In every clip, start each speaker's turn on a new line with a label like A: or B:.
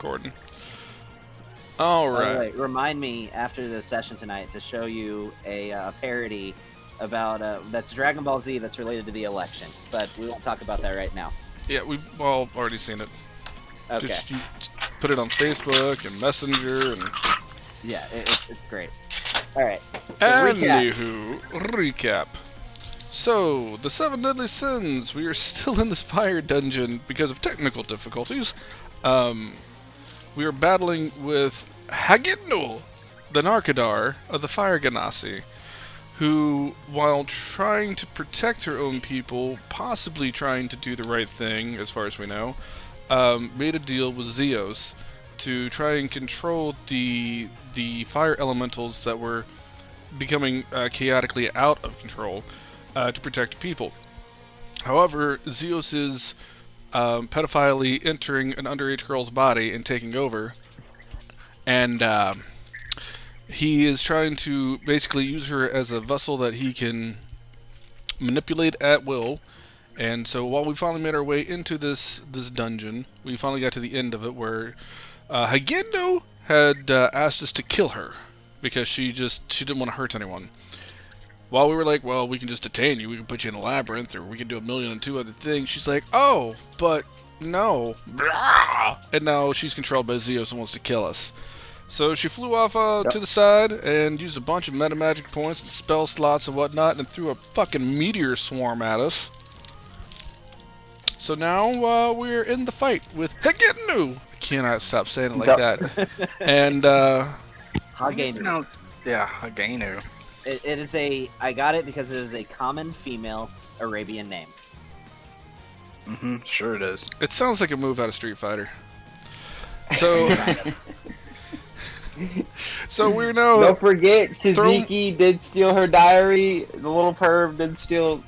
A: Gordon. All right.
B: Wait, remind me after the session tonight to show you a parody about that's Dragon Ball Z that's related to the election, but we won't talk about that right now.
A: Yeah, we've all already seen it.
B: Okay.
A: Just put it on Facebook and Messenger and.
B: Yeah, it's great. All right. So
A: Anywho, recap. So, the 7 deadly sins. We are still in this fire dungeon because of technical difficulties. We are battling with Hagidno, the Narkadar of the Fire Ganassi, who, while trying to protect her own people, possibly trying to do the right thing, as far as we know, made a deal with Zeos to try and control the fire elementals that were becoming chaotically out of control to protect people. However, Zeus is pedophily entering an underage girl's body and taking over, and he is trying to basically use her as a vessel that he can manipulate at will. And so while we finally made our way into this dungeon, we finally got to the end of it where Hagendo had asked us to kill her because she didn't want to hurt anyone. While we were like, well, we can just detain you, we can put you in a labyrinth, or we can do 1,000,002 other things, she's like, oh, but no. And now she's controlled by Zeus and wants to kill us. So she flew off to the side and used a bunch of meta magic points and spell slots and whatnot and threw a fucking meteor swarm at us. So now we're in the fight with Hagenu. I cannot stop saying it like that. And
B: Hagenu.
C: Yeah, Hagenu.
B: It is I got it because it is a common female Arabian name.
C: Sure it is.
A: It sounds like a move out of Street Fighter. So, so we're now.
D: Don't forget, Shiziki did steal her diary. The little perv did steal.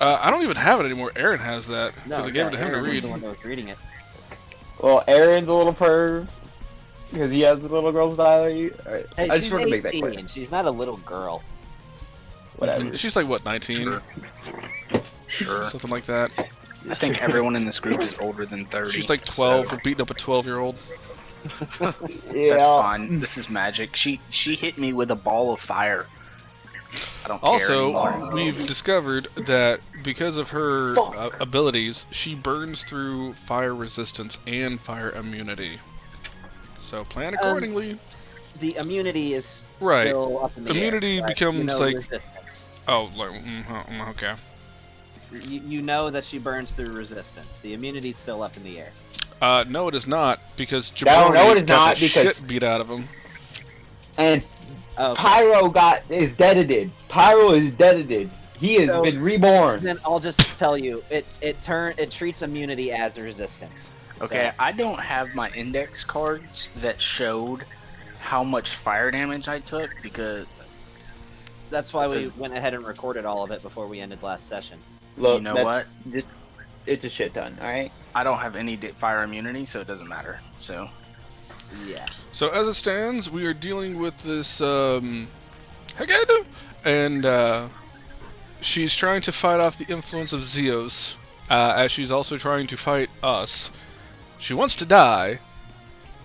A: I don't even have it anymore. Aaron has that because
B: No,
A: I gave it to him
B: Aaron
A: to
B: was
A: read.
B: the one that was reading it.
D: Well, Aaron's a little perv because he has the little girl's diary. Right.
B: Hey,
D: I
B: she's
D: just want to make that
B: 18.
D: clear.
B: She's not a little girl.
D: Whatever.
A: She's like what, 19?
C: Sure.
A: Something like that.
C: I think everyone in this group is older than 30.
A: She's like 12
C: so
A: for beating up a 12-year-old.
D: Yeah.
C: That's fine. This is magic. She hit me with a ball of fire. I don't care
A: Also,
C: anymore.
A: we've discovered that because of her abilities, she burns through fire resistance and fire immunity. So plan accordingly.
B: The immunity is
A: Right.
B: still up in the
A: Immunity
B: air, but
A: becomes
B: you know
A: like-
B: resistance.
A: Oh, okay.
B: You know that she burns through resistance. The immunity's still up in the air.
A: No, it is not because
D: No,
A: Jabroni
D: it is
A: got
D: not,
A: the
D: because-
A: shit beat out of him.
D: And
B: Okay.
D: Pyro is deaded. Pyro is deaded. He has been reborn.
B: Then I'll just tell you, it treats immunity as resistance.
C: Okay,
B: So,
C: I don't have my index cards that showed how much fire damage I took because
B: that's why we went ahead and recorded all of it before we ended last session.
D: Look,
C: You know
D: that's just, it's a shit ton. All right.
C: I don't have any fire immunity, so it doesn't matter. So
B: Yeah.
A: So as it stands, we are dealing with this Hagadu, and she's trying to fight off the influence of Zeus, as she's also trying to fight us. She wants to die.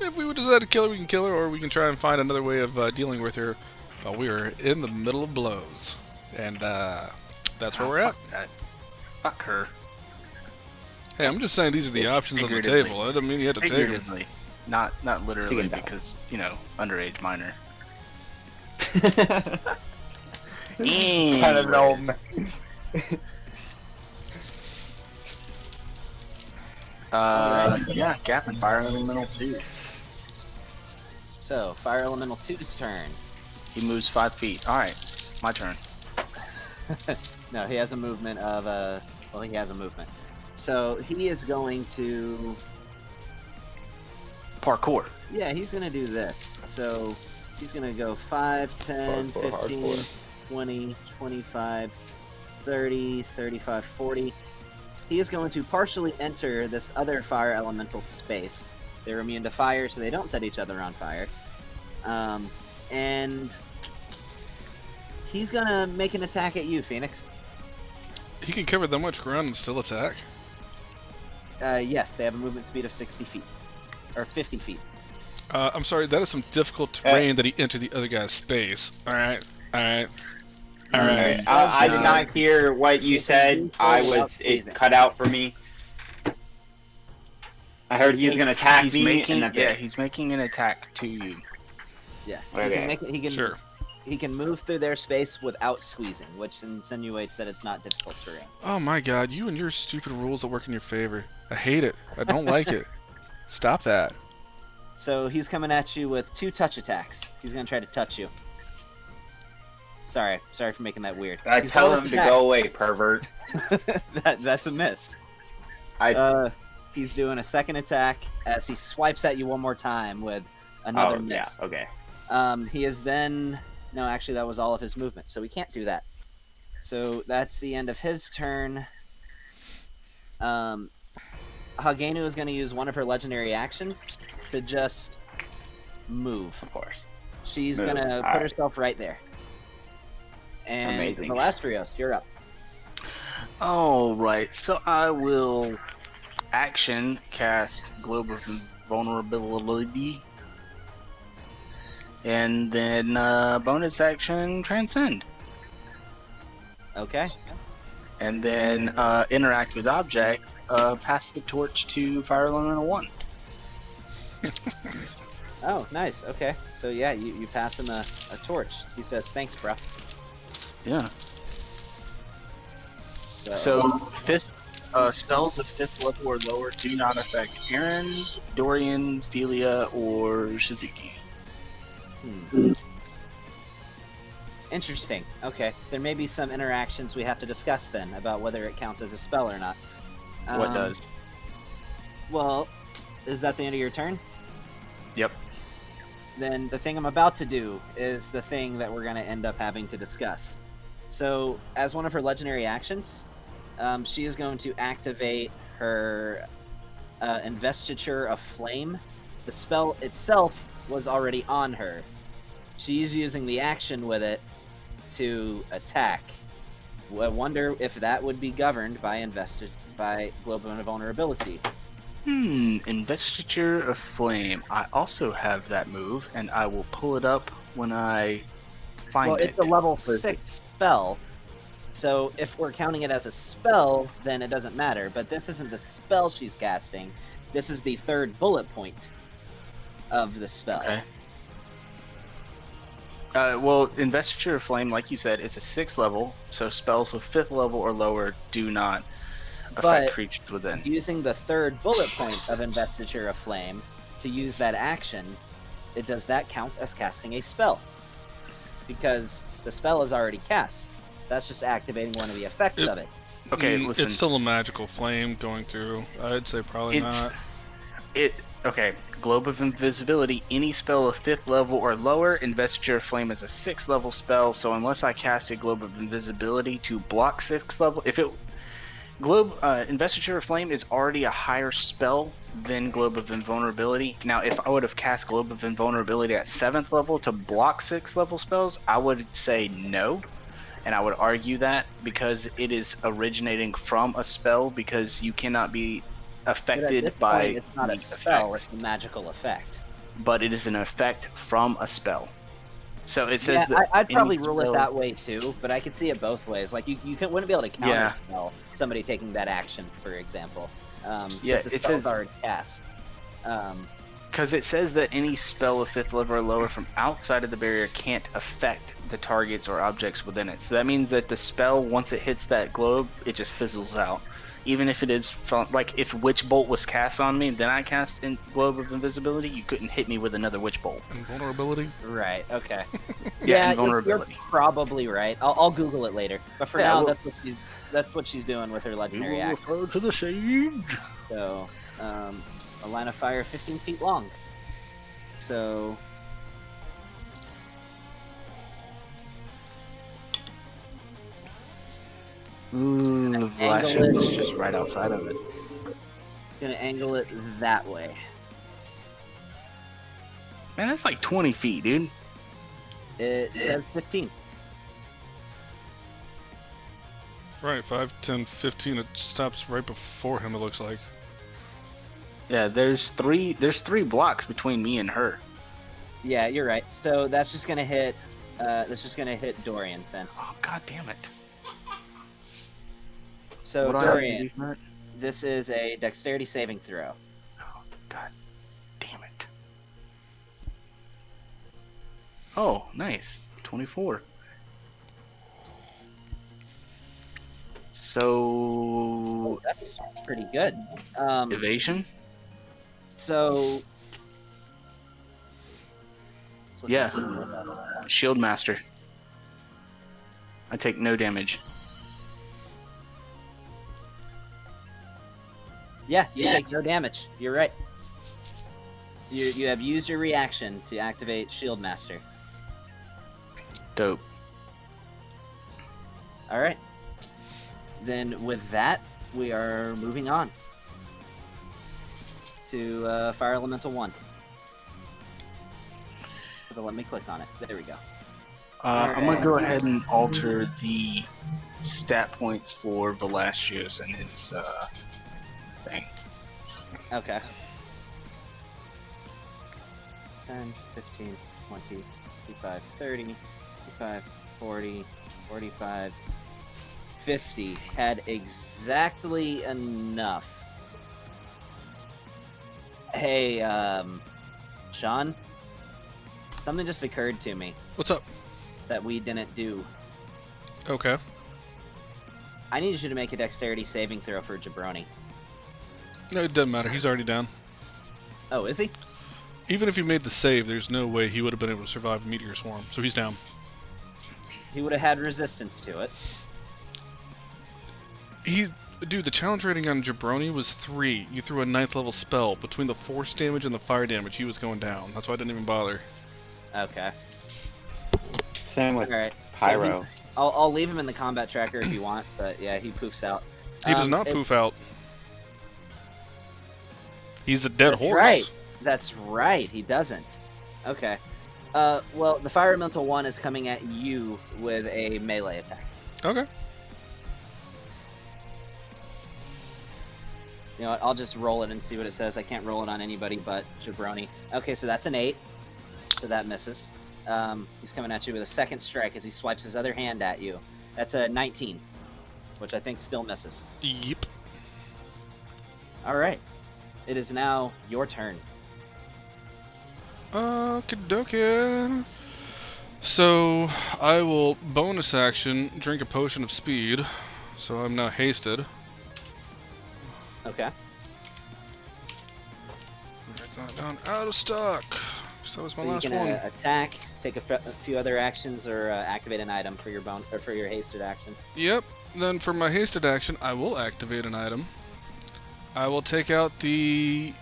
A: If we would decide to kill her, we can kill her, or we can try and find another way of dealing with her while we are in the middle of blows. And that's where we're at.
C: Fuck that. Fuck her.
A: Hey, I'm just saying these are the options on the
C: Figuratively.
A: table. That doesn't mean you have to take them.
C: Figuratively, not literally,
D: She can die.
C: because
D: Kind
C: underage minor.
D: of know.
C: Yeah, Gavin, fire elemental 2.
B: So, Fire Elemental 2's turn.
C: He moves 5 feet. All right, my turn.
B: No, he has a movement of well, he has a movement. So he is going to.
C: Parkour.
B: Yeah, he's gonna do this. So he's gonna go 5, 10,
D: Hardcore,
B: 15,
D: hardcore.
B: 20, 25, 30, 35, 40. He is going to partially enter this other fire elemental space. They're immune to fire, so they don't set each other on fire. And he's gonna make an attack at you, Phoenix.
A: He can cover that much ground and still attack.
B: Yes, they have a movement speed of 60 feet. or 50 feet.
A: I'm sorry, that is some difficult terrain that he entered the other guy's space. Alright. Alright. Alright.
D: I did not hear what you said. It cut out for me. I heard he's gonna attack me, and that's it.
C: He's making an attack to you.
B: Yeah.
D: Okay.
A: Sure.
B: He can move through their space without squeezing, which insinuates that it's not difficult terrain.
A: Oh my god, you and your stupid rules that work in your favor. I hate it. I don't like it. Stop that.
B: So he's coming at you with 2 touch attacks. He's gonna try to touch you. Sorry for making that weird.
D: I tell him to go away, pervert.
B: That's a miss. He's doing a second attack as he swipes at you one more time with another miss.
D: Yeah, okay.
B: He is then... No, actually, that was all of his movement, so we can't do that. So that's the end of his turn. Hagenu is going to use one of her legendary actions to just move.
D: Of course.
B: She's going to put herself right there. And
D: amazing.
B: Malastrios, you're up.
C: Alright, so I will action cast Globe of Invulnerability. And then bonus action Transcend.
B: Okay.
C: And then interact with object, pass the torch to Fire Elemental 1.
B: Oh, nice. Okay. So yeah, you pass him a torch. He says, "Thanks, bro."
C: Yeah. So fifth spells of 5th level or lower do not affect Aaron, Dorian, Philia, or Shizuki.
B: Interesting. Okay. There may be some interactions we have to discuss then about whether it counts as a spell or not.
C: What does?
B: Well, is that the end of your turn?
C: Yep.
B: Then the thing I'm about to do is the thing that we're going to end up having to discuss. So, as one of her legendary actions, she is going to activate her Investiture of Flame. The spell itself was already on her. She's using the action with it to attack. I wonder if that would be governed by Globe of Invulnerability.
C: Investiture of Flame. I also have that move, and I will pull it up when I find it.
B: Well, it's a level 6 spell, so if we're counting it as a spell, then it doesn't matter. But this isn't the spell she's casting. This is the 3rd bullet point of the spell.
C: Okay. Well, Investiture of Flame, like you said, it's a 6th level, so spells of 5th level or lower do not affect creatures within.
B: Using the 3rd bullet point of Investiture of Flame to use that action, does that count as casting a spell? Because the spell is already cast. That's just activating one of the effects of it.
C: Okay, listen.
A: It's still a magical flame going through. I'd say probably not.
C: Okay, Globe of Invisibility, any spell of 5th level or lower, Investiture of Flame is a 6th level spell, so unless I cast a Globe of Invisibility to block 6th level, Investiture of Flame is already a higher spell than Globe of Invulnerability. Now, if I would have cast Globe of Invulnerability at 7th level to block 6th level spells, I would say no. And I would argue that because it is originating from a spell, because you cannot be affected by
B: it's not a spell, it's a magical effect.
C: But it is an effect from a spell. So it says that
B: I'd probably rule it that way too, but I could see it both ways. Like you wouldn't be able to counter spell somebody taking that action, for example. The spell's already cast.
C: Because it says that any spell of 5th level or lower from outside of the barrier can't affect the targets or objects within it. So that means that the spell, once it hits that globe, it just fizzles out. Even if it is from, like, if Witch Bolt was cast on me, then I cast in Globe of Invisibility, you couldn't hit me with another Witch Bolt.
A: Invulnerability?
B: Right, okay.
C: Yeah, invulnerability.
B: You're probably right. I'll Google it later. But for now, that's what she's doing with her legendary act.
C: Refer to the sage.
B: So, a line of fire 15 feet long. So...
C: The Vlashon is just right outside of it.
B: Gonna angle it that way.
C: Man, that's like 20 feet, dude.
B: It says 15.
A: Right, 5, 10, 15. It stops right before him, it looks like.
C: Yeah, there's three blocks between me and her.
B: Yeah, you're right. So that's just gonna hit. That's just gonna hit Dorian then.
C: Oh, god damn it.
B: So
C: What do I have to
B: Dorian,
C: do for that?
B: this is a dexterity saving throw.
C: Oh, god damn it. Oh, nice. 24. So
B: That's pretty good.
C: evasion?
B: So.
C: Yeah. Shield Master. I take no damage.
B: Yeah, you take no damage. You're right. You have used your reaction to activate Shield Master.
C: Dope.
B: All right. Then with that, we are moving on to Fire Elemental 1. So let me click on it. There we go.
C: I'm gonna go ahead and alter the stat points for Velasthius and his thing.
B: Okay. 10, 15, 20, 25, 30, 25, 40, 45, 50. Had exactly enough. Hey, Sean? Something just occurred to me
A: What's up?
B: that we didn't do.
A: Okay.
B: I need you to make a dexterity saving throw for Jabroni.
A: No, it doesn't matter. He's already down.
B: Oh, is he?
A: Even if he made the save, there's no way he would have been able to survive a meteor swarm. So he's down.
B: He would have had resistance to it.
A: Dude, the challenge rating on Jabroni was 3. You threw a 9th level spell. Between the force damage and the fire damage, he was going down. That's why I didn't even bother.
B: Okay.
D: Same with
B: All right.
D: Pyro.
B: So I'll leave him in the combat tracker if you want, but yeah, he poofs out.
A: He does not poof out. He's a dead horse.
B: Right. That's right. He doesn't. Okay. Well, the Fire Elemental 1 is coming at you with a melee attack.
A: Okay.
B: You know what? I'll just roll it and see what it says. I can't roll it on anybody but Jabroni. Okay, so that's an 8. So that misses. He's coming at you with a second strike as he swipes his other hand at you. That's a 19, which I think still misses.
A: Yep.
B: All right. It is now your turn.
A: Okie dokie. So, I will bonus action drink a potion of speed. So I'm now hasted.
B: Okay.
A: Write that down out of stock. So that was my
B: So
A: last
B: you can
A: one.
B: attack, take a few other actions, or activate an item for your for your hasted action.
A: Yep. Then for my hasted action, I will activate an item. I will take out the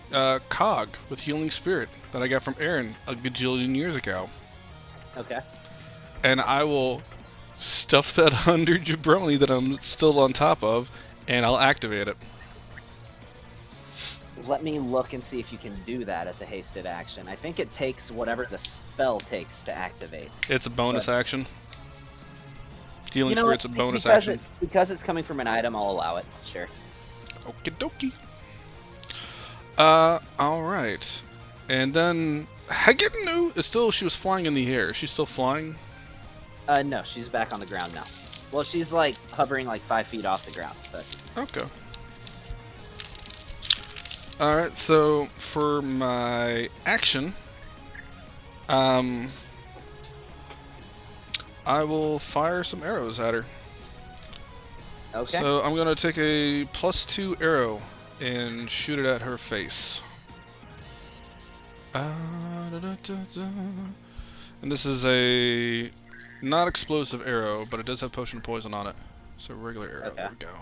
A: cog with Healing Spirit that I got from Aaron a gajillion years ago.
B: Okay.
A: And I will stuff that under Jabroni that I'm still on top of, and I'll activate it.
B: Let me look and see if you can do that as a hasted action. I think it takes whatever the spell takes to activate.
A: It's a bonus action. Healing
B: You know
A: Spirit's a
B: what?
A: bonus
B: Because
A: action.
B: because it's coming from an item, I'll allow it. Sure.
A: Okie dokie. Alright. And then Hagitnu is still, she was flying in the air. She's still flying?
B: No, she's back on the ground now. Well, she's like hovering like 5 feet off the ground, but
A: Okay. Alright, so for my action, I will fire some arrows at her.
B: okay.
A: So I'm gonna take a +2 arrow and shoot it at her face. And this is a not explosive arrow, but it does have potion of poison on it. So regular arrow.
B: Okay.
A: There we go.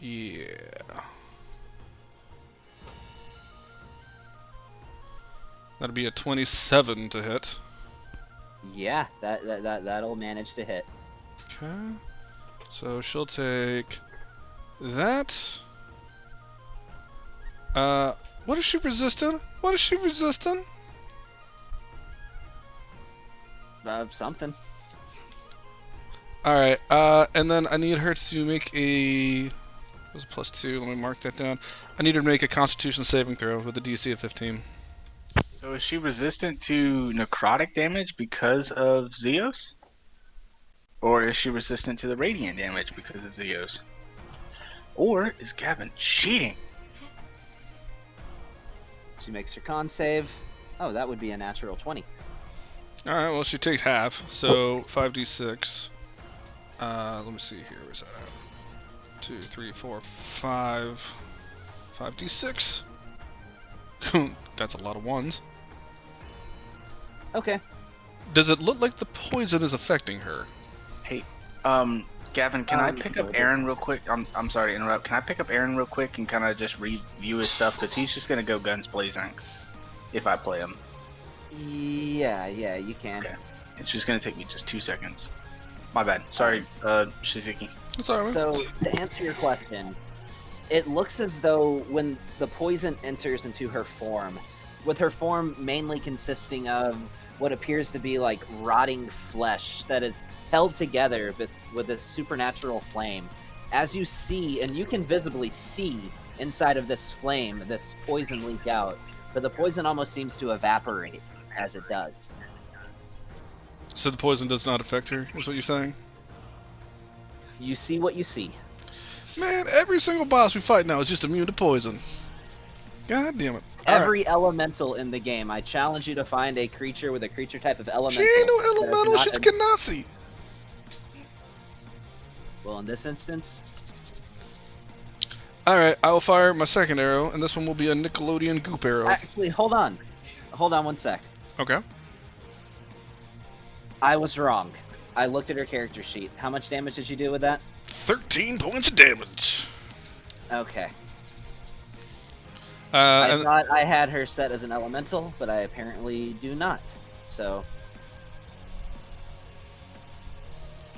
A: Yeah. That'd be a 27 to hit.
B: Yeah, that'll manage to hit.
A: Okay. So she'll take that. What is she resisting? What is she resisting?
B: Something.
A: Alright, and then I need her to make a was a +2. Let me mark that down. I need her to make a Constitution saving throw with a DC of 15.
C: So is she resistant to necrotic damage because of Zeos? Or is she resistant to the radiant damage because of Zeos? Or is Gavin cheating?
B: She makes her con save. Oh, that would be a natural 20.
A: Alright, well, she takes half, so 5d6. Let me see here. Where's that at? 2, 3, 4, 5. 5d6. That's a lot of ones.
B: Okay.
A: Does it look like the poison is affecting her?
C: Hey, Gavin, can I pick up Aaron real quick? I'm sorry to interrupt. Can I pick up Aaron real quick and kind of just review his stuff? Because he's just going to go guns blazing if I play him.
B: Yeah, you can.
C: Okay. It's just going to take me just 2 seconds. My bad. Sorry, Shizuki.
A: It's alright.
B: So, to answer your question, it looks as though when the poison enters into her form, with her form mainly consisting of what appears to be like rotting flesh that is held together with a supernatural flame, as you see, and you can visibly see inside of this flame, this poison leak out, but the poison almost seems to evaporate as it does.
A: So the poison does not affect her, is what you're saying?
B: You see what you see.
A: Man, every single boss we fight now is just immune to poison. God damn it.
B: Every elemental in the game, I challenge you to find a creature with a creature type of elemental.
A: She ain't no
B: that is
A: elemental,
B: not
A: she's
B: a-
A: Ganassi.
B: Well, in this instance,
A: Alright, I will fire my second arrow, and this one will be a Nickelodeon goop arrow.
B: actually, hold on. Hold on 1 sec.
A: Okay.
B: I was wrong. I looked at her character sheet. How much damage did you do with that?
A: 13 points of damage.
B: Okay. I
A: And
B: thought I had her set as an elemental, but I apparently do not. So.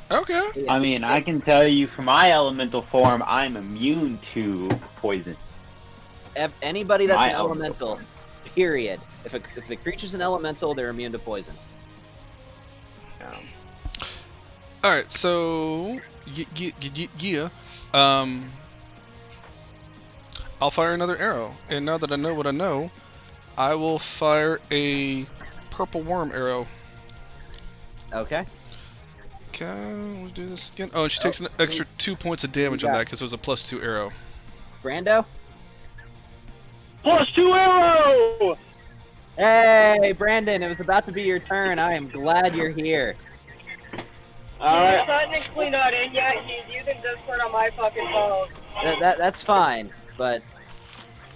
A: okay.
D: I mean, I can tell you from my elemental form, I'm immune to poison.
B: Anybody that's
D: My
B: an
D: elemental
B: elemental, period. If the creature's an elemental, they're immune to poison.
A: Alright, so yeah. I'll fire another arrow. And now that I know what I know, I will fire a purple worm arrow.
B: Okay.
A: Okay, let's do this again. Oh, and she takes an extra 2 points of damage on that because it was a +2 arrow.
B: Brando?
E: +2 arrow!
B: Hey, Brandon, it was about to be your turn. I am glad you're here.
E: Alright.
F: Technically not in yet. He's using Discord on my fucking phone.
B: That's fine, but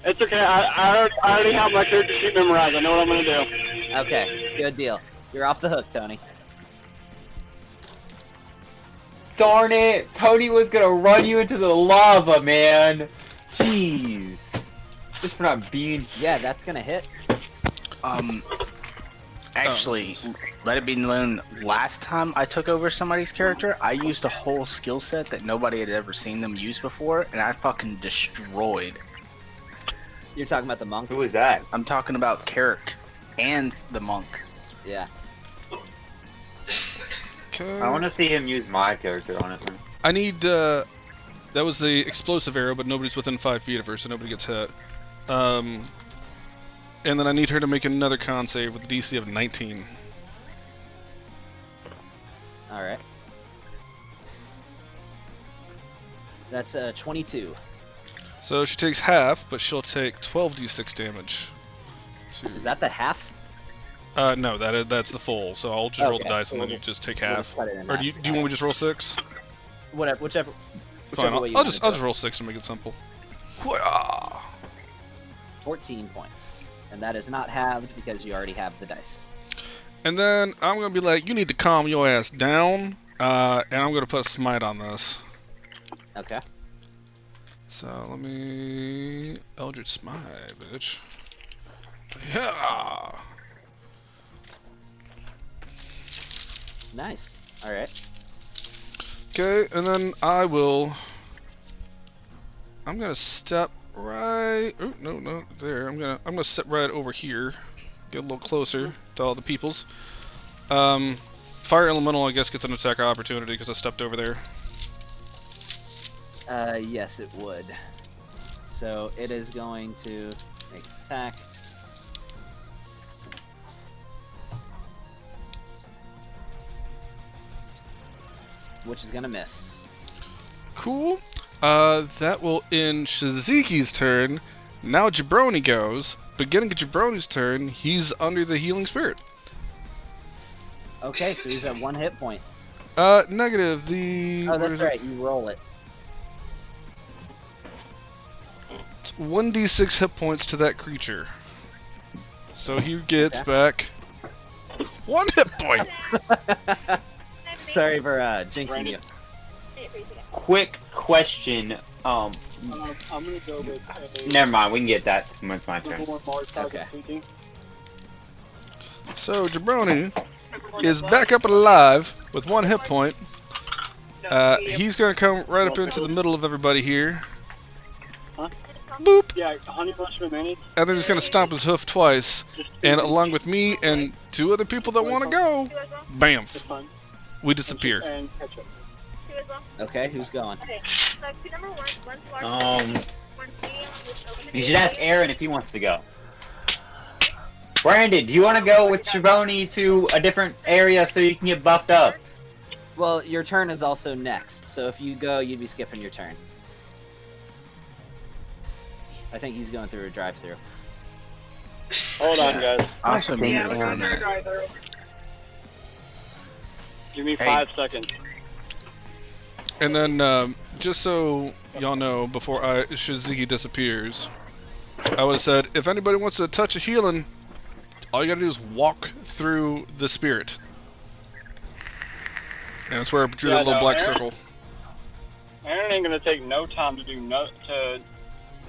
E: It's okay. I already have my character sheet memorized. I know what I'm gonna do.
B: okay, good deal. You're off the hook, Tony.
D: Darn it! Tony was gonna run you into the lava, man! Jeez. Just for not being...
B: Yeah, that's gonna hit.
C: Actually, let it be known, last time I took over somebody's character, I used a whole skill set that nobody had ever seen them use before, and I fucking destroyed.
B: You're talking about the monk?
D: Who was that?
C: I'm talking about Carrick and the monk.
B: Yeah.
A: Okay.
D: I want to see him use my character, honestly.
A: I need, that was the explosive arrow, but nobody's within 5 feet of her, so nobody gets hit. And then I need her to make another con save with a DC of 19.
B: Alright. That's 22.
A: So she takes half, but she'll take 12d6 damage.
B: Is that the half?
A: No, that's the full. So I'll just roll the
B: Okay,
A: dice and
B: so
A: then you just take
B: we'll
A: half.
B: just cut it in
A: Or
B: half.
A: do you want me to just roll 6?
B: Whichever
A: Fine,
B: way you
A: I'll
B: wanna
A: just
B: do it.
A: roll 6 and make it simple. Hoo-yah!
B: 14 points. And that is not halved because you already have the dice.
A: And then I'm gonna be like, you need to calm your ass down, and I'm gonna put a smite on this.
B: Okay.
A: So let me Eldritch Smite, bitch. Yeah.
B: Nice. Alright.
A: Okay, and then I'm gonna step right. Oh no, there. I'm gonna step right over here, get a little closer to all the peoples. Fire elemental, I guess, gets an attack opportunity because I stepped over there.
B: Yes, it would. So it is going to make its attack. Which is gonna miss.
A: Cool. That will end Shizuki's turn. Now Jabroni goes. Beginning of Jabroni's turn, he's under the healing spirit.
B: Okay, so he's at 1 hit point.
A: Negative. The
B: Oh,
A: where
B: that's
A: is it?
B: right. You roll it.
A: It's 1d6 hit points to that creature. So he gets
B: Okay.
A: back 1 hit point.
B: Sorry for jinxing you.
D: Quick question.
E: I'm gonna go with
D: Never mind. We can get that when it's my turn.
E: number 1 Mars target
B: Okay.
E: speaking.
A: So Jabroni is back up and alive with 1 hit point. He's gonna come right up into the middle of everybody here.
E: Huh?
A: Boop.
E: Yeah, honey bush remaining.
A: And then he's gonna stomp his hoof twice.
E: Just
A: And along with me and 2 other people that want to go, bam,
E: It's fine.
A: we disappear.
E: And catch up.
B: Okay, who's going?
F: Okay, so number 1, one's large, one's medium with open
D: You should ask Aaron if he wants to go. Brandon, do you want to go with Jabroni to a different area so you can get buffed up?
B: Well, your turn is also next, so if you go, you'd be skipping your turn. I think he's going through a drive-through.
E: Hold on, guys.
C: Also,
D: Damn,
C: muted for a minute.
E: Give me
C: Hey.
E: 5 seconds.
A: And then, just so y'all know, before Shizuki disappears, I would have said, if anybody wants to touch a healing, all you gotta do is walk through the spirit. And that's where I drew
E: Yeah,
A: that little
E: no,
A: black
E: Aaron-
A: circle.
E: Aaron ain't gonna take no time to do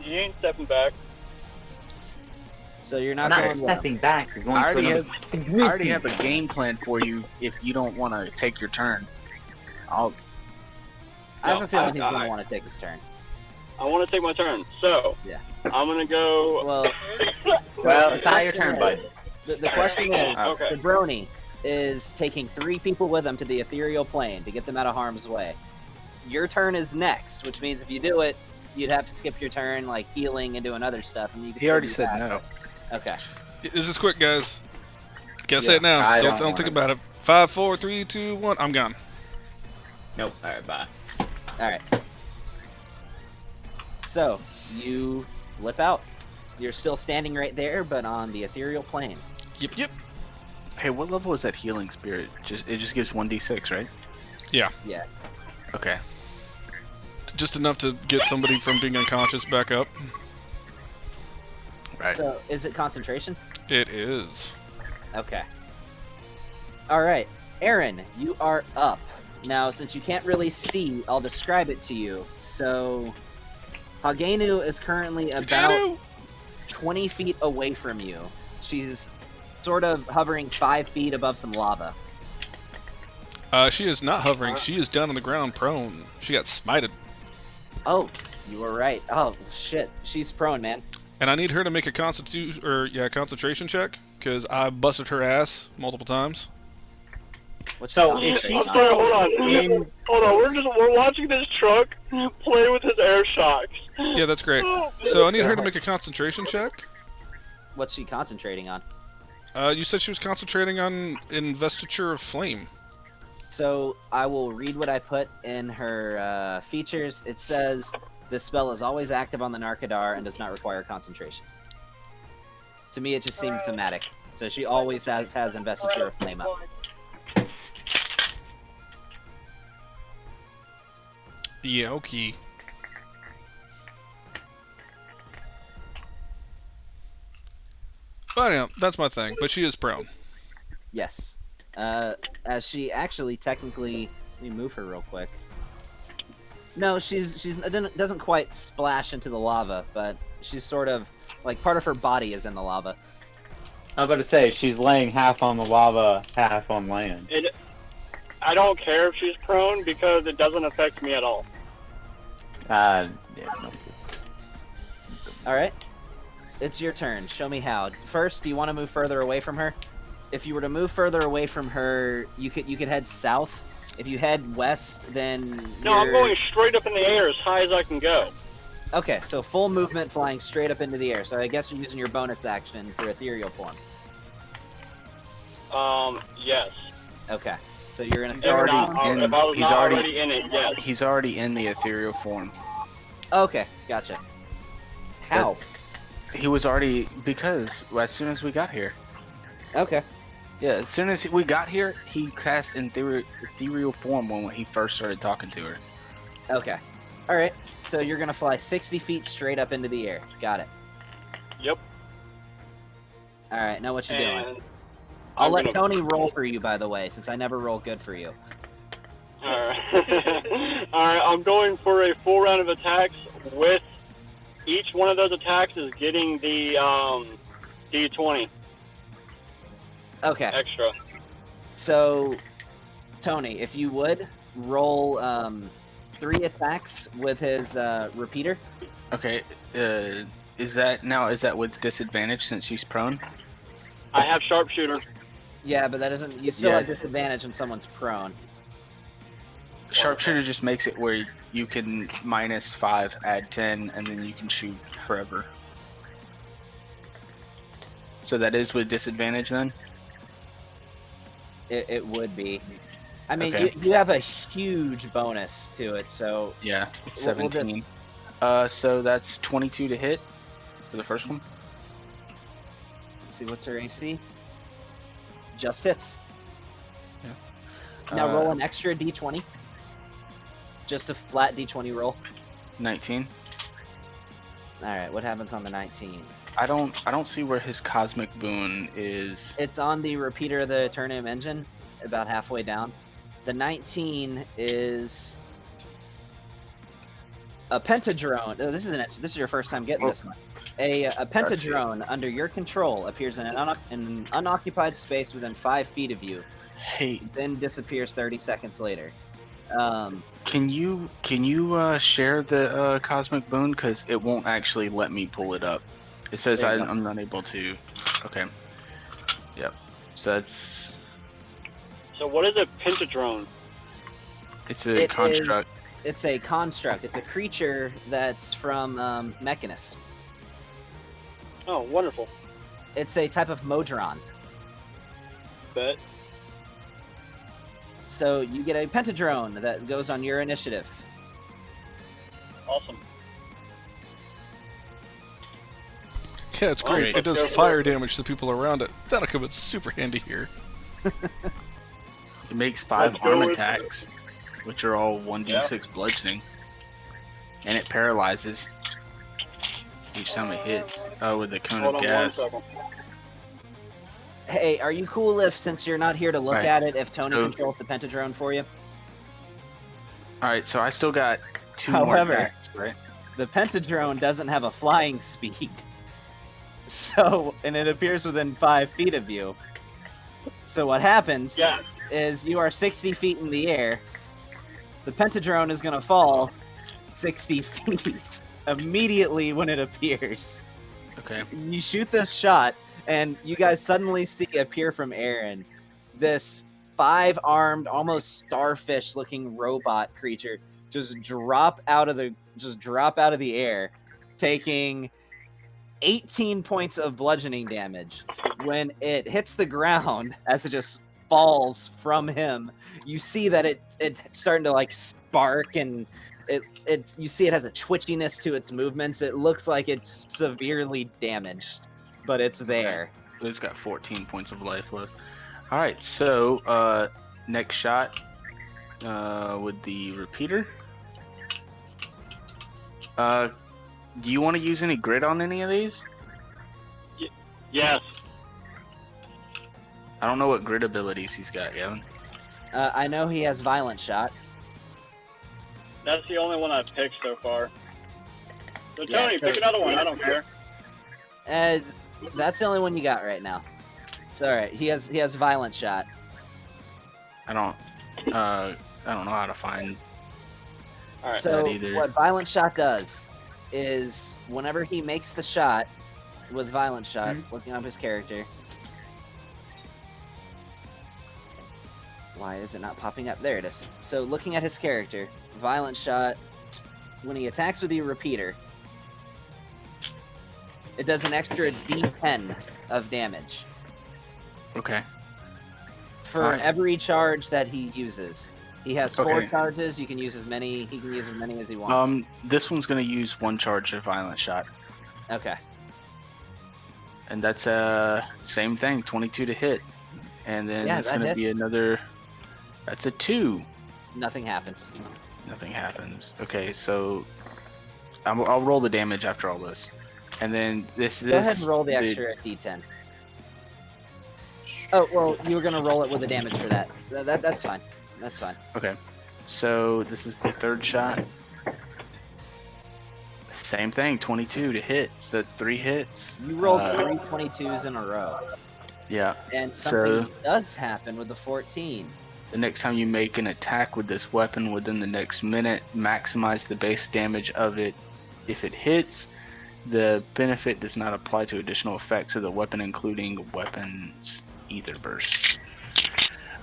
E: he ain't stepping back.
B: So you're
D: I'm
B: not
D: not
B: going with him.
D: stepping back. You're going
C: I
D: to
C: already
D: another
C: have-
D: fucking
C: I already
D: team.
C: have a game plan for you if you don't want to take your turn. I'll.
B: I have a feeling
E: No,
B: he's going to want to take his turn.
E: I want to take my turn, so
B: Yeah.
E: I'm gonna go.
B: Well,
D: Well, it's not your turn, bud.
B: the question is,
E: Okay.
B: the Brony is taking 3 people with him to the ethereal plane to get them out of harm's way. Your turn is next, which means if you do it, you'd have to skip your turn, like healing and doing other stuff. And you can
C: He
B: still
C: already
B: do
C: said
B: that.
C: no.
B: Okay.
A: This is quick, guys. Can't say it now.
D: I
A: Don't
D: don't
A: think
D: wanna-
A: about it. 5, 4, 3, 2, 1. I'm gone.
D: Nope. All right, bye.
B: All right. So you flip out. You're still standing right there, but on the ethereal plane.
A: Yep, yep.
C: Hey, what level is that healing spirit? It just gives 1d6, right?
B: Yeah.
C: Okay.
A: Just enough to get somebody from being unconscious back up.
C: Right.
B: So is it concentration?
A: It is.
B: Okay. All right, Aaron, you are up. Now, since you can't really see, I'll describe it to you. So, Hagenu is currently about
A: Hagenu!
B: 20 feet away from you. She's sort of hovering 5 feet above some lava.
A: She is not hovering. She is down on the ground, prone. She got smited.
B: Oh, you were right. Oh, shit. She's prone, man.
A: And I need her to make a concentration check, because I busted her ass multiple times.
B: What's
D: So,
B: your
D: if
B: concentration
D: she's
B: on?
E: Sorry, hold on.
D: in,
E: Hold on, we're watching this truck play with his air shocks.
A: Yeah, that's great. So I need her to make a concentration check.
B: What's she concentrating on?
A: You said she was concentrating on investiture of flame.
B: So I will read what I put in her features. It says this spell is always active on the Narkadar and does not require concentration. To me, it just seemed thematic. So she always has investiture of flame up.
A: Yeah, okay. But yeah, that's my thing. But she is prone.
B: Yes. As she actually technically, let me move her real quick. No, she's doesn't quite splash into the lava, but she's sort of like part of her body is in the lava.
D: I was about to say, she's laying half on the lava, half on land.
E: I don't care if she's prone because it doesn't affect me at all.
D: Yeah, no.
B: All right, it's your turn. Show me how. First, do you want to move further away from her? If you were to move further away from her, you could head south If you head west, then
E: No, I'm
B: you're-
E: going straight up in the air as high as I can go.
B: Okay, so full movement flying straight up into the air. So I guess you're using your bonus action for ethereal form.
E: Yes.
B: Okay, so you're in
C: He's
E: If,
C: already
E: not,
C: in-
E: if I was
C: he's
E: not
C: already-
E: already in it, yes.
C: He's already in the ethereal form.
B: Okay, gotcha. How?
C: He was already because as soon as we got here.
B: Okay.
C: Yeah, as soon as we got here, he cast ethereal form when he first started talking to her.
B: Okay. All right. So you're gonna fly 60 feet straight up into the air. Got it.
E: Yep.
B: All right. Now what you doing?
E: And
B: I'll
E: I'm
B: let
E: gonna-
B: Tony roll for you, by the way, since I never roll good for you.
E: Alright. Alright, I'm going for a full round of attacks with each one of those attacks is getting the D20
B: Okay.
E: extra.
B: So, Tony, if you would roll 3 attacks with his repeater.
C: Okay, is that with disadvantage since she's prone?
E: I have sharpshooter.
B: Yeah, but that doesn't. You still
C: Yeah.
B: have disadvantage when someone's prone.
C: Sharpshooter just makes it where you can -5, add 10, and then you can shoot forever. So that is with disadvantage then?
B: It would be. I mean,
C: Okay.
B: you have a huge bonus to it, so
C: Yeah, it's
B: We'll just-
C: 17. So that's 22 to hit for the first one.
B: let's see what's her AC. Just hits.
C: Yeah.
B: Now roll an extra D20. Just a flat D20 roll.
C: 19.
B: All right, what happens on the 19?
C: I don't see where his cosmic boon is.
B: It's on the repeater of the Eternum engine, about halfway down. The 19 is a pentadrone. Oh, this is your first time getting this one. A pentadrone under your control appears in an unoccupied space within 5 feet of you,
C: Hey,
B: then disappears 30 seconds later.
C: can you share the cosmic boon? Because it won't actually let me pull it up. It says
B: There you go.
C: I'm not able to. Okay. Yep. So it's
E: So what is a pentadrone?
C: it's a
B: It is-
C: construct.
B: It's a construct. It's a creature that's from Mechanus.
E: Oh, wonderful.
B: It's a type of Modron.
E: Bet.
B: So you get a pentadrone that goes on your initiative.
E: Awesome.
A: Yeah, it's great.
E: Oh,
A: It does
E: let's go for
A: fire
E: it.
A: damage to the people around it. That'll come in super handy here.
C: It makes 5
E: Let's go
C: arm
E: with-
C: attacks, which are all 1d6 bludgeoning, and it paralyzes each time it hits. Oh, with the cone
E: Hold
C: of
E: on
C: gas.
E: 1 second.
B: Hey, are you cool if, since you're not here to look
C: Right.
B: at it, if Tony
C: So-
B: controls the pentadrone for you?
C: All right, so I still got 2
B: However-
C: more attacks, right?
B: The pentadrone doesn't have a flying speed. So, and it appears within 5 feet of you. So what happens
E: Yeah.
B: is you are 60 feet in the air. The pentadrone is going to fall 60 feet immediately when it appears.
C: Okay.
B: You shoot this shot, and you guys suddenly see appear from Aaron this 5-armed, almost starfish-looking robot creature just drop out of the air, taking 18 points of bludgeoning damage. When it hits the ground, as it just falls from him, you see that it's starting to like spark, and you see it has a twitchiness to its movements. It looks like it's severely damaged, but it's there.
C: It's got 14 points of life left. All right, so next shot with the repeater. Do you want to use any grit on any of these?
E: Yes.
C: I don't know what grit abilities he's got, Gavin.
B: I know he has violent shot.
E: That's the only one I've picked so far. So
B: Yeah,
E: Tony,
B: so-
E: pick another one. I don't care.
B: That's the only one you got right now. It's all right. He has violent shot.
C: I don't know how to find.
E: All right.
B: So
C: Not either.
B: what violent shot does is whenever he makes the shot with violent shot, looking up his character. Why is it not popping up? There it is. So looking at his character, violent shot. When he attacks with your repeater, it does an extra D10 of damage
C: Okay.
B: for
C: Alright.
B: every charge that he uses. He has 4
C: Okay.
B: charges. You can use as many. He can use as many as he wants.
C: This one's gonna use 1 charge of violent shot,
B: Okay.
C: and that's same thing, 22 to hit, and then
B: Yeah,
C: it's
B: that
C: gonna be
B: hits.
C: another. That's a 2.
B: Nothing happens.
C: Nothing happens. Okay, so I'll roll the damage after all this, and then this.
B: Go ahead and roll the extra D10. Oh well, you were gonna roll it with the damage for that. That's fine. That's fine.
C: Okay, so this is the 3rd shot. Same thing, 22 to hit. So that's 3 hits.
B: You rolled 3 22s in a row,
C: Yeah.
B: and something
C: So-
B: does happen with the 14.
C: The next time you make an attack with this weapon within the next minute, maximize the base damage of it. If it hits, the benefit does not apply to additional effects of the weapon, including weapons ether burst.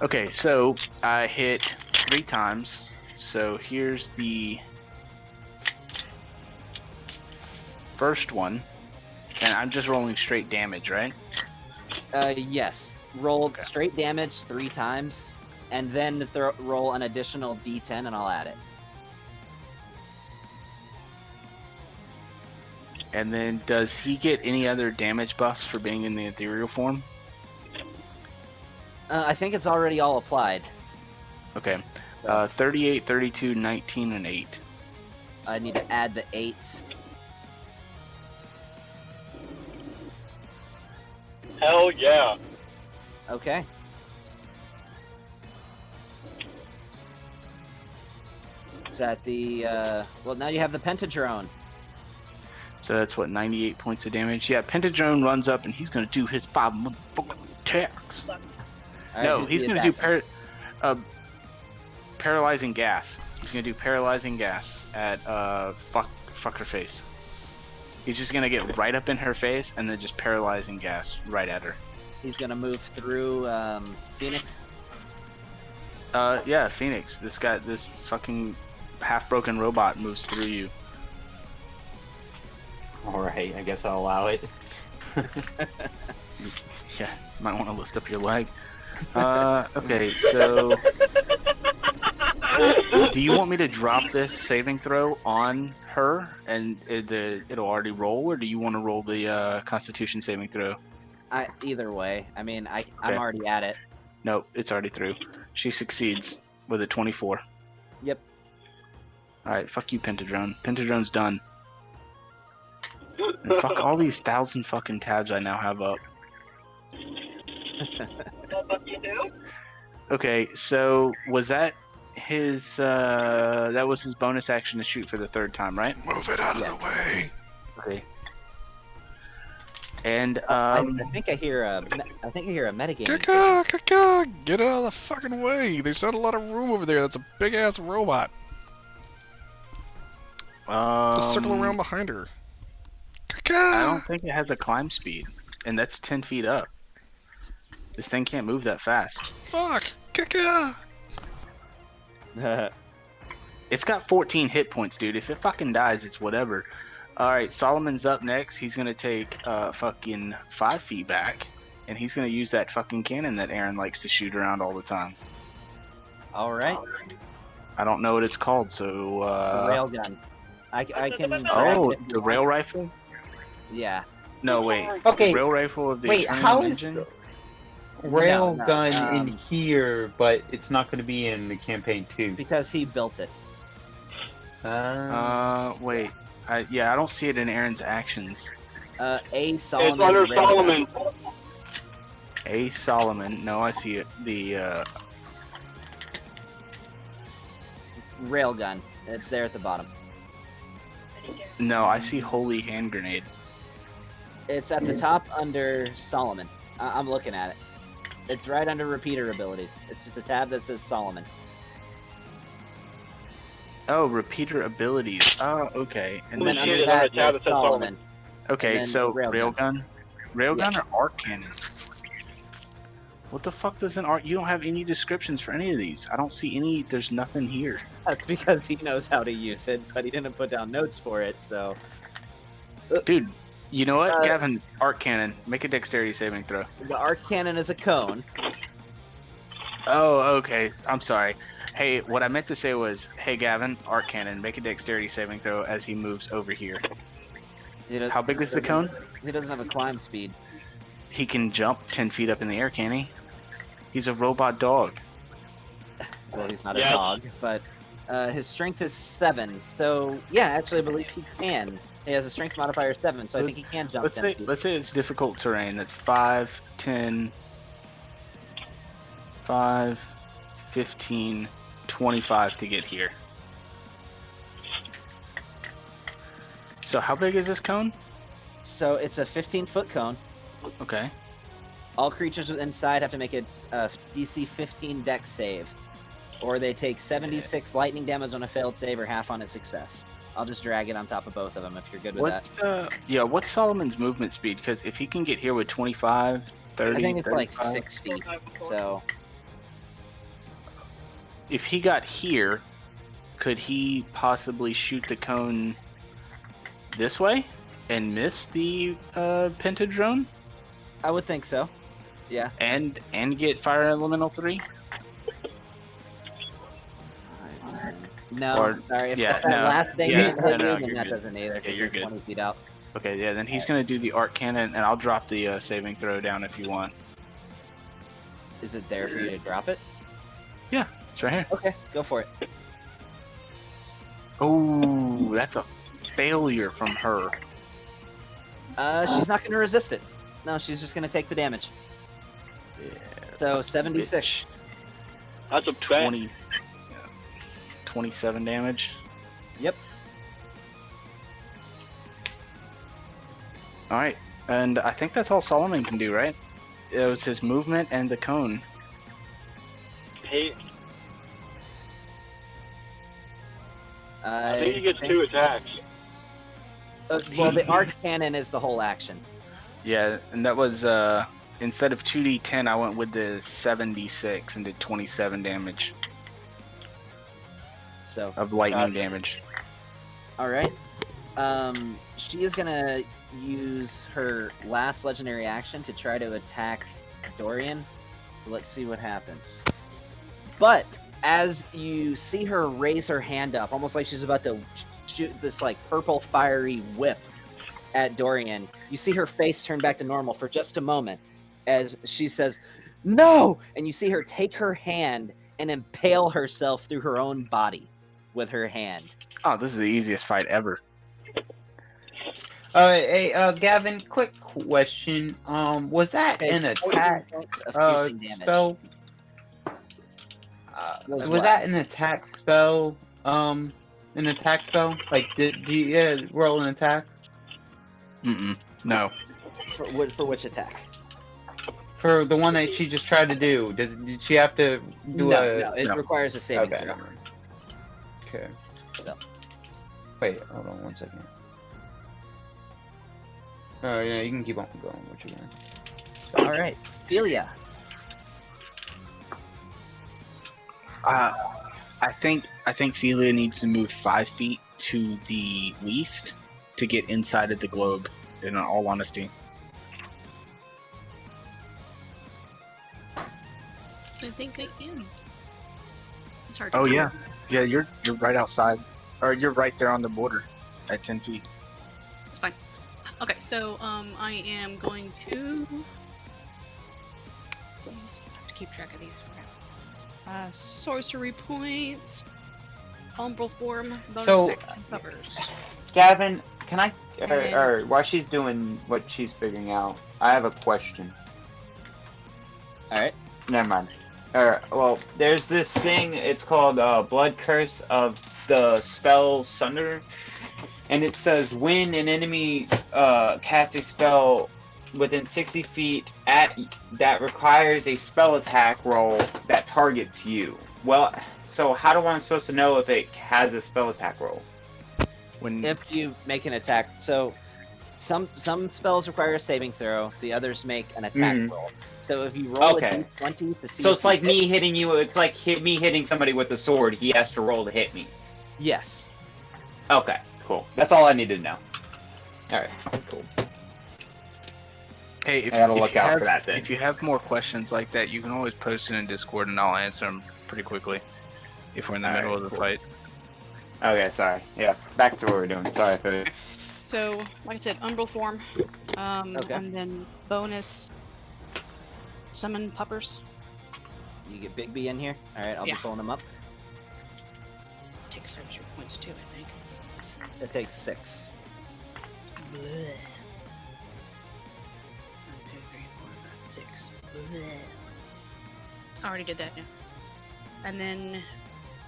C: Okay, so I hit 3 times. So here's the first one, and I'm just rolling straight damage, right?
B: Yes. Roll
C: Okay.
B: straight damage 3 times, and then roll an additional D10, and I'll add it.
C: And then does he get any other damage buffs for being in the ethereal form?
B: I think it's already all applied.
C: Okay. 38, 32, 19, and 8.
B: I need to add the 8s.
E: Hell yeah.
B: Okay. Is that the, well, now you have the Pentadrone.
C: So that's what, 98 points of damage? Yeah, Pentadrone runs up and he's going to do his 5 motherfucking attacks.
B: All
C: No,
B: who's
C: he's
B: the
C: going to do
B: attacker?
C: paralyzing gas. He's going to do paralyzing gas at fuck her face. He's just going to get right up in her face and then just paralyzing gas right at her.
B: He's gonna move through, Phoenix.
C: Yeah, Phoenix. This fucking half-broken robot moves through you.
D: Alright, I guess I'll allow it.
C: Yeah, might want to lift up your leg. Okay, so do you want me to drop this saving throw on her and it'll already roll, or do you want to roll the Constitution saving throw?
B: Either way. I mean, I'm
C: Okay.
B: already at it.
C: Nope, it's already through. She succeeds with a 24.
B: Yep.
C: Alright, fuck you, Pentadrone. Pentadrone's done. And fuck all these 1,000 fucking tabs I now have up. Okay, so was that his that was his bonus action to shoot for the 3rd time, right?
A: Move it out of the
B: Yes.
A: way.
C: Okay. And
B: I think I hear a metagame.
A: Kaka, kaka, get out of the fucking way. There's not a lot of room over there. That's a big ass robot. Just circle around behind her. Kaka!
C: I don't think it has a climb speed, and that's 10 feet up. This thing can't move that fast.
A: Fuck! Kaka!
C: It's got 14 hit points, dude. If it fucking dies, it's whatever. Alright, Solomon's up next. He's gonna take fucking 5 feet back, and he's gonna use that fucking cannon that Aaron likes to shoot around all the time.
B: All right.
C: I don't know what it's called, so
B: Railgun. I can. drag
C: oh,
B: it if you
C: the
B: want.
C: rail rifle?
B: Yeah.
C: No, wait.
D: Okay,
C: Rail rifle of the
D: wait,
C: Extreme
D: how is
C: engine?
D: Railgun in
B: um,
D: here, but it's not going to be in the campaign 2?
B: Because he built it.
C: Wait. Yeah, I don't see it in Aaron's actions.
B: A Solomon.
E: It's under
B: railgun.
E: Solomon.
C: A Solomon. No, I see it. The
B: Railgun. It's there at the bottom.
C: no, I see Holy Hand Grenade.
B: It's at the top under Solomon. I'm looking at it. It's right under repeater ability. It's just a tab that says Solomon.
C: Oh, repeater abilities. Oh, okay. And
B: And then
C: then
B: under
E: It's on
B: that,
E: the tab
B: there's
E: that says Solomon.
B: Solomon.
C: okay,
B: and then
C: so
B: railgun.
C: railgun or arc cannon. What the fuck doesn't art? You don't have any descriptions for any of these. I don't see any. There's nothing here.
B: That's because he knows how to use it, but he didn't put down notes for it. So
C: Dude, you know what?
B: Uh,
C: Gavin, arc cannon. Make a dexterity saving throw.
B: the arc cannon is a cone.
C: Oh, okay. I'm sorry. Hey, what I meant to say was, hey Gavin, arc cannon. Make a dexterity saving throw as he moves over here. How big is the cone?
B: He doesn't have a climb speed.
C: He can jump 10 feet up in the air, can he? He's a robot dog.
B: Well, he's not
E: Yes.
B: a dog, but his strength is 7. So yeah, actually, I believe he can. He has a strength modifier 7, so I think he can jump.
C: Let's
B: 10
C: say
B: feet.
C: let's say it's difficult terrain. That's 5, 10, 5, 15, 25 to get here. So how big is this cone?
B: So it's a 15-foot cone.
C: Okay.
B: All creatures inside have to make a DC 15 Dex save, or they take 76 lightning damage on a failed save or half on a success. I'll just drag it on top of both of them if you're good with that.
C: What's Solomon's movement speed? Because if he can get here with 25, 30,
B: I think it's like
C: 35,
B: 60. So
C: if he got here, could he possibly shoot the cone this way and miss the pentadrone
B: I would think so. Yeah.
C: and get fire elemental 3?
B: No,
C: Or-
B: sorry. If
C: yeah,
B: that
C: no.
B: last thing
C: Yeah,
B: didn't hit
C: no,
B: you, then
C: you're
B: that
C: good.
B: doesn't either.
C: Yeah,
B: 'cause
C: you're
B: they're
C: good.
B: 20 feet out.
C: Okay, yeah, then he's gonna do the arc cannon, and I'll drop the saving throw down if you want.
B: Is it there for you to drop it?
C: Yeah, it's right here.
B: Okay, go for it.
C: Oh, that's a failure from her.
B: She's not going to resist it. No, she's just going to take the damage.
C: Yeah,
B: So 76.
E: That's a
C: 20, 27 damage.
B: Yep.
C: All right, and I think that's all Solomon can do, right? It was his movement and the cone.
E: He,
B: I
E: I think he gets 2 attacks.
B: Well, the arc cannon is the whole action.
C: Yeah, and that was instead of 2d10, I went with the 7d6 and did 27 damage
B: So,
C: of lightning damage.
B: all right. She is going to use her last legendary action to try to attack Dorian. Let's see what happens. But as you see her raise her hand up, almost like she's about to shoot this like purple fiery whip at Dorian, you see her face turn back to normal for just a moment as she says, "No!" And you see her take her hand and impale herself through her own body with her hand.
C: Oh, this is the easiest fight ever.
D: Hey, Gavin, quick question. Was that
B: Okay,
D: an
B: 14
D: attack
B: points of piercing damage.
D: spell?
B: Was
D: Was
B: what?
D: that an attack spell? An attack spell? Like, do you roll an attack?
C: No.
B: For which attack?
D: For the one that she just tried to do, did she have to do
B: No, it
C: no.
B: requires a saving
D: Okay,
B: throw.
D: never mind. Okay.
B: So.
D: Wait, hold on 1 second. Oh yeah, you can keep on going. What you doing?
B: All right, Philia.
C: I think Felia needs to move 5 feet to the least to get inside of the globe. In all honesty,
G: I think I can. It's hard.
C: oh
G: to
C: yeah, you're right outside, or you're right there on the border, at 10 feet.
G: It's fine. Okay, so I am going to. I have to keep track of these. Sorcery points. Umbral form. Bonus
D: So-
G: action covers.
D: Gavin, can I?
G: Yeah.
D: Or while she's doing what she's figuring out, I have a question.
B: All right.
D: Never mind. Well, there's this thing. It's called Blood Curse of the spell Sunder, and it says when an enemy casts a spell within 60 feet that requires a spell attack roll that targets you. Well, so how do I supposed to know if it has a spell attack roll?
C: When
B: If you make an attack, so Some spells require a saving throw. The others make an attack
D: Mhm.
B: roll. So if you roll
D: Okay.
B: a d20 to see,
D: So
B: if
D: it's
B: you
D: like
B: hit-
D: me hitting you. It's like me hitting somebody with a sword. He has to roll to hit me.
B: Yes.
D: Okay, cool. That's all I needed to know. All right, cool.
C: Hey, if,
D: I gotta
C: if
D: look
C: you
D: out
C: have,
D: for that then.
C: If you have more questions like that, you can always post it in Discord, and I'll answer them pretty quickly if we're in the middle of the
D: cool.
C: fight.
D: Okay, sorry. Yeah, back to what we're doing. Sorry for that.
G: So, like I said, umbral form,
B: Okay.
G: and then bonus summon puppers.
B: You get Big B in here. All right, I'll
G: Yeah.
B: be pulling him up.
G: Take service points too, I think.
B: It takes 6.
G: Bleh. 1, 2, 3, 4, 5, 6. Bleh. I already did that, yeah. And then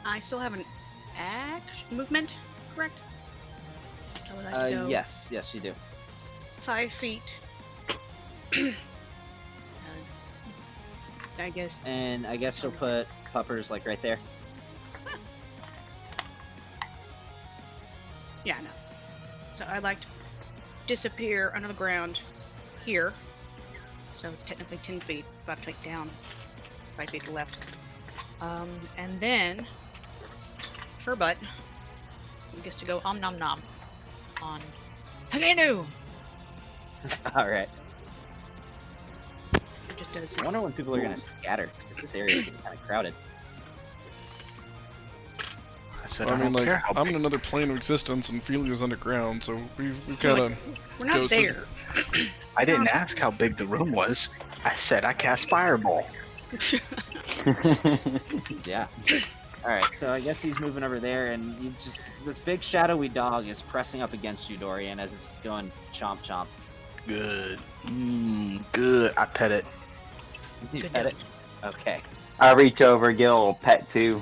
G: I still have an movement, correct? So would I go
B: Yes, you do.
G: 5 feet. I guess.
B: And I guess you'll put puppers like right there.
G: Yeah, no. So I'd like to disappear under the ground here. So technically 10 feet, 5 feet down, 5 feet left. And then Furbutt gets to go nom nom on Helenu.
B: All right.
G: It just does.
B: I wonder when people are gonna scatter because this area is getting kind of crowded.
C: I said,
A: I
C: I
A: mean,
C: don't care
A: like,
C: how
A: I'm
C: big.
A: in another plane of existence, and Felia's underground, so we've
G: We're
A: kind
G: like,
A: of
G: we're not
A: ghosted.
G: there.
C: I didn't ask how big the room was. I said I cast Fireball.
B: Yeah. All right. So I guess he's moving over there, and you just this big shadowy dog is pressing up against you, Dorian, as it's going chomp chomp.
C: Good. Good. I pet it.
B: You
G: Good
B: pet
G: dog.
B: it? Okay.
D: I reach over, get a little pet too.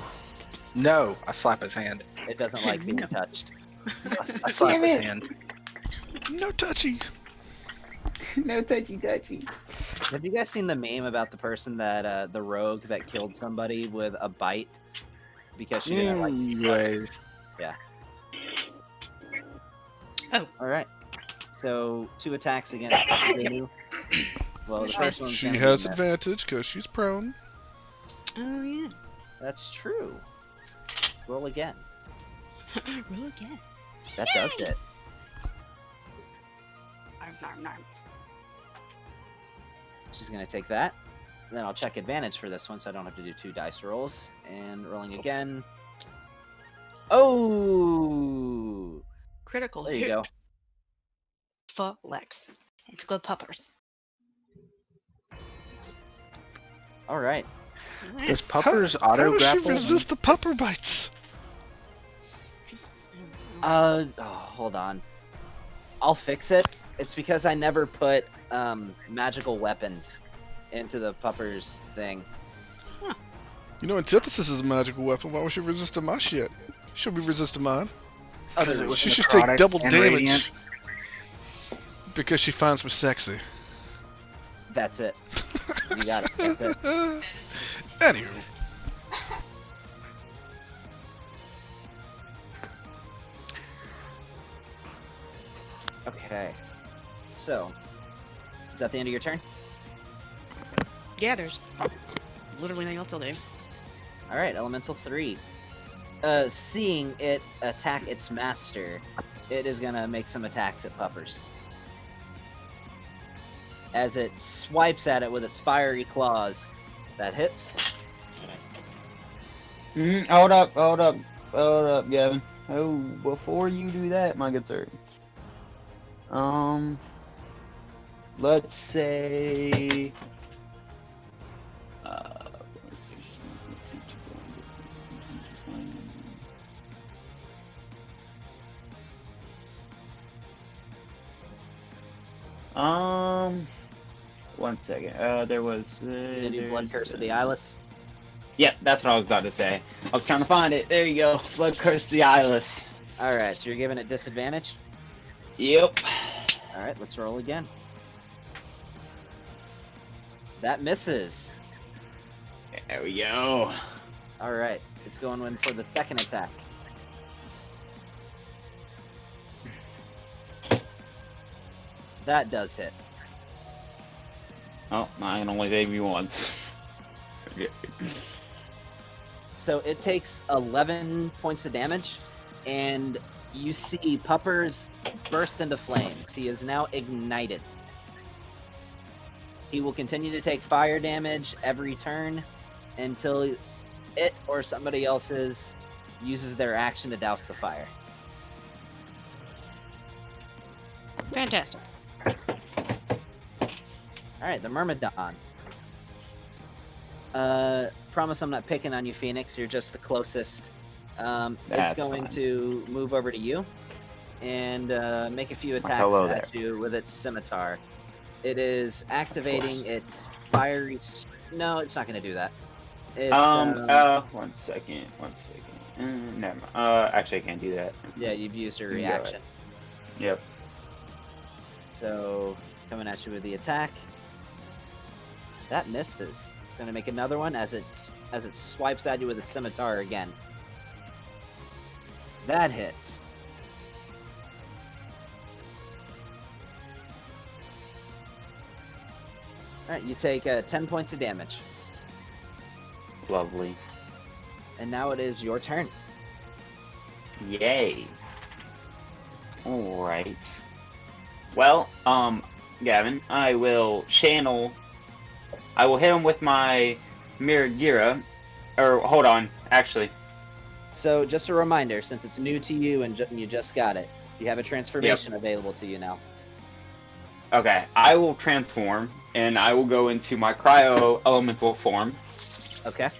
C: No, I slap his hand.
B: It doesn't like being
G: No.
B: touched.
C: I slap
D: Damn
C: his
D: it.
C: hand.
A: No touchy.
D: No touchy.
B: Have you guys seen the meme about the person that the rogue that killed somebody with a bite because she didn't like?
C: Anyways.
B: All right. So 2 attacks against Helenu. Well, the first one's
A: She
B: gonna be
A: has
B: a miss.
A: advantage because she's prone.
G: Oh yeah.
B: That's true. Roll again.
G: Roll again.
B: That does it.
G: Narm.
B: She's gonna take that. Then I'll check advantage for this one, so I don't have to do 2 dice rolls. And rolling again. Oh!
G: Critical
B: There you
G: hit
B: go.
G: for Lex. It's good puppers.
B: All right.
G: Alright.
C: Does Puppers
A: How
C: auto
A: does she
C: grapple?
A: resist the pupper bites?
B: Hold on. I'll fix it. It's because I never put magical weapons into the puppers thing.
A: You know, antithesis is a magical weapon. Why would she resist my shit? She'll be resisting mine.
C: Because it was
A: She should take
C: necrotic
A: double
C: and
A: damage
C: radiant.
A: because she finds me sexy.
B: That's it. You got it. That's it.
A: Anywho,
B: Okay. So, is that the end of your turn?
G: Yeah, there's literally nothing else I'll do.
B: All right, Elemental 3. Seeing it attack its master, it is gonna make some attacks at puppers. As it swipes at it with its fiery claws. That hits.
D: Hold up, Gavin. Oh, before you do that, my good sir. Let's say. One second. There was.
B: Did you Blood Curse of the Eyeless?
D: Yep, that's what I was about to say. I was trying to find it. There you go. Blood Curse the Eyeless.
B: All right, so you're giving it disadvantage.
D: Yep.
B: All right, let's roll again. That misses.
D: There we go.
B: All right, it's going in for the second attack. That does hit.
D: Oh, mine only saved me once.
B: So it takes 11 points of damage, and you see Puppers burst into flames. He is now ignited. He will continue to take fire damage every turn until it or somebody else's uses their action to douse the fire.
G: Fantastic.
B: Alright, the Myrmidon. Promise I'm not picking on you, Phoenix. You're just the closest. It's
D: That's
B: going
D: fine.
B: to move over to you and make a few attacks
D: hello
B: at you with its scimitar. It is activating its fiery... No, it's not going to do that. It's,
D: 1 second. Never mind. Actually, I can't do that.
B: yeah, you've used your
D: You can go
B: reaction.
D: Yep.
B: So, coming at you with the attack. That misses. It's going to make another one as it swipes at you with its scimitar again. That hits. Alright, you take 10 points of damage.
D: Lovely.
B: And now it is your turn.
D: Yay. Alright. Well, Gavin, I will hit him with my Miragira. Or, hold on, actually.
B: So, just a reminder, since it's new to you and you just got it, you have a transformation available to you now.
D: Okay, I will transform, and I will go into my Cryo Elemental form,
B: Okay.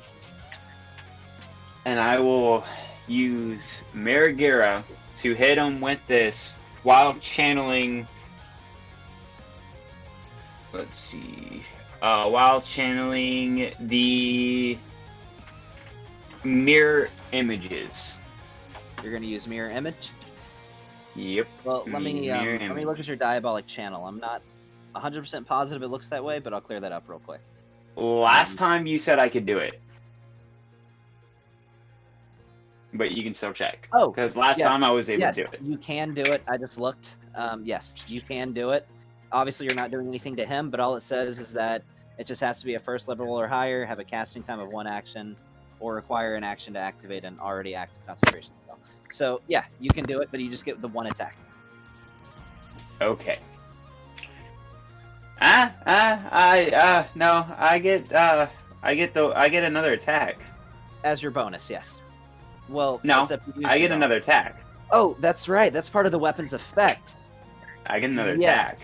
D: and I will use Miragira to hit him with this while channeling... Let's see... while channeling the mirror images.
B: You're going to use Mirror Image?
D: Yep.
B: Well, let me
D: Mirror
B: let me look at your Diabolic channel. I'm not 100% positive it looks that way, but I'll clear that up real quick.
D: Last time you said I could do it. But you can still check.
B: Oh,
D: Because last
B: yeah.
D: time I was able
B: Yes,
D: to do it.
B: you can do it. I just looked. Yes, you can do it. Obviously, you're not doing anything to him, but all it says is that it just has to be a first level or higher, have a casting time of 1 action, or require an action to activate an already active concentration spell. So, yeah, you can do it, but you just get the 1 attack.
D: Okay. No, I get another attack.
B: As your bonus, yes. Well,
D: No,
B: except you use
D: I
B: your
D: get
B: bonus.
D: another attack.
B: Oh, that's right. That's part of the weapon's effect.
D: I get another
B: Yeah.
D: attack.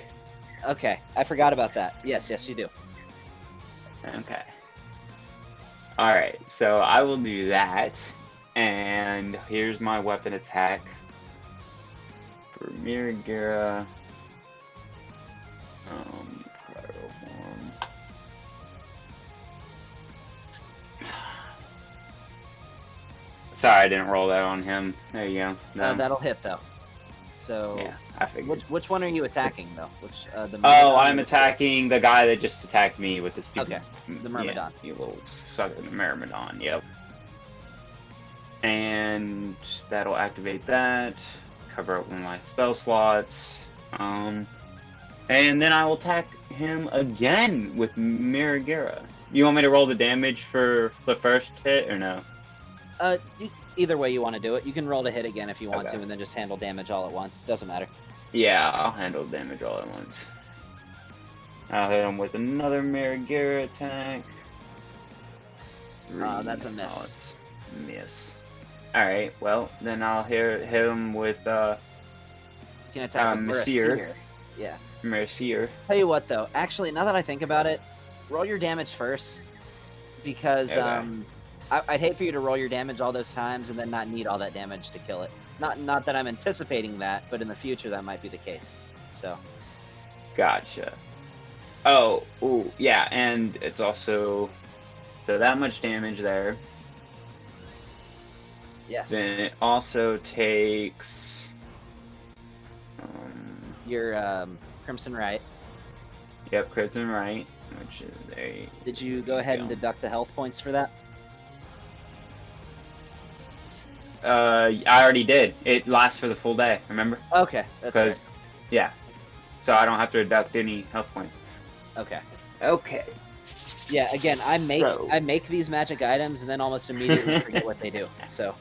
B: Okay, I forgot about that. Yes, you do.
D: Okay. Alright, so I will do that. And here's my weapon attack. For Miragira. Cryo form. Sorry, I didn't roll that on him. There you go. Done.
B: That'll hit, though. So,
D: Yeah, I figured.
B: which one are you attacking, though? Which the
D: Oh,
B: Myrmidon
D: I'm
B: or-
D: attacking the guy that just attacked me with the stupid...
B: Okay, the Myrmidon.
D: Yeah, you little sucker, the Myrmidon, yep. And that'll activate that, cover up one of my spell slots, and then I will attack him again with Miragira. You want me to roll the damage for the first hit, or no?
B: Either way you want to do it. You can roll to hit again if you want
D: Okay.
B: to, and then just handle damage all at once. Doesn't matter.
D: Yeah, I'll handle damage all at once. I'll hit him with another Miragira attack.
B: That's a miss.
D: Oh, it's miss. Alright, well, then I'll hit him with
B: You can attack with
D: Messire.
B: Messire. Yeah.
D: Mercier.
B: Tell you what, though. Actually, now that I think about it, roll your damage first, because
D: Okay.
B: I'd hate for you to roll your damage all those times and then not need all that damage to kill it. Not that I'm anticipating that, but in the future that might be the case. So.
D: Gotcha. Oh, ooh, yeah, and it's also... So that much damage there.
B: Yes.
D: Then it also takes...
B: Your Crimson Right.
D: Yep, Crimson Right, which is a...
B: Did you go ahead and deduct the health points for that?
D: I already did. It lasts for the full day, remember?
B: Okay, that's right.
D: Because, yeah. so I don't have to deduct any health points.
B: Okay.
D: Okay.
B: Yeah. Again,
D: So-
B: I make these magic items and then almost immediately forget what they do. So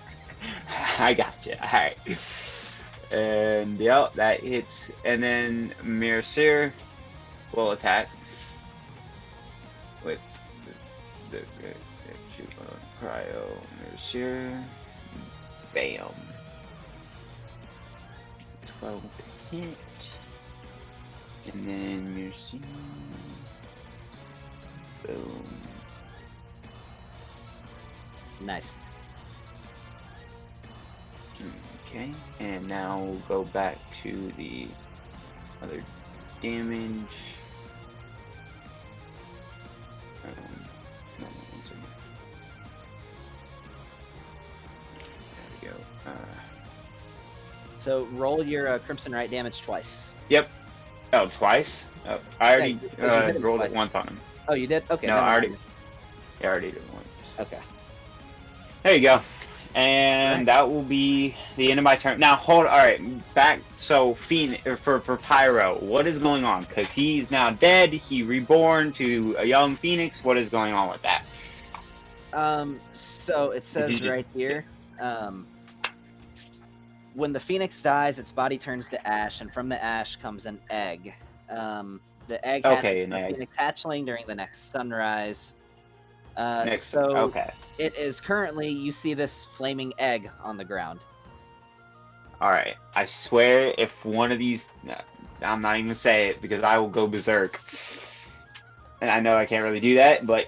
D: I got you. All right. And yep, that hits. And then Mirasir will attack with the cryo Mirasir. Bam. 12 to hit. And then Mirasir. Boom.
B: nice.
D: Okay, and now we'll go back to the other damage. No, one second. There we go.
B: So roll your Crimson Right damage twice.
D: Yep. Oh, twice? Oh, I already
B: Yeah, 'cause you hit it
D: rolled
B: twice.
D: it once on him.
B: Oh, you did? Okay.
D: No,
B: never
D: I already.
B: mind.
D: Yeah, I already did it once.
B: Okay.
D: There you go. And
B: Right.
D: that will be the end of my turn. Now, hold. All right, back. So, for Pyro, what is going on? Because he's now dead. He reborn to a young Phoenix. What is going on with that?
B: So it says
D: just-
B: right here, when the phoenix dies, its body turns to ash, and from the ash comes an egg. The egg
D: Okay,
B: hatches
D: an
B: from a
D: egg.
B: phoenix hatchling during the next sunrise.
D: Next.
B: So
D: Okay.
B: it is currently, you see this flaming egg on the ground.
D: All right. I swear, if one of these, I'm not even gonna say it because I will go berserk. And I know I can't really do that, but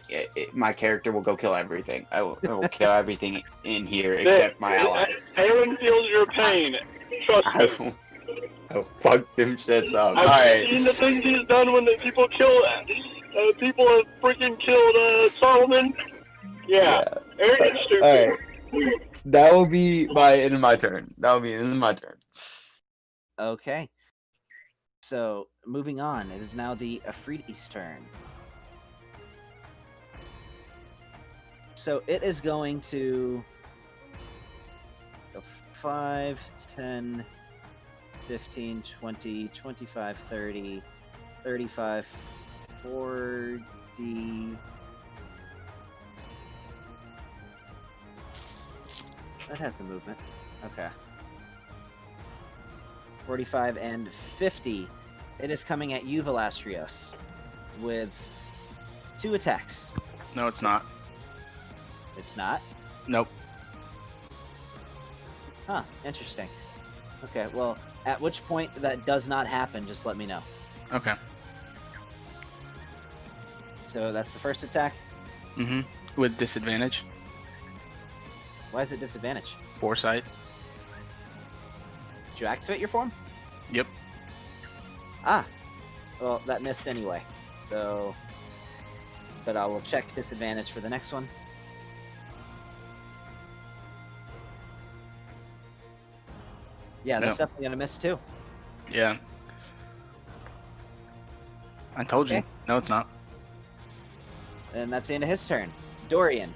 D: my character will go kill everything. I will kill everything in here except my allies.
E: Aaron feels your pain. Trust
D: I
E: me.
D: will fuck them shits up.
E: I've
D: All right.
E: seen the things he's done when the people kill. People have freaking killed Solomon. Yeah. Aaron is stupid.
D: All right. That will be my end of my turn. That will be the end of my turn.
B: Okay. So moving on, it is now the Afridi's turn. So it is going to go 5, 10, 15, 20, 25, 30, 35, 40. That has the movement. Okay. 45 and 50. It is coming at you, Velastrios, with 2 attacks.
C: No, it's not.
B: It's not?
C: Nope.
B: Huh, interesting. Okay, well, at which point that does not happen, just let me know.
C: Okay.
B: So that's the first attack.
C: Mm-hmm. With disadvantage.
B: Why is it disadvantage?
C: Foresight.
B: Did you activate your form?
C: Yep.
B: Ah, well, that missed anyway. So, but I will check disadvantage for the next one. Yeah, that's
C: No.
B: definitely gonna miss too.
C: Yeah. I told you.
B: Okay.
C: No, it's not.
B: And that's the end of his turn. Dorian,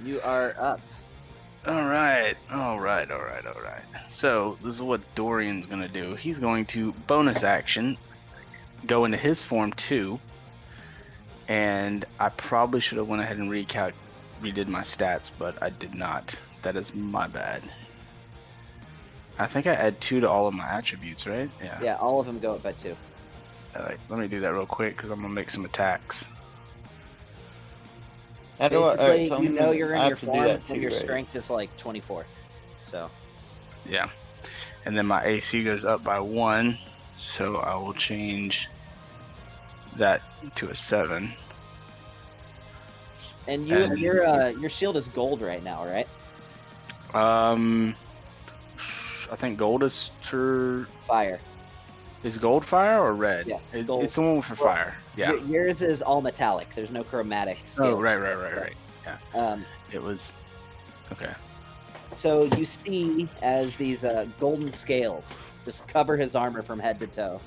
B: you are up.
C: Alright. So, this is what Dorian's gonna do. He's going to bonus action, go into his form too, and I probably should have went ahead and redid my stats, but I did not. That is my bad. I think I add 2 to all of my attributes, right? Yeah.
B: Yeah, all of them go up by 2.
C: Alright, let me do that real quick because I'm gonna make some attacks.
B: Basically, you know you're in
D: I
B: your
D: have to do
B: form
D: that
B: when
D: too,
B: your
D: right?
B: strength is like 24. So,
C: Yeah. And then my AC goes up by 1, so I will change that to a 7.
B: and you,
C: And-
B: your shield is gold right now, right?
C: I think gold is for...
B: Fire.
C: Is gold fire or red?
B: Yeah, gold.
C: It's the one for fire. Yeah.
B: Yours is all metallic. There's no chromatic
C: Oh,
B: scales.
C: right. Yeah. It was... Okay.
B: So you see as these golden scales just cover his armor from head to toe,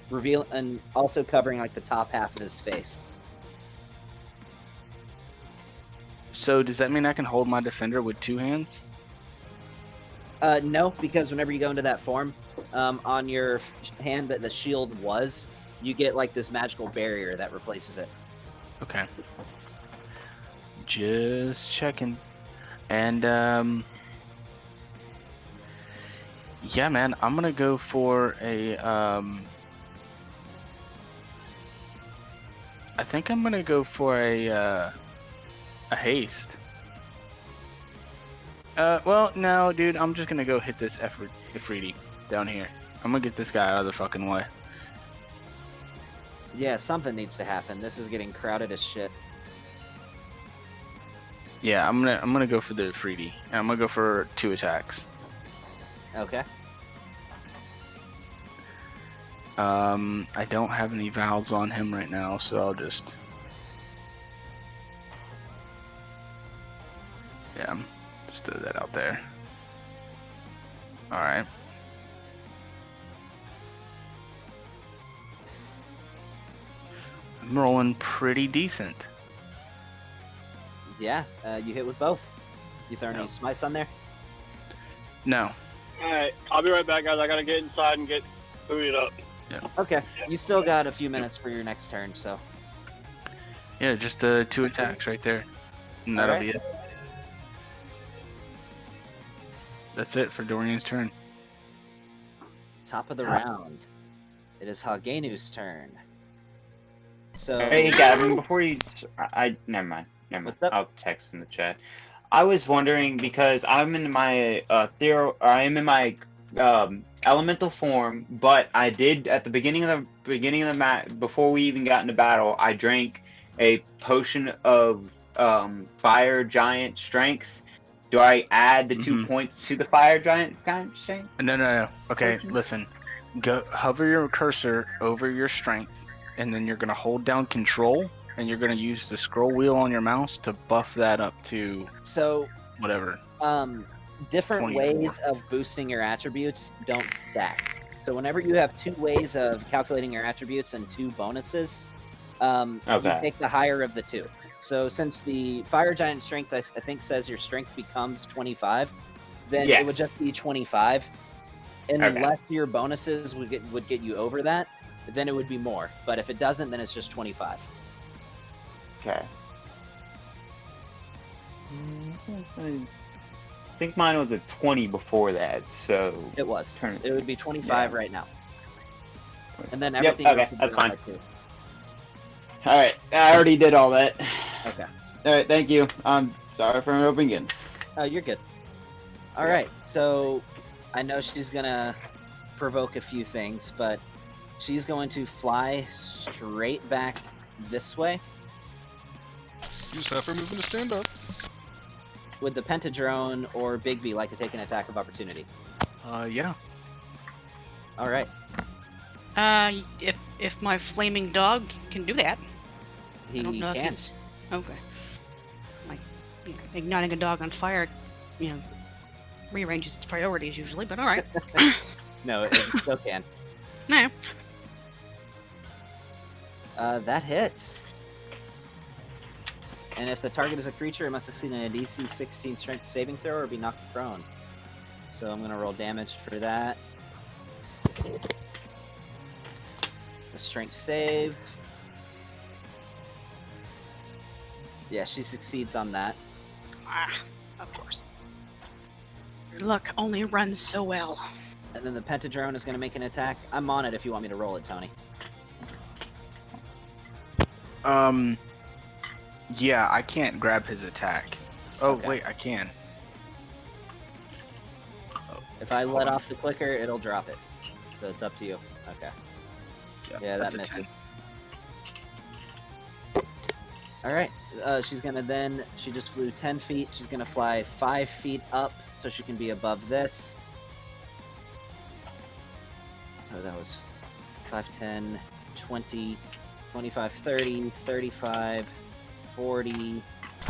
B: reveal and also covering like the top half of his face.
C: So does that mean I can hold my defender with 2 hands?
B: No, because whenever you go into that form, on your hand that the shield was, you get like this magical barrier that replaces it.
C: Okay. Just checking. And yeah, man, I'm gonna go for a I think I'm gonna go for a haste. Well, no, dude, I'm just gonna go hit this Ifriti down here. I'm gonna get this guy out of the fucking way.
B: Yeah, something needs to happen. This is getting crowded as shit.
C: Yeah, I'm gonna go for the Ifriti. And I'm gonna go for 2 attacks.
B: Okay.
C: I don't have any vowels on him right now, so I'll just... Yeah, just throw that out there. Alright. I'm rolling pretty decent.
B: Yeah, you hit with both. You throw
C: No.
B: any smites on there?
C: No.
E: Alright, I'll be right back, guys. I gotta get inside and get booted up.
B: Okay. You still got a few minutes for your next turn, so.
C: Yeah, just 2 attacks right there. And that'll
B: Alright.
C: be it. That's it for Dorian's turn.
B: Top of the round. It is Hagenu's turn. So.
D: Hey Gavin, before you, never mind.
B: What's up?
D: I'll text in the chat. I was wondering because I'm in my elemental form, but I did at the beginning of the match before we even got into battle. I drank a potion of fire giant strength. Do I add the 2 points to the fire giant strength?
C: No. Okay,
D: Potion?
C: listen. Go hover your cursor over your strength, and then you're gonna hold down Control, and you're gonna use the scroll wheel on your mouse to buff that up to
B: So,
C: whatever.
B: different
C: 24.
B: ways of boosting your attributes don't stack. So whenever you have 2 ways of calculating your attributes and 2 bonuses, you take the higher of the 2. So since the fire giant strength, I think, says your strength becomes 25, then it would just be 25. And unless your bonuses would get you over that, then it would be more. But if it doesn't, then it's just 25.
D: Okay. I think mine was a 20 before that, so...
B: It was.
D: Turn-
B: It would be 25
D: yeah.
B: right now. And then
D: Yep,
B: everything
D: okay,
B: else would be
D: that's
B: on
D: fine.
B: by 2.
D: Alright, I already did all that.
B: Okay.
D: Alright, thank you. I'm sorry for interrupting again.
B: Oh, you're good. All right, so I know she's gonna provoke a few things, but she's going to fly straight back this way.
A: You just have her moving to stand up.
B: Would the Pentadrone or Bigby like to take an attack of opportunity?
C: Yeah.
B: All right,
G: If my flaming dog can do that.
B: he
G: I don't know if
B: can.
G: he's okay. Like, igniting a dog on fire, rearranges its priorities usually, but all right.
B: No, it still can.
G: No.
B: That hits. And if the target is a creature, it must succeed in a DC 16 strength saving throw or be knocked prone. So I'm going to roll damage for that. The strength save. Yeah, she succeeds on that.
G: Of course. Your luck only runs so well.
B: And then the Pentadrone is going to make an attack. I'm on it if you want me to roll it, Tony.
C: Yeah, I can't grab his attack. Oh,
B: Okay.
C: wait, I can.
B: If I let off the clicker, it'll drop it. So it's up to you. Okay. Yeah, that
C: that's a 10.
B: misses. Alright, she's gonna then, she just flew 10 feet. She's gonna fly 5 feet up so she can be above this. Oh, that was 5, 10, 20, 25, 30, 35, 40,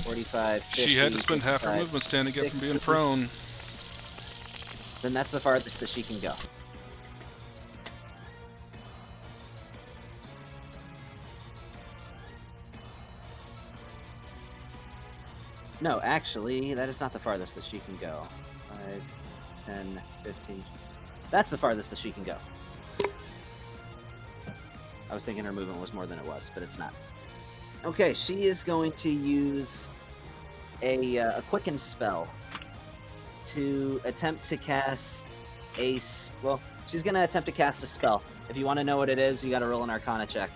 B: 45, 50.
A: She had to spend half her
B: 55.
A: movement standing up from being
B: 60.
A: prone.
B: Then that's the farthest that she can go. No, actually, that is not the farthest that she can go. 5, 10, 15. That's the farthest that she can go. I was thinking her movement was more than it was, but it's not. Okay, she is going to use a quicken spell to attempt to cast well, she's going to attempt to cast a spell. If you want to know what it is, you got to roll an Arcana check.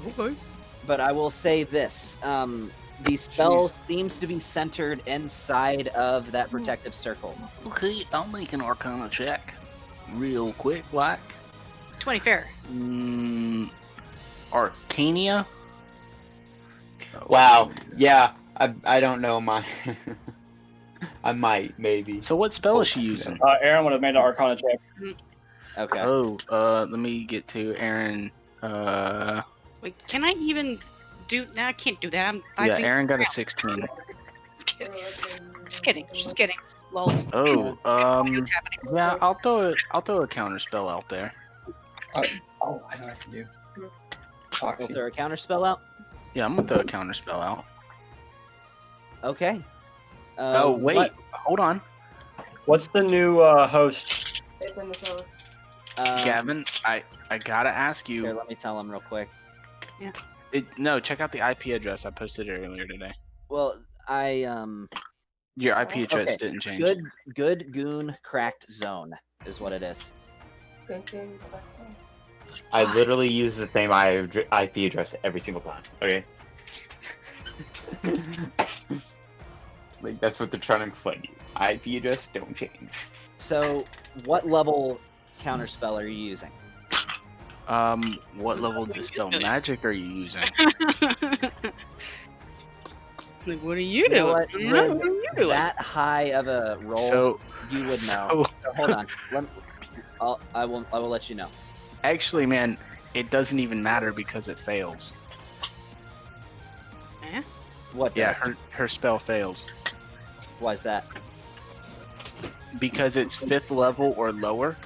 G: Okay.
B: But I will say this. The spell seems to be centered inside of that protective circle.
C: Okay, I'll make an Arcana check. Real quick, like.
G: 20 fair.
C: Arcania?
D: Wow. Yeah, I don't know my. I might, maybe.
C: So what spell is she using?
E: Aaron would have made an Arcana check.
B: Okay.
C: Oh, let me get to Aaron.
G: Wait, can I even do? No, I can't do that. I'm 5
C: Yeah,
G: feet
C: Aaron got a
G: around.
C: 16.
G: Just kidding. Just kidding. Just kidding. Lol.
C: Oh,
G: What's happening?
C: yeah, I'll throw a counter spell out there.
H: Oh, I know what I can do.
B: We'll
H: Foxy.
B: throw a counter spell out.
C: Yeah, I'm gonna throw a counter spell out.
B: Okay.
C: Oh wait,
B: what-
C: hold on,
E: What's the new host?
C: Gavin. I gotta ask
B: Here,
C: you.
B: let me tell him real quick.
C: No, check out the IP address I posted earlier today.
B: Well,
C: Your IP address
B: okay.
C: didn't change.
B: Good Goon Cracked Zone is what it is.
D: I literally use the same IP address every single time. Okay. Like that's what they're trying to explain to you. IP address don't change.
B: So, what level counter spell are you using?
C: What level dispel magic are you using?
G: Like, what are you
B: You know
G: doing?
B: what?
G: I don't know.
B: With
G: What are you doing?
B: that high of a roll,
C: So,
B: you would know.
C: so
B: So, hold on. I will let you know.
C: actually, man, it doesn't even matter because it fails.
G: Eh?
B: What
C: Yeah,
B: does?
C: her spell fails
B: Why is that?
C: because it's 5th level or lower,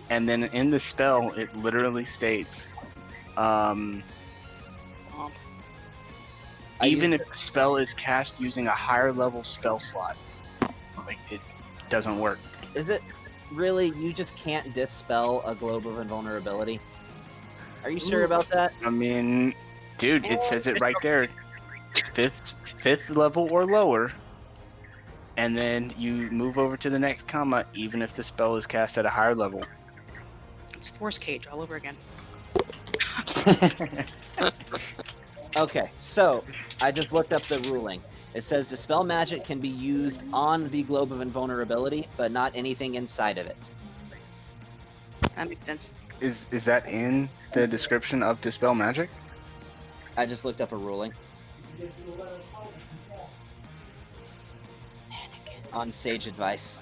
C: and then in the spell it literally states, even if the spell is cast using a higher level spell slot, like it doesn't work.
B: Is it really? You just can't dispel a globe of invulnerability? Are you sure about that?
C: I mean, dude, it says it right there. Fifth level or lower, and then you move over to the next comma, even if the spell is cast at a higher level.
G: It's Force Cage all over again.
B: Okay, so I just looked up the ruling. It says dispel magic can be used on the globe of invulnerability, but not anything inside of it.
G: That makes sense.
C: Is that in the description of dispel magic?
B: I just looked up a ruling on Sage Advice.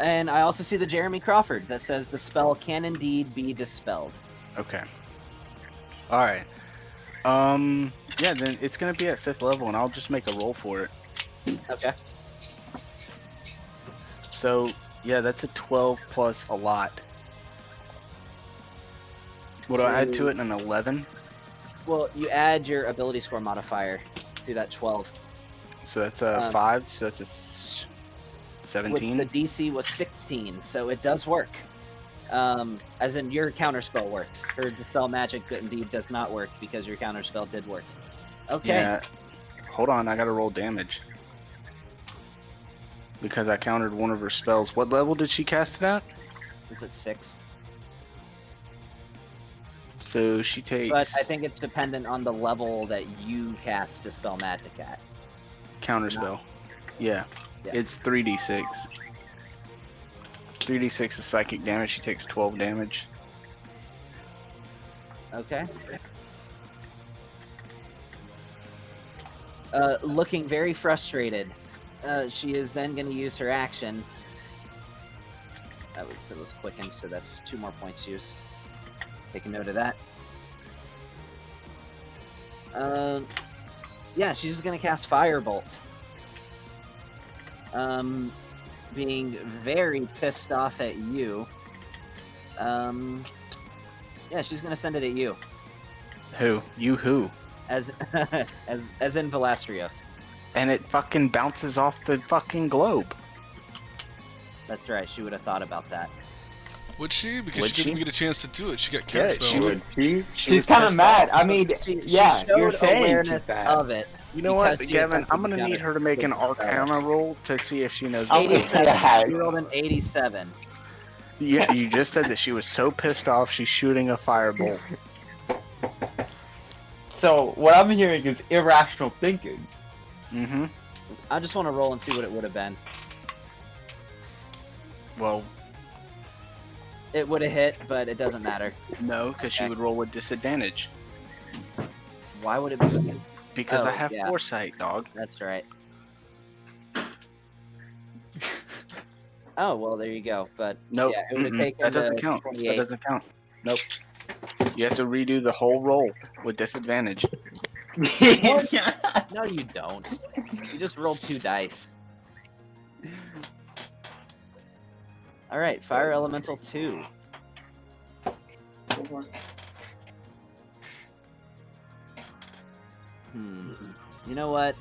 B: And I also see the Jeremy Crawford that says the spell can indeed be dispelled.
C: Okay. All right. Yeah, then it's gonna be at 5th level, and I'll just make a roll for it.
B: Okay.
C: So yeah, that's a 12 plus a lot. What do I add to it? An 11.
B: Well, you add your ability score modifier to that 12.
C: So that's a 5. So that's a 17.
B: The DC was 16, so it does work. As in, your counterspell works. Her dispel magic indeed does not work because your counterspell did work. Okay.
C: Yeah. Hold on, I gotta roll damage. Because I countered one of her spells. What level did she cast it at?
B: It's at 6th.
C: So she takes
B: But I think it's dependent on the level that you cast dispel magic at.
C: counter spell. Yeah.
B: Yeah.
C: It's 3d6. 3d6 is psychic damage. She takes 12 damage.
B: Okay. Looking very frustrated, she is then going to use her action. It was quickened, so that's 2 more points used. Take a note of that. Yeah, she's just going to cast Firebolt. Being very pissed off at you. Yeah, she's going to send it at you.
C: Who? You who?
B: As in Valastrios.
C: and it fucking bounces off the fucking globe.
B: That's right. She would have thought about that.
A: Would she? Because
C: Would
A: she didn't
C: she?
A: get a chance to do it. She got
C: Yeah,
A: counterspelled.
C: she was-
D: She's
C: was
D: kind of
C: pissed
D: mad.
C: off.
D: I mean,
B: She
D: yeah,
B: showed
D: you're saying
B: awareness
D: she's mad.
B: of it.
C: You know
B: because
C: what,
B: she
C: Gavin?
B: attempted
C: I'm gonna
B: to
C: need her to make an
B: counter-
C: Arcana roll to see if she knows.
D: Oh,
B: 87.
D: yeah.
B: She rolled an 87.
C: Yeah, you just said that she was so pissed off she's shooting a firebolt.
D: So what I'm hearing is irrational thinking.
C: Mm-hmm.
B: I just want to roll and see what it would have been.
C: Well,
B: It would have hit, but it doesn't matter.
C: no, because she
B: Okay.
C: would roll with disadvantage.
B: Why would it be?
C: Because I
B: Oh,
C: have
B: yeah.
C: foresight, dog.
B: That's right. Oh well, there you go. But
C: Nope,
B: yeah, it would have
C: mm-mm,
B: taken
C: that doesn't
B: the
C: count.
B: 28.
C: That doesn't count.
B: Nope.
C: You have to redo the whole roll with disadvantage.
B: No, you don't. You just roll 2 dice. All right, Fire Elemental 2. You know what?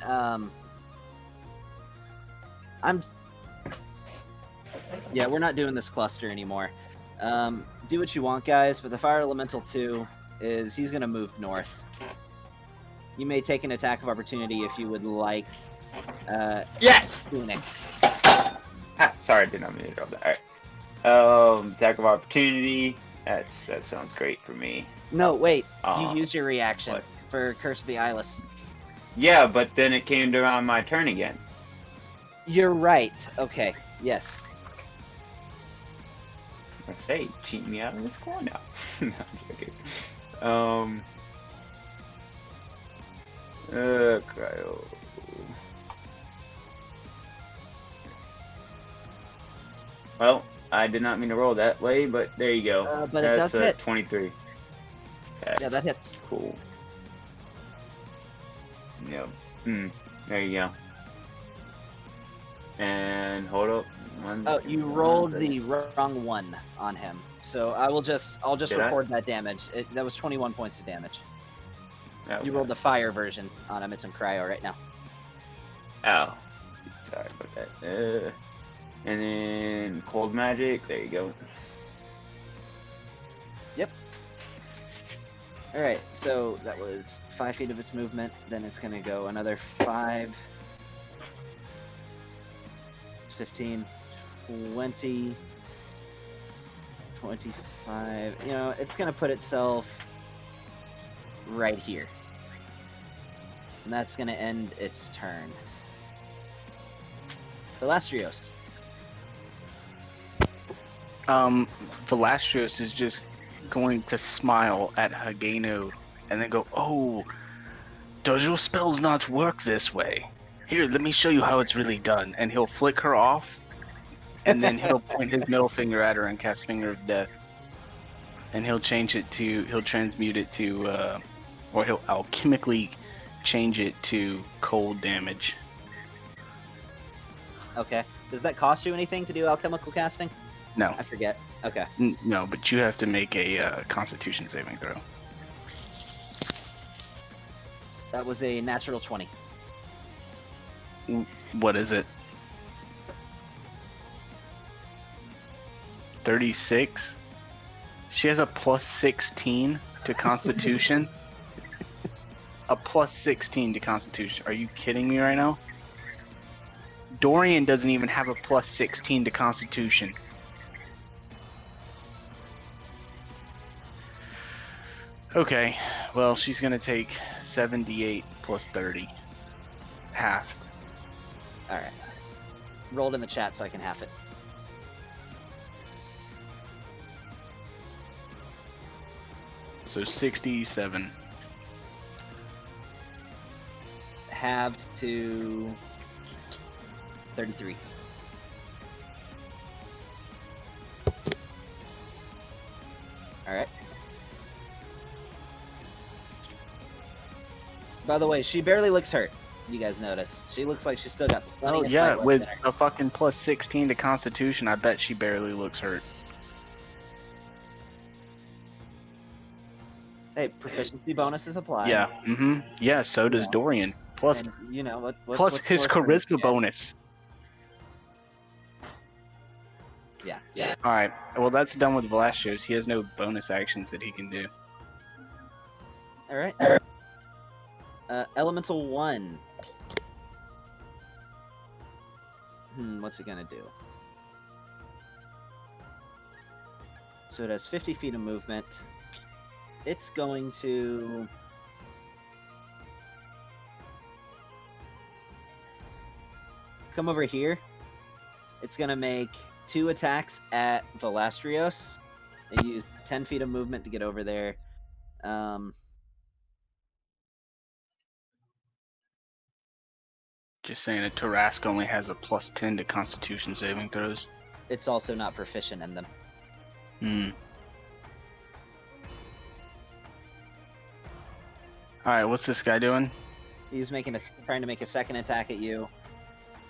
B: Yeah, we're not doing this cluster anymore. Do what you want, guys, but the Fire Elemental 2 is he's going to move north. You may take an attack of opportunity if you would like.
D: Yes!
B: Phoenix.
D: Ah, sorry, I did not mean to drop that. Alright. Attack of opportunity. That sounds great for me.
B: No, wait.
D: Uh,
B: You used your reaction
D: what?
B: for Curse of the Eyeless.
D: Yeah, but then it came around my turn again.
B: You're right. Okay. Yes.
D: Let's say, cheat me out of the score now. No, I'm joking. Cryo. Well, I did not mean to roll that way, but there you go.
B: But it
D: That's
B: does hit.
D: 23. Okay,
B: Yeah, that hits.
D: cool. Yep. There you go. And hold up.
B: Oh, you rolled the wrong one on him. So I'll just
D: Did I?
B: record that damage. That was 21 points of damage.
D: Oh,
B: You rolled the fire version on him. It's in cryo right now.
D: Oh. Sorry about that. And then cold magic. There you go.
B: All right. So that was 5 feet of its movement. Then it's gonna go another 5, 15, 20, 25. You know, it's gonna put itself right here. And that's gonna end its turn. Thelastrios.
C: Thelastrios is just going to smile at Hageno and then go, "Oh, does your spells not work this way? Here, let me show you how it's really done." And he'll flick her off, and then he'll point his middle finger at her and cast Finger of Death. And he'll transmute it to, or he'll alchemically change it to cold damage.
B: Okay. Does that cost you anything to do alchemical casting?
C: No,
B: I forget. Okay.
C: no, but you have to make a Constitution saving throw.
B: That was a natural 20.
C: What is it? 36? She has a plus 16 to Constitution. A plus 16 to Constitution. Are you kidding me right now? Dorian doesn't even have a plus 16 to Constitution. Okay, well, she's gonna take 78 plus 30. Halved.
B: Alright. Roll it in the chat so I can half it.
C: So 67.
B: Halved to 33. Alright. By the way, she barely looks hurt. You guys notice. She looks like she's still got plenty
C: Oh
B: of
C: yeah,
B: fight left
C: with
B: in her.
C: a fucking plus 16 to Constitution, I bet she barely looks hurt.
B: Hey, proficiency bonuses apply.
C: Yeah, yeah, so does
B: Yeah.
C: Dorian. Plus,
B: And, you know,
C: plus
B: what's
C: his
B: worth for
C: charisma
B: you?
C: bonus.
B: Yeah.
C: All right. Well, that's done with Velastros. He has no bonus actions that he can do.
B: All right. Elemental 1. What's it gonna do? So it has 50 feet of movement. It's going to... come over here. It's gonna make 2 attacks at Velastrios. They use 10 feet of movement to get over there.
C: Just saying, a Tarask only has a +10 to Constitution saving throws.
B: It's also not proficient in them.
C: All right, what's this guy doing?
B: He's trying to make a second attack at you,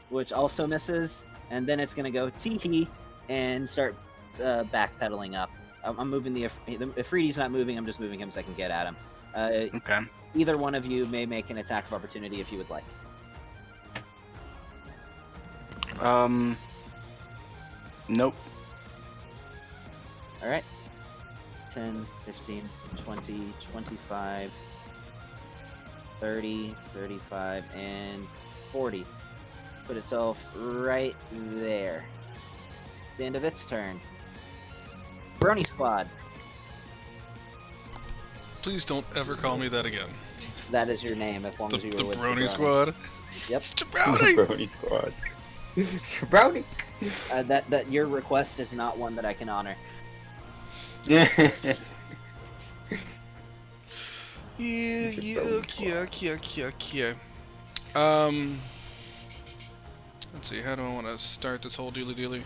B: which also misses, and then it's gonna go tee and start backpedaling up. I'm moving the Afridi's not moving. I'm just moving him so I can get at him.
C: Okay.
B: Either one of you may make an attack of opportunity if you would like.
C: Nope.
B: All right. 10, 15, 20, 25, 30, 35, and 40. Put itself right there. It's the end of its turn. Brony Squad.
A: Please don't ever call me that again.
B: That is your name, as long
A: The
B: as you were
A: the
B: with
A: Brony Squad.
B: Yep.
A: Jabroni!
D: Brony squad. Brownie.
B: That your request is not one that I can honor.
A: Yeah,
D: It's your
A: yeah. Let's see, how do I want to start this whole dealy-dealy?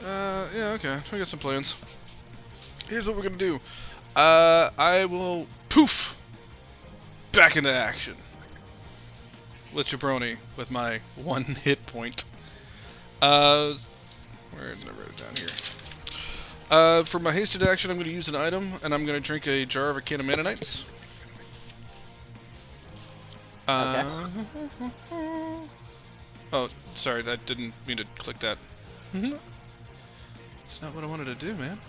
A: Yeah, okay, we got some plans. Here's what we're gonna do. I will poof back into action with Jabroni with my 1 hit point. Where did I write it down here? For my hasted action, I'm going to use an item, and I'm going to drink a jar of Arcana Mannonites. Oh, sorry, I didn't mean to click that. That's not what I wanted to do, man.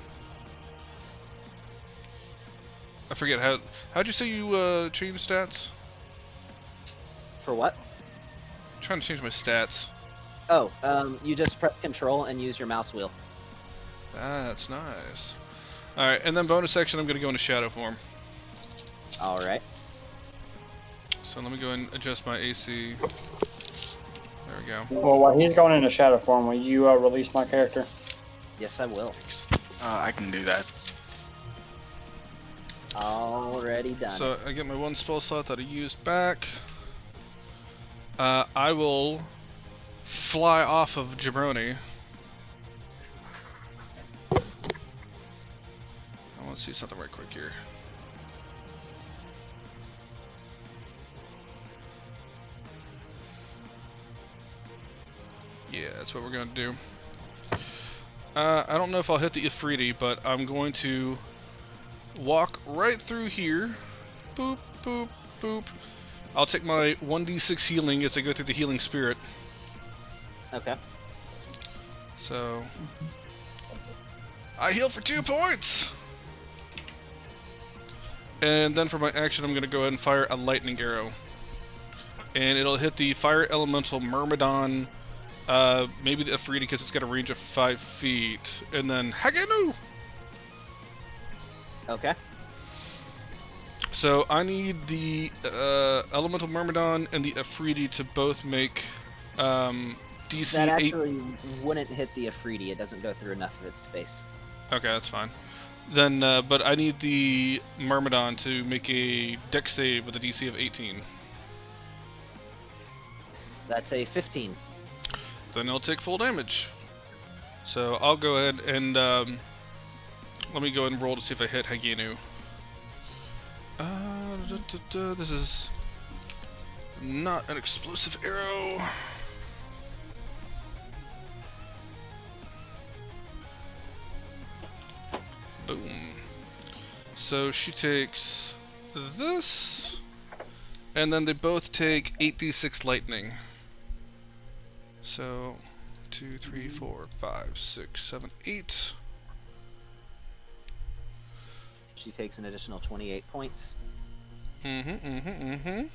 A: I forget, how'd you say you change stats?
B: For what?
A: I'm trying to change my stats.
B: Oh, you just press Control and use your mouse wheel.
A: That's nice. Alright, and then bonus action, I'm going to go into shadow form.
B: Alright.
A: So let me go and adjust my AC. There we go.
I: Well, while he's going into shadow form, will you release my character?
B: Yes, I will.
C: I can do that.
B: Already done.
A: So I get my 1 spell slot that I used back. I will fly off of Jabroni. I want to see something right quick here. Yeah, that's what we're going to do. I don't know if I'll hit the Ifriti, but I'm going to walk right through here. Boop, boop, boop. I'll take my 1d6 healing as I go through the healing spirit.
B: Okay.
A: So I heal for 2 points! And then for my action, I'm going to go ahead and fire a lightning arrow. And it'll hit the fire elemental Myrmidon, maybe the Afridi because it's got a range of 5 feet. And then Hagenu!
B: Okay.
A: So I need the elemental Myrmidon and the Afridi to both make DC
B: That
A: 8.
B: actually wouldn't hit the Afridi. It doesn't go through enough of its space.
A: Okay, that's fine. Then, but I need the Myrmidon to make a dex save with a DC of 18.
B: That's a 15.
A: Then I'll take full damage. So I'll go ahead and let me go ahead and roll to see if I hit Hagenu. This is not an explosive arrow. Boom. So she takes this, And then they both take 8d6 lightning. So, 2, 3, 4, 5, 6, 7, 8.
B: She takes an additional 28 points.
A: And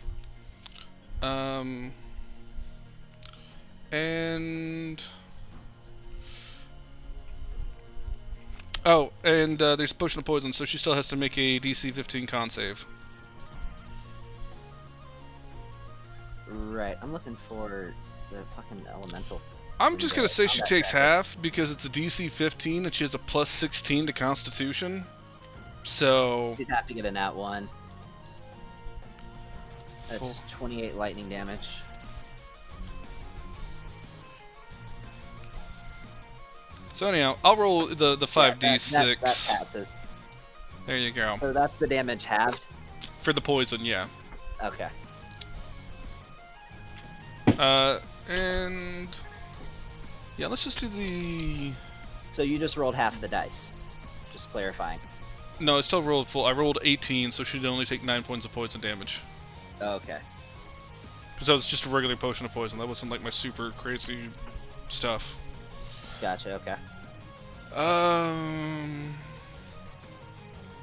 A: oh, and there's potion of poison, so she still has to make a DC 15 con save.
B: Right, I'm looking for the fucking elemental.
A: I'm just gonna say she
B: Combat
A: takes
B: tracker.
A: half because it's a DC 15 and she has a plus 16 to Constitution. So
B: She'd have to get a nat 1. That's 28 lightning damage.
A: so anyhow, I'll roll the 5d6.
B: That passes.
A: There you go.
B: So that's the damage halved?
A: For the poison, yeah.
B: Okay.
A: And yeah, let's just do the.
B: So you just rolled half the dice. Just clarifying.
A: No, I still rolled full. I rolled 18, so she'd only take 9 points of poison damage.
B: Okay.
A: Because that was just a regular potion of poison. That wasn't like my super crazy stuff.
B: Gotcha, okay.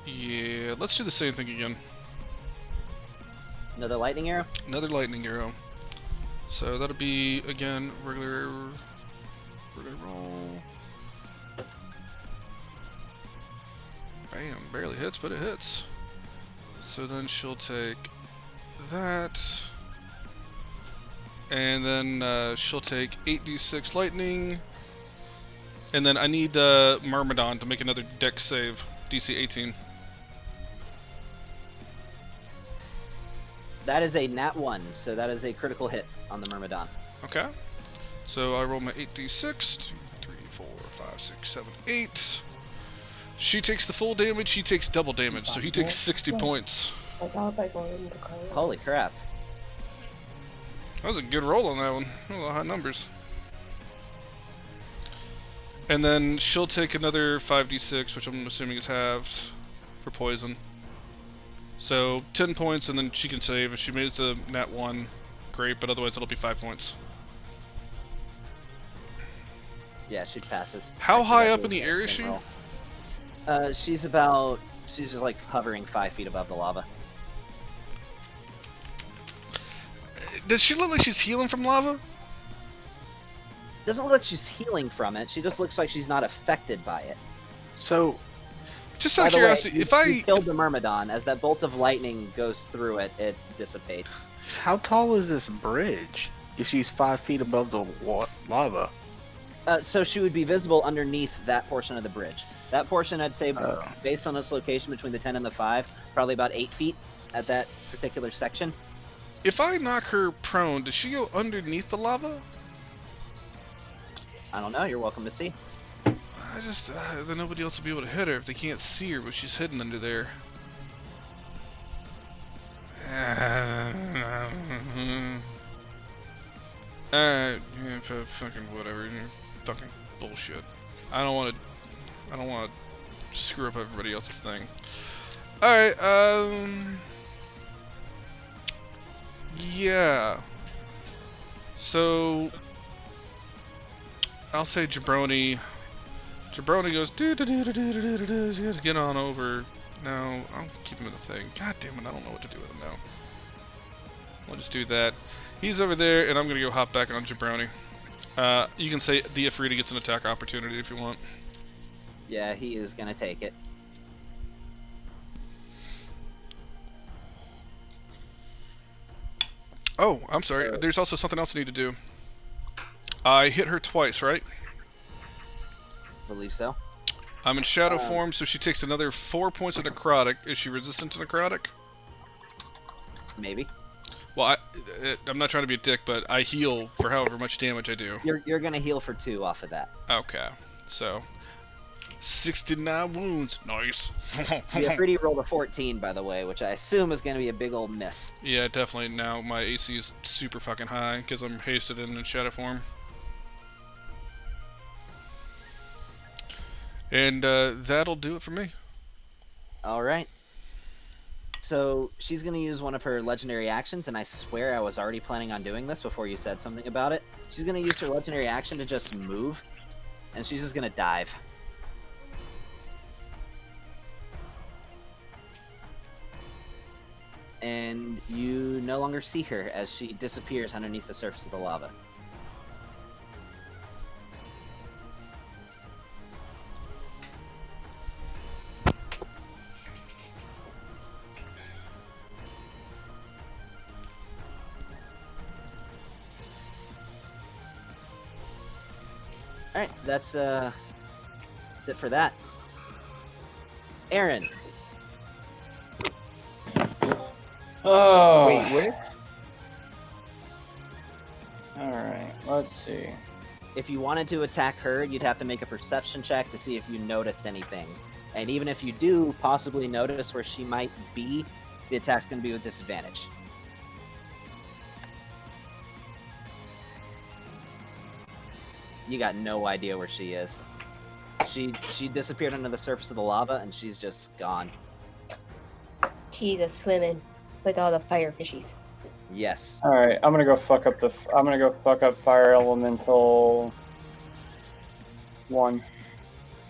A: Yeah, let's do the same thing again.
B: Another lightning arrow?
A: Another lightning arrow. So that'll be, again, regular roll. Bam, barely hits, but it hits. So then she'll take that. And then she'll take 8d6 lightning. And then I need Myrmidon to make another dex save, DC 18.
B: That is a nat 1, so that is a critical hit on the Myrmidon.
A: Okay. So I roll my 8d6. 2, 3, 4, 5, 6, 7, 8. She takes the full damage, he takes double damage, so he takes 60 points.
B: Holy crap.
A: That was a good roll on that one. A lot of high numbers. And then she'll take another 5d6, which I'm assuming is halved, for poison. So 10 points, and then she can save. If she made it to nat 1, great, but otherwise it'll be 5 points.
B: Yeah, she passes.
A: How
B: Actually,
A: high
B: that
A: up in
B: was
A: the
B: a
A: air is
B: good
A: she?
B: roll. She's just like hovering 5 feet above the lava.
A: Does she look like she's healing from lava?
B: Doesn't look like she's healing from it. She just looks like she's not affected by it.
C: So,
A: Just out
B: By
A: of
B: the way,
A: curiosity,
B: you,
A: if I
B: you killed the Myrmidon, as that bolt of lightning goes through it, it dissipates.
C: how tall is this bridge? If she's 5 feet above the lava.
B: So she would be visible underneath that portion of the bridge. That portion, I'd say,
C: Oh.
B: based on its location between the 10 and the 5, probably about 8 feet at that particular section.
A: if I knock her prone, does she go underneath the lava?
B: I don't know. You're welcome to see.
A: I just then nobody else will be able to hit her if they can't see her, but she's hidden under there. Alright, yeah, fucking whatever. Fucking bullshit. I don't want to screw up everybody else's thing. Alright, yeah. So I'll say Jabroni. Jabroni goes do do do do do do do do. He's gonna get on over. No, I'll keep him in the thing. God damn it, I don't know what to do with him now. We'll just do that. He's over there, and I'm gonna go hop back on Jabroni. You can say the Ifrita gets an attack opportunity if you want.
B: Yeah, he is gonna take it.
A: Oh, I'm sorry. There's also something else I need to do. I hit her twice, right?
B: Believe so.
A: I'm in shadow form, so she takes another 4 points of necrotic. Is she resistant to necrotic?
B: Maybe.
A: Well, I'm not trying to be a dick, but I heal for however much damage I do.
B: You're gonna heal for 2 off of that.
A: Okay, so 69 wounds. Nice.
B: The Ifriti rolled a 14, by the way, which I assume is gonna be a big old miss.
A: Yeah, definitely. Now my AC is super fucking high because I'm hasted in shadow form. And that'll do it for me.
B: All right. So she's going to use one of her legendary actions, and I swear I was already planning on doing this before you said something about it. She's going to use her legendary action to just move, and she's just going to dive. And you no longer see her as she disappears underneath the surface of the lava. Alright, that's it for that. Aaron.
I: Oh.
D: Wait, where?
I: Alright, let's see.
B: If you wanted to attack her, you'd have to make a perception check to see if you noticed anything. And even if you do possibly notice where she might be, the attack's going to be with disadvantage. You got no idea where she is. She disappeared under the surface of the lava, and she's just gone.
J: She's a swimming with all the fire fishies.
B: Yes.
I: Alright, I'm gonna go fuck up Fire Elemental 1.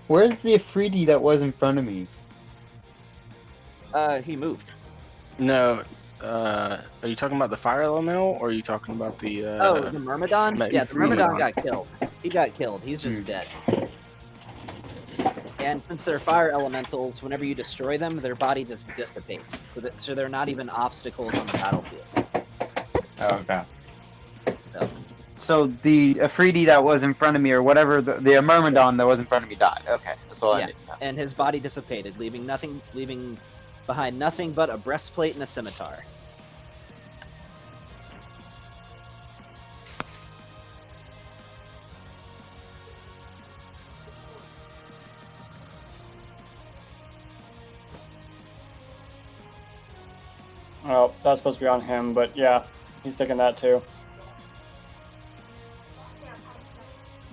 D: Where's the Afridi that was in front of me?
B: He moved.
C: No, are you talking about the fire elemental, or are you talking about the?
B: The Myrmidon? Yeah, the Myrmidon
C: Myrmidon.
B: got killed. He got killed. He's just dead. And since they're fire elementals, whenever you destroy them, their body just dissipates. So they're not even obstacles on the battlefield.
D: Oh, okay.
B: So,
D: So the Afridi that was in front of me, or whatever, the Myrmidon that was in front of me died. Okay, that's all I
B: yeah,
D: did.
B: and his body dissipated, leaving behind nothing but a breastplate and a scimitar.
I: Oh, that's supposed to be on him, but yeah, he's taking that too.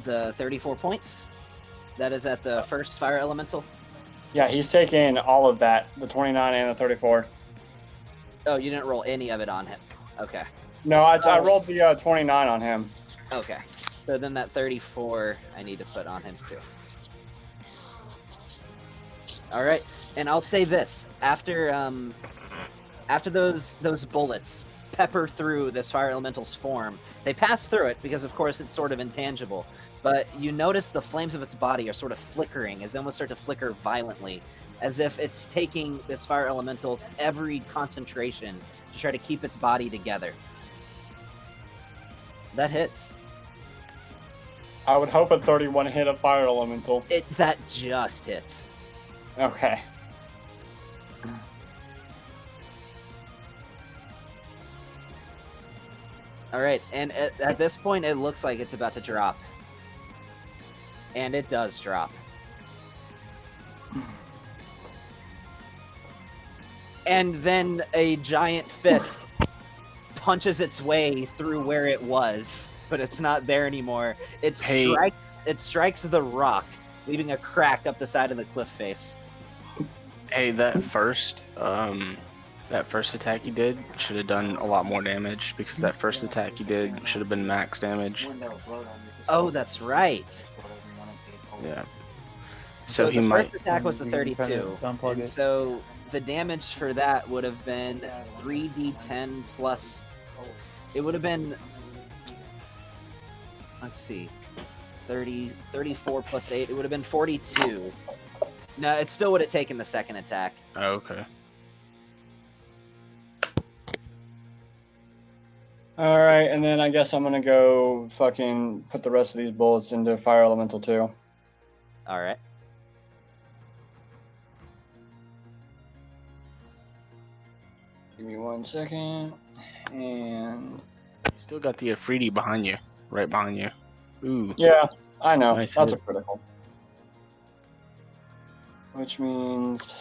B: The 34 points. That is at the first fire elemental.
I: Yeah, he's taking all of that, the 29 and the 34.
B: Oh, you didn't roll any of it on him. Okay.
I: No, I rolled the 29 on him.
B: Okay. So then that 34 I need to put on him too. All right. And I'll say this, after those bullets pepper through this fire elemental's form, they pass through it because of course it's sort of intangible. But you notice the flames of its body are sort of flickering, as they almost start to flicker violently, as if it's taking this fire elemental's every concentration to try to keep its body together. That hits.
I: I would hope a 31 hit a Fire Elemental.
B: That just hits.
I: Okay.
B: All right, and at this point, it looks like it's about to drop. And it does drop. And then a giant fist punches its way through where it was, but it's not there anymore. It strikes the rock, leaving a crack up the side of the cliff face.
C: Hey, that first attack you did should have done a lot more damage, because that first attack you did should have been max damage.
B: Oh, that's right.
C: Yeah.
B: So
C: he
B: the
C: might.
B: first attack was the 32, and so the damage for that would have been 3d10 plus. It would have been. Let's see, 34 plus 8. It would have been 42. No, it still would have taken the second attack.
C: Oh, okay.
I: Alright, and then I guess I'm gonna go fucking put the rest of these bullets into Fire Elemental 2.
B: All right.
I: Give me 1 second. And
C: You still got the Afridi behind you, right behind you. Ooh.
I: yeah, I know.
C: Nice
I: That's
C: hit.
I: a critical. Which means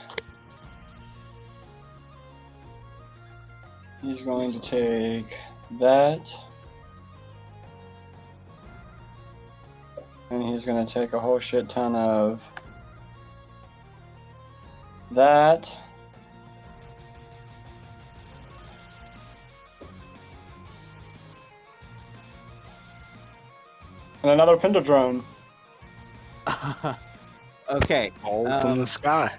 I: he's going to take that. And he's going to take a whole shit ton of that. And another pentadrone.
B: Okay.
C: All from the sky.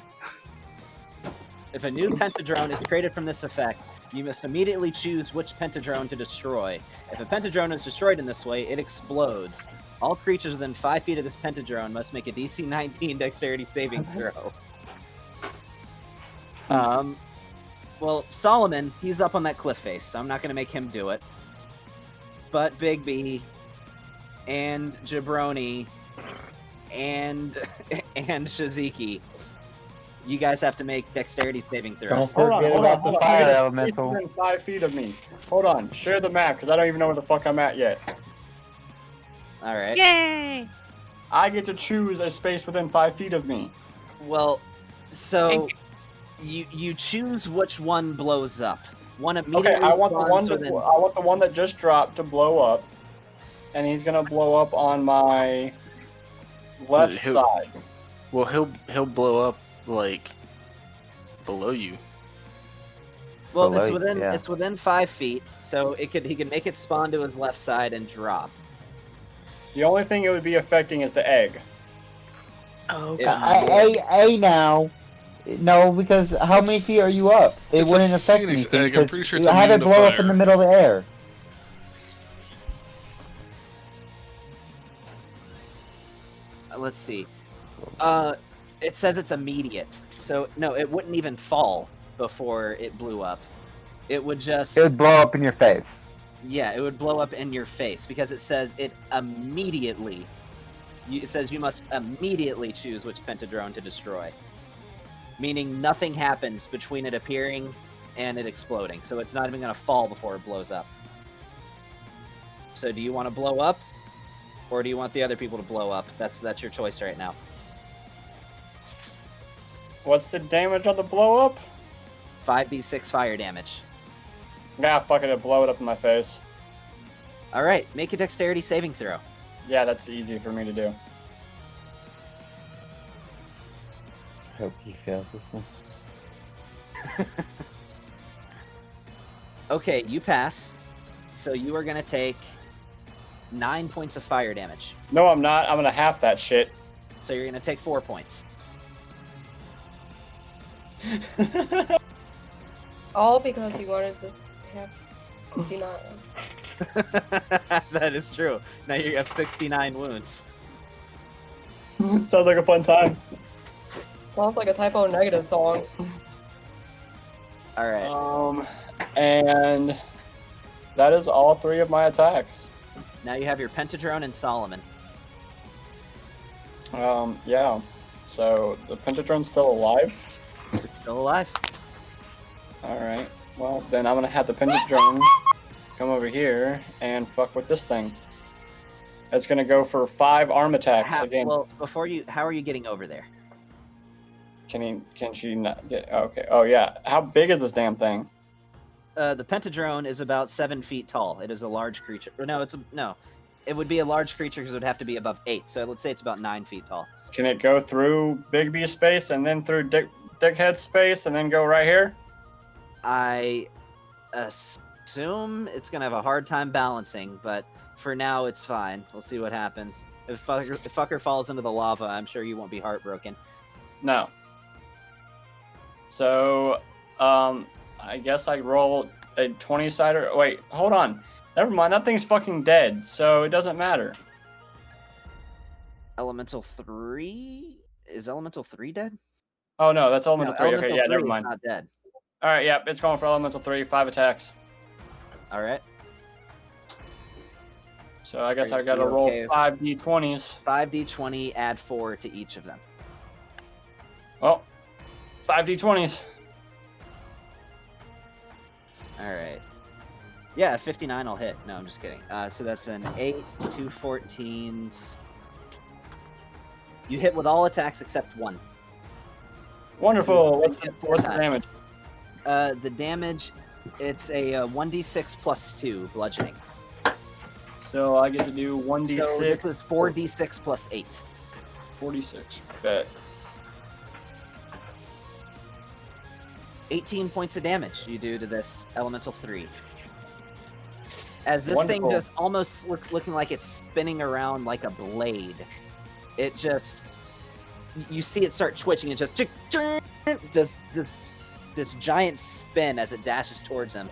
B: If a new pentadrone is created from this effect, you must immediately choose which pentadrone to destroy. If a pentadrone is destroyed in this way, it explodes. All creatures within 5 feet of this pentadrone must make a DC 19 dexterity saving throw. Well, Solomon, he's up on that cliff face, so I'm not going to make him do it. But Bigby and Jabroni and Shaziki, you guys have to make dexterity saving throws.
I: Hold on, hold on, hold on.
K: fire
I: He's
K: elemental.
I: within 5 feet of me. Hold on, share the map, because I don't even know where the fuck I'm at yet.
B: Alright.
G: Yay!
I: I get to choose a space within 5 feet of me.
B: Well, so you choose which one blows up. One immediately
I: Okay, I want
B: spawns within...
I: the one that just dropped to blow up, and he's gonna blow up on my left side.
C: Well, he'll blow up like below you.
B: Well,
K: Below
B: it's
K: you,
B: within
K: yeah.
B: it's within 5 feet, so he could make it spawn to his left side and drop.
I: The only thing it would be affecting is the egg.
G: Oh,
K: A now. No, because how many feet are you up? It
A: It's a
K: wouldn't affect
A: phoenix
K: anything.
A: egg. I'm
K: 'cause
A: pretty sure it's
K: you had it
A: immune to
K: blow up in
A: fire.
K: the middle of the air.
B: Let's see. It says it's immediate, so no, it wouldn't even fall before it blew up. It would just
K: It would blow up in your face.
B: yeah, it would blow up in your face because it says it immediately. It says you must immediately choose which pentadrone to destroy. Meaning nothing happens between it appearing and it exploding. So it's not even going to fall before it blows up. So do you want to blow up? Or do you want the other people to blow up? That's your choice right now.
I: What's the damage on the blow up?
B: 5d6 fire damage.
I: Yeah, fuck it, blow it up in my face.
B: Alright, make a dexterity saving throw.
I: Yeah, that's easy for me to do.
K: Hope he fails this one.
B: Okay, you pass. So you are going to take 9 points of fire damage.
I: No, I'm not. I'm gonna half that shit.
B: So you're going to take 4 points.
J: All because he wanted to have 69.
B: That is true. Now you have 69 wounds.
I: Sounds like a fun time.
J: Sounds like a typo negative song.
B: Alright.
I: And that is all 3 of my attacks.
B: Now you have your Pentadrone and Solomon.
I: Yeah. So the Pentadrone's still alive?
B: It's still alive.
I: Alright. Well, then I'm gonna have the Pentadrone come over here and fuck with this thing. It's gonna go for 5 arm attacks again.
B: Well, how are you getting over there?
I: Can she not get? Okay. Oh yeah. How big is this damn thing?
B: The Pentadrone is about 7 feet tall. It is a large creature. No, it would be a large creature because it would have to be above 8. So let's say it's about 9 feet tall.
I: Can it go through Big B space and then through Dickhead space and then go right here?
B: I assume it's gonna have a hard time balancing, but for now it's fine. We'll see what happens. If fucker falls into the lava, I'm sure you won't be heartbroken.
I: No. So, I guess I roll a 20-sider. Wait, hold on. Never mind, that thing's fucking dead, so it doesn't matter.
B: Elemental 3? Is Elemental 3 dead?
I: Oh no, that's Elemental 3.
B: Elemental
I: Okay, yeah,
B: 3
I: never
B: is
I: mind.
B: not dead.
I: Alright, yeah, it's going for Elemental 3, 5 attacks.
B: Alright.
I: So I guess I
B: You
I: gotta roll
B: okay?
I: 5 d20s.
B: 5d20, add 4 to each of them.
I: Oh, 5 d20s.
B: Alright. Yeah, 59 will hit. No, I'm just kidding. So that's an 8, 2 14s. You hit with all attacks except 1.
I: Wonderful.
B: So
I: What's the damage?
B: The damage, it's a 1d6 plus 2 bludgeoning.
I: So I get to do 1d6.
B: So this is 4d6 plus 8.
I: 46. Bet.
B: 18 points of damage you do to this Elemental 3. As this
I: Wonderful.
B: thing just almost looking like it's spinning around like a blade. It just, you see it start twitching and just this giant spin as it dashes towards him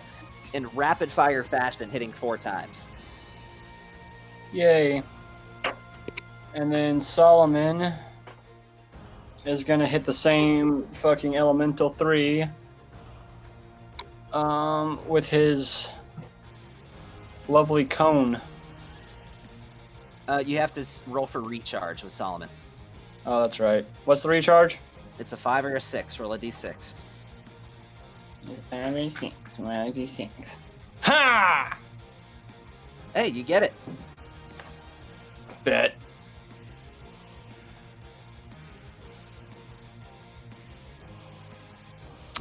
B: in rapid fire fashion, hitting 4 times.
I: Yay. And then Solomon is gonna hit the same fucking elemental 3 with his lovely cone.
B: You have to roll for recharge with Solomon.
I: Oh, that's right. What's the recharge?
B: It's a 5 or a 6. Roll a d6.
I: 5 or 6. 1 or 6. Ha!
B: Hey, you get it.
I: Bet.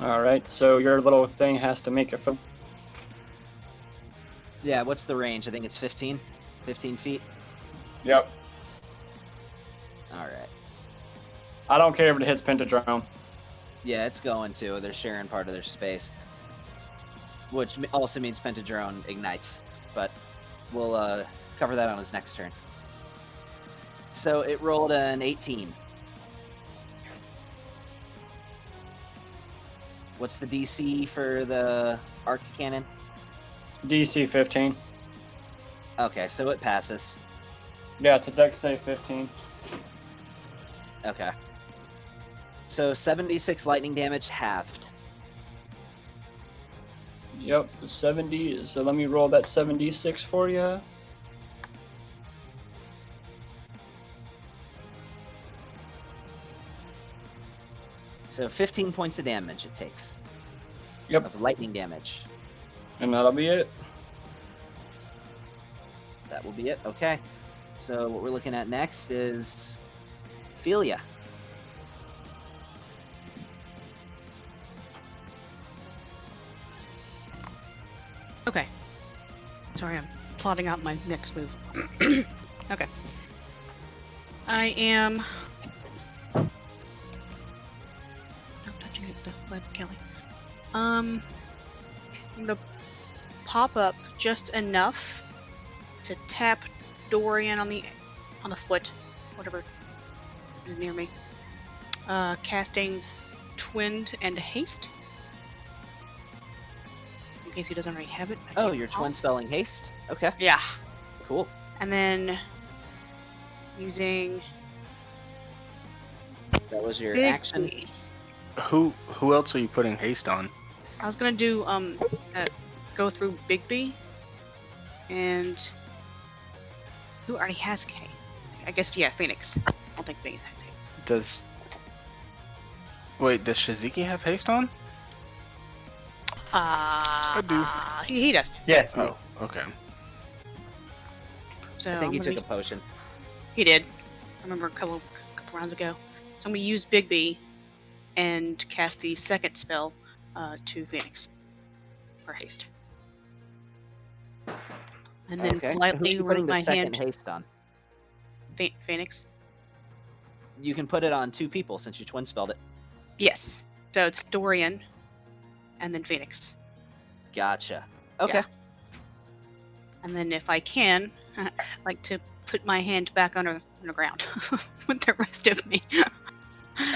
I: Alright, so your little thing has to make it.
B: Yeah, what's the range? I think it's 15? 15 feet?
I: Yep.
B: Alright.
I: I don't care if it hits Pentadrome.
B: Yeah, it's going to. They're sharing part of their space. Which also means Pentadrone ignites. But we'll cover that on his next turn. So it rolled an 18. What's the DC for the arc cannon?
I: DC 15.
B: Okay, so it passes.
I: Yeah, it's a dex save 15.
B: Okay. So 76 lightning damage halved.
I: Yep, 70. So let me roll that 76 for you.
B: So 15 points of damage it takes.
I: Yep.
B: Of lightning damage.
I: And that'll be it.
B: That will be it. Okay. So what we're looking at next is Ophelia.
G: Okay. Sorry, I'm plotting out my next move. Okay. I am. Not touching it, the lead, Kelly. I'm gonna pop up just enough to tap Dorian on the foot, whatever is near me. Casting Twinned and Haste. In case he doesn't already have it.
B: Oh, you're twin spelling haste? Okay.
G: Yeah.
B: Cool.
G: And then using
B: That was your
G: Big
B: action.
G: B.
C: Who else are you putting haste on?
G: I was gonna do go through Bigby and who already has K? I guess yeah, Phoenix. I don't think Phoenix has K.
C: Does Shiziki have haste on?
A: I do.
G: He does.
K: Yeah.
C: Oh, okay.
G: So
B: I think he
G: I'm
B: took
G: gonna
B: a potion.
G: He did. I remember a couple rounds ago. So I'm gonna use Bigby and cast the second spell to Phoenix for haste. And then
B: Okay. Who are
G: politely
B: you putting
G: remove
B: the
G: my
B: second
G: hand.
B: haste on?
G: Phoenix.
B: You can put it on 2 people since you twin spelled it.
G: Yes. So it's Dorian, and then Phoenix.
B: Gotcha. Okay.
G: Yeah. And then if I can, I like to put my hand back on the ground with the rest of me.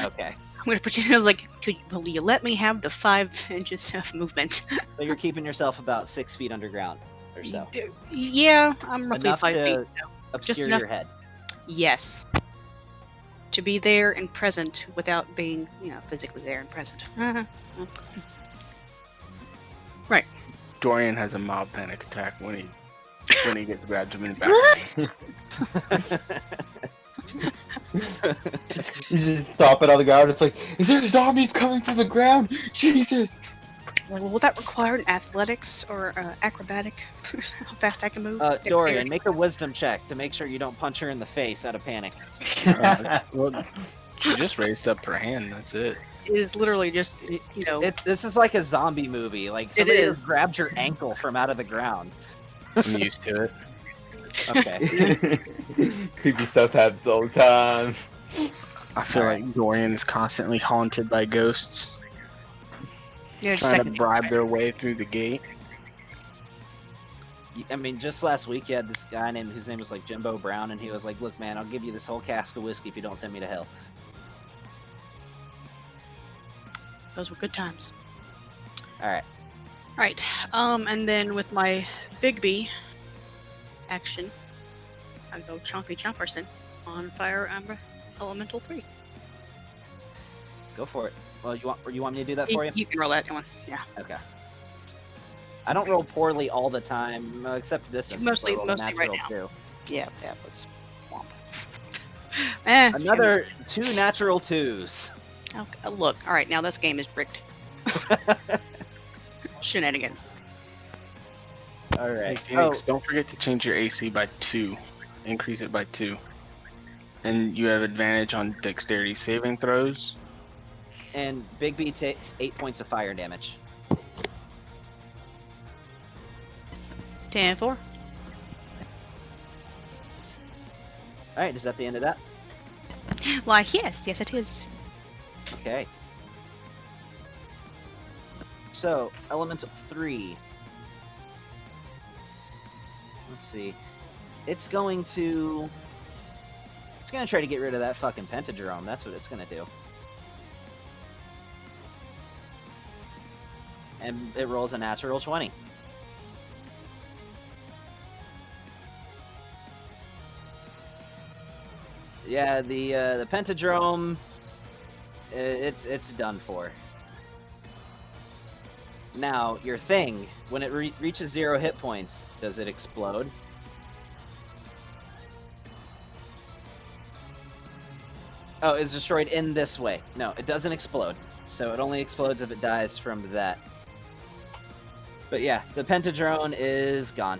B: Okay.
G: I'm gonna pretend I was like, will you let me have the 5 inches of movement?
B: So you're keeping yourself about 6 feet underground or so.
G: Yeah, I'm roughly
B: Enough
G: 5
B: to
G: feet. So.
B: obscure
G: enough-
B: your head.
G: Yes. To be there and present without being, physically there and present. Right.
C: Dorian has a mild panic attack when he gets grabbed him in the back.
K: You just stop it on the ground. It's like, is there zombies coming from the ground? Jesus!
G: Will that require an athletics or acrobatic? How fast I can move?
B: Dorian, make a wisdom check to make sure you don't punch her in the face out of panic.
C: Well, she just raised up her hand. That's it.
G: It is literally just,
B: This is like a zombie movie. Like somebody
G: is.
B: grabbed your ankle from out of the ground.
C: I'm used to it.
B: Okay.
K: Creepy stuff happens all the time.
C: I feel like Dorian is constantly haunted by ghosts
G: just
C: trying to
G: second.
C: bribe their way through the gate.
B: I mean, just last week you had this guy named his name was like Jimbo Brown, and he was like, "Look, man, I'll give you this whole cask of whiskey if you don't send me to hell."
G: Those were good times.
B: All right.
G: Right. And then with my Big B action, I go Chonky Chomperson on Fire Amber Elemental 3.
B: Go for it. Well, you want me to do that for you?
G: You can roll that one. Yeah.
B: Okay. I don't roll poorly all the time, except this instance.
G: Mostly
B: I rolled a
G: right
B: natural
G: now.
B: two.
G: Yeah, that was womp.
B: Another 2 natural 2s.
G: Okay, look, all right, now this game is rigged. Shenanigans.
B: All right.
C: Hey, Phoenix, don't forget to change your AC by 2. Increase it by 2. And you have advantage on dexterity saving throws.
B: And Big B takes 8 points of fire damage.
G: 10-4.
B: All right, is that the end of that?
G: Why, yes, it is.
B: Okay. So, Elemental 3. Let's see. It's going to try to get rid of that fucking Pentadrome. That's what it's going to do. And it rolls a natural 20. Yeah, the Pentadrome, it's done for. Now, your thing, when it reaches 0 hit points, does it explode? Oh, it's destroyed in this way. No, it doesn't explode. So it only explodes if it dies from that. But yeah, the Pentadrone is gone.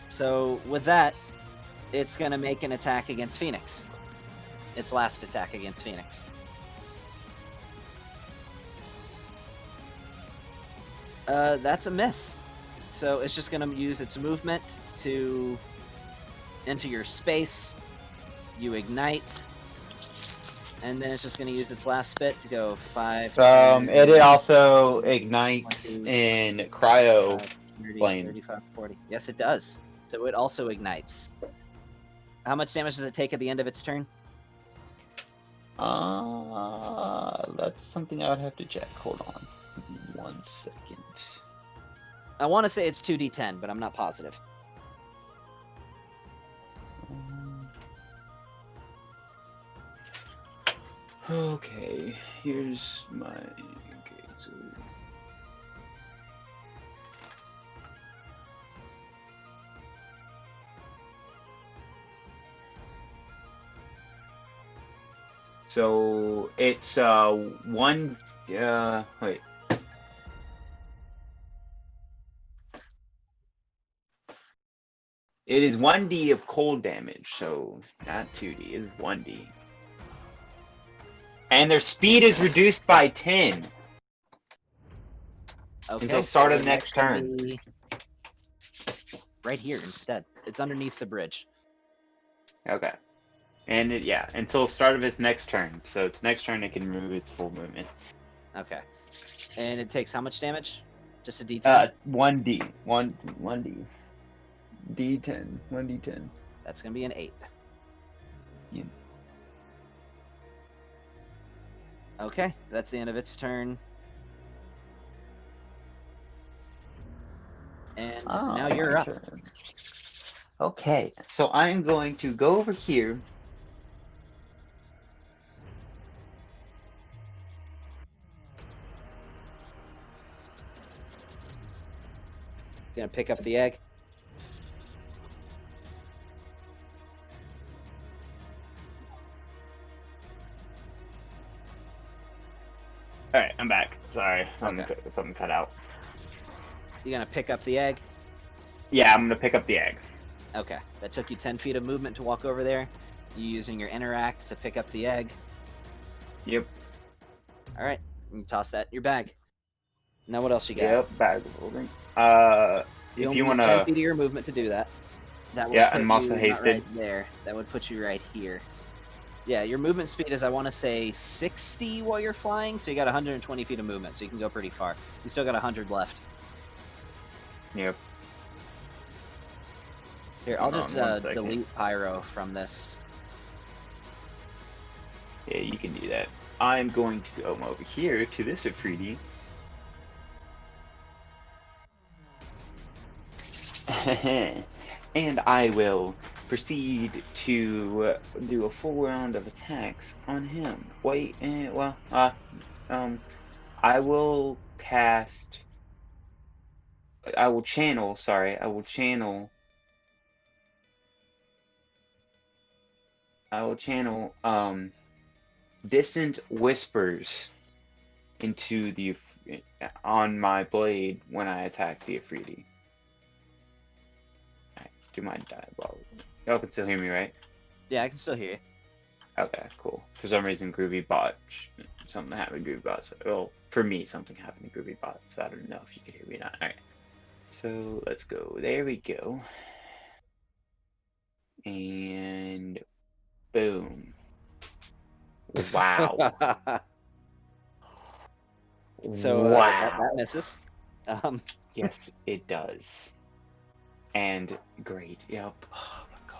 B: So with that, it's going to make an attack against Phoenix. Its last attack against Phoenix. That's a miss. So it's just going to use its movement to enter your space. You ignite. And then it's just going to use its last bit to go 5. 10,
D: It also ignites
B: 20,
D: in cryo
B: 30,
D: flames.
B: 35, 40. Yes, it does. So it also ignites. How much damage does it take at the end of its turn?
D: That's something I would have to check. Hold on. 1 second.
B: I want to say it's 2d10, but I'm not positive.
D: Okay, here's my... Okay, so... So, it's, one... wait. It is 1d of cold damage, so not 2d, it's 1d. And their speed is reduced by 10.
B: Okay,
D: Until start of
B: so
D: the next turn.
B: be right here instead. It's underneath the bridge.
D: Okay. And it, yeah, until start of its next turn. So its next turn it can move its full movement.
B: Okay. And it takes how much damage? Just a d10?
D: 1d. 1d. D10. 1d10.
B: That's going to be an 8.
D: Yeah.
B: Okay, that's the end of its turn. And now you're
D: my
B: up.
D: turn. Okay, so I'm going to go over here.
B: Gonna pick up the egg.
D: Alright, I'm back. Sorry,
B: Okay.
D: something cut out.
B: You gonna pick up the egg?
D: Yeah, I'm gonna pick up the egg.
B: Okay, that took you 10 feet of movement to walk over there. You using your interact to pick up the egg.
D: Yep.
B: All right, you toss that in your bag. Now what else you got?
D: Yep, bag holding.
B: You
D: if you
B: use
D: want
B: 10
D: to...
B: feet of your movement to do that. That would
D: Yeah,
B: put
D: and I'm also
B: you not
D: hasted.
B: right there. That would put you right here. Yeah, your movement speed is, I want to say, 60 while you're flying, so you got 120 feet of movement, so you can go pretty far. You still got 100 left.
D: Yep.
B: Here, I'll
D: Hold
B: just
D: on 1 second.
B: delete Pyro from this.
D: Yeah, you can do that. I'm going to go over here to this Afridi. And I will proceed to do a full round of attacks on him. Wait, I will cast. I will channel. Sorry, I will channel. Distant whispers into the on my blade when I attack the Afridi. Do my dialogue. Y'all can still hear me, right?
B: Yeah, I can still hear you.
D: Okay, cool. For some reason, Groovy Bot, something happened to Groovy Bot. So, well, for me, something happened to Groovy Bot, so I don't know if you can hear me or not. Alright. So, let's go. There we go. And boom. Wow.
B: So,
D: wow.
B: that misses.
D: Yes, it does. And great. Yep. Oh my gosh.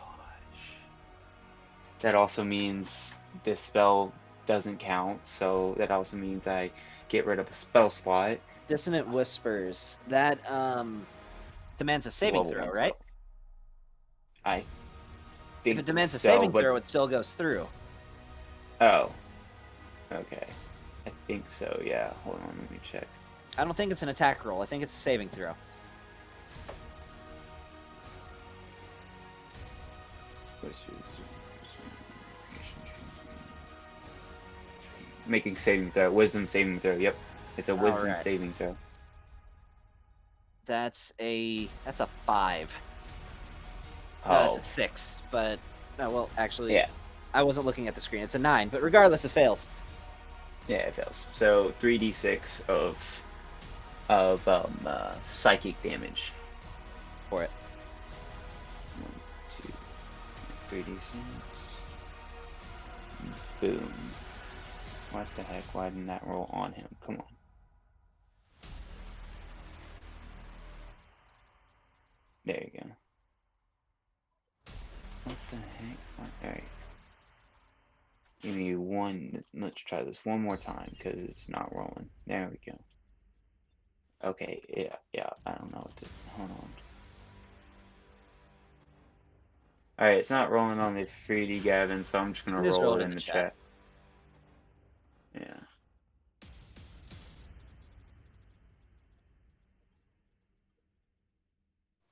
D: That also means this spell doesn't count, so that also means I get rid of a spell slot.
B: Dissonant Whispers. That demands a saving
D: Level
B: throw,
D: one
B: right?
D: spell. I think
B: If it demands a
D: so,
B: saving
D: but...
B: throw, it still goes through.
D: Oh. Okay. I think so, yeah. Hold on, let me check.
B: I don't think it's an attack roll. I think it's a saving throw.
D: Making saving throw. Wisdom saving throw. Yep. It's a wisdom
B: Alright.
D: saving throw.
B: That's a 5.
D: Oh.
B: No, that's a 6. But no, well, actually,
D: Yeah.
B: I wasn't looking at the screen. It's a 9. But regardless, it fails.
D: Yeah, it fails. So 3d6 of psychic damage
B: for it.
D: 1, 2, 3d6. Boom. What the heck? Why didn't that roll on him? Come on. There you go. What the heck? Alright. Give me one. Let's try this one more time because it's not rolling. There we go. Okay, yeah. I don't know what to. Hold on. Alright, it's not rolling on the 3D, Gavin, so I'm just gonna roll it in the chat. Yeah.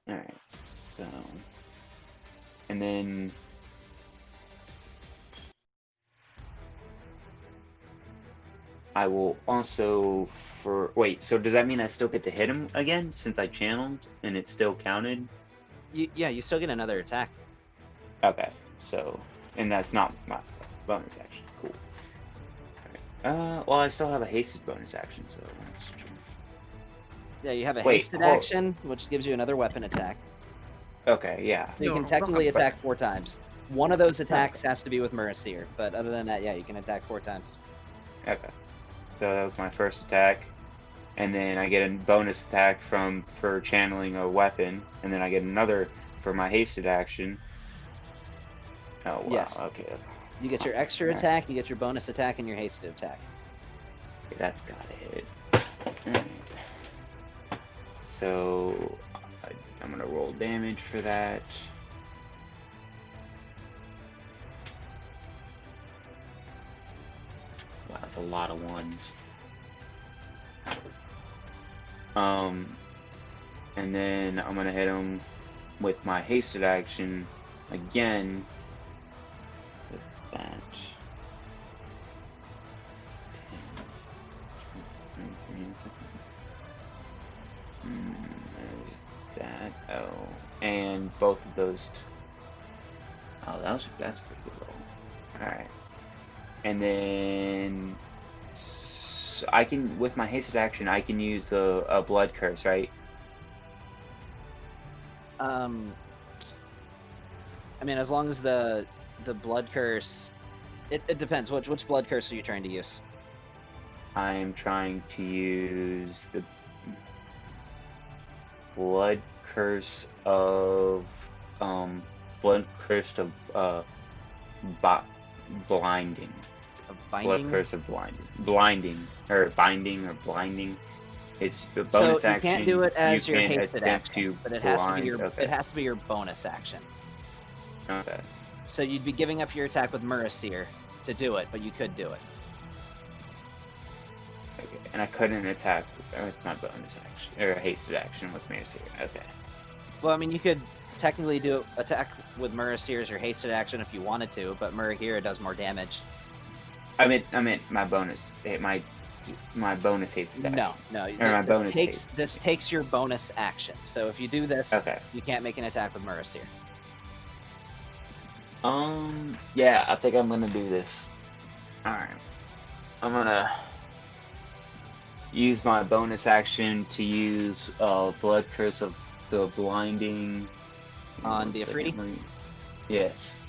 D: Alright, so. And then. I will also wait, so does that mean I still get to hit him again since I channeled and it still counted?
B: Yeah, you still get another attack.
D: Okay, so, and that's not my bonus action. Cool. Right. Well, I still have a hasted bonus action, so.
B: Yeah, you have a hasted action, which gives you another weapon attack.
D: Okay, yeah.
B: So you can technically attack 4 times. One of those attacks has to be with Mercier, but other than that, yeah, you can attack 4 times.
D: Okay. So that was my first attack, and then I get a bonus attack for channeling a weapon, and then I get another for my hasted action. Oh wow!
B: Yes.
D: Okay,
B: you get your extra attack, you get your bonus attack, and your hasted attack.
D: Okay, that's gotta hit. So I'm gonna roll damage for that. Wow, that's a lot of ones. And then I'm gonna hit him with my hasted action again. With that. There's that. Oh, and both of those. Oh, that's a pretty good roll. All right. And then I can, with my hasted action, I can use a blood curse, right?
B: I mean, as long as the blood curse It depends. Which blood curse are you trying to use?
D: I'm trying to use the blood curse of blood curse of blinding.
B: Of
D: Blood
B: binding.
D: curse of blinding or binding or blinding. It's the bonus
B: so you
D: action.
B: can't do it as
D: you
B: your
D: can
B: hasted
D: attempt
B: action,
D: to
B: but it has to be
D: blind.
B: your
D: Okay.
B: it has to be your bonus action.
D: Okay.
B: So you'd be giving up your attack with Murasir to do it, but you could do it.
D: Okay. And I couldn't attack with my bonus action or hasted action with Mercy. Okay.
B: Well, I mean, you could technically attack with Murasir as your hasted action if you wanted to, but Murahira does more damage.
D: I meant my bonus. My bonus hasted action.
B: No.
D: Or my bonus haste.
B: This takes your bonus action. So if you do this,
D: Okay.
B: you can't make an attack with Murasir.
D: Yeah, I think I'm gonna do this. Alright. I'm gonna use my bonus action to use Blood Curse of the Blinding
B: On the Afridi?
D: Yes.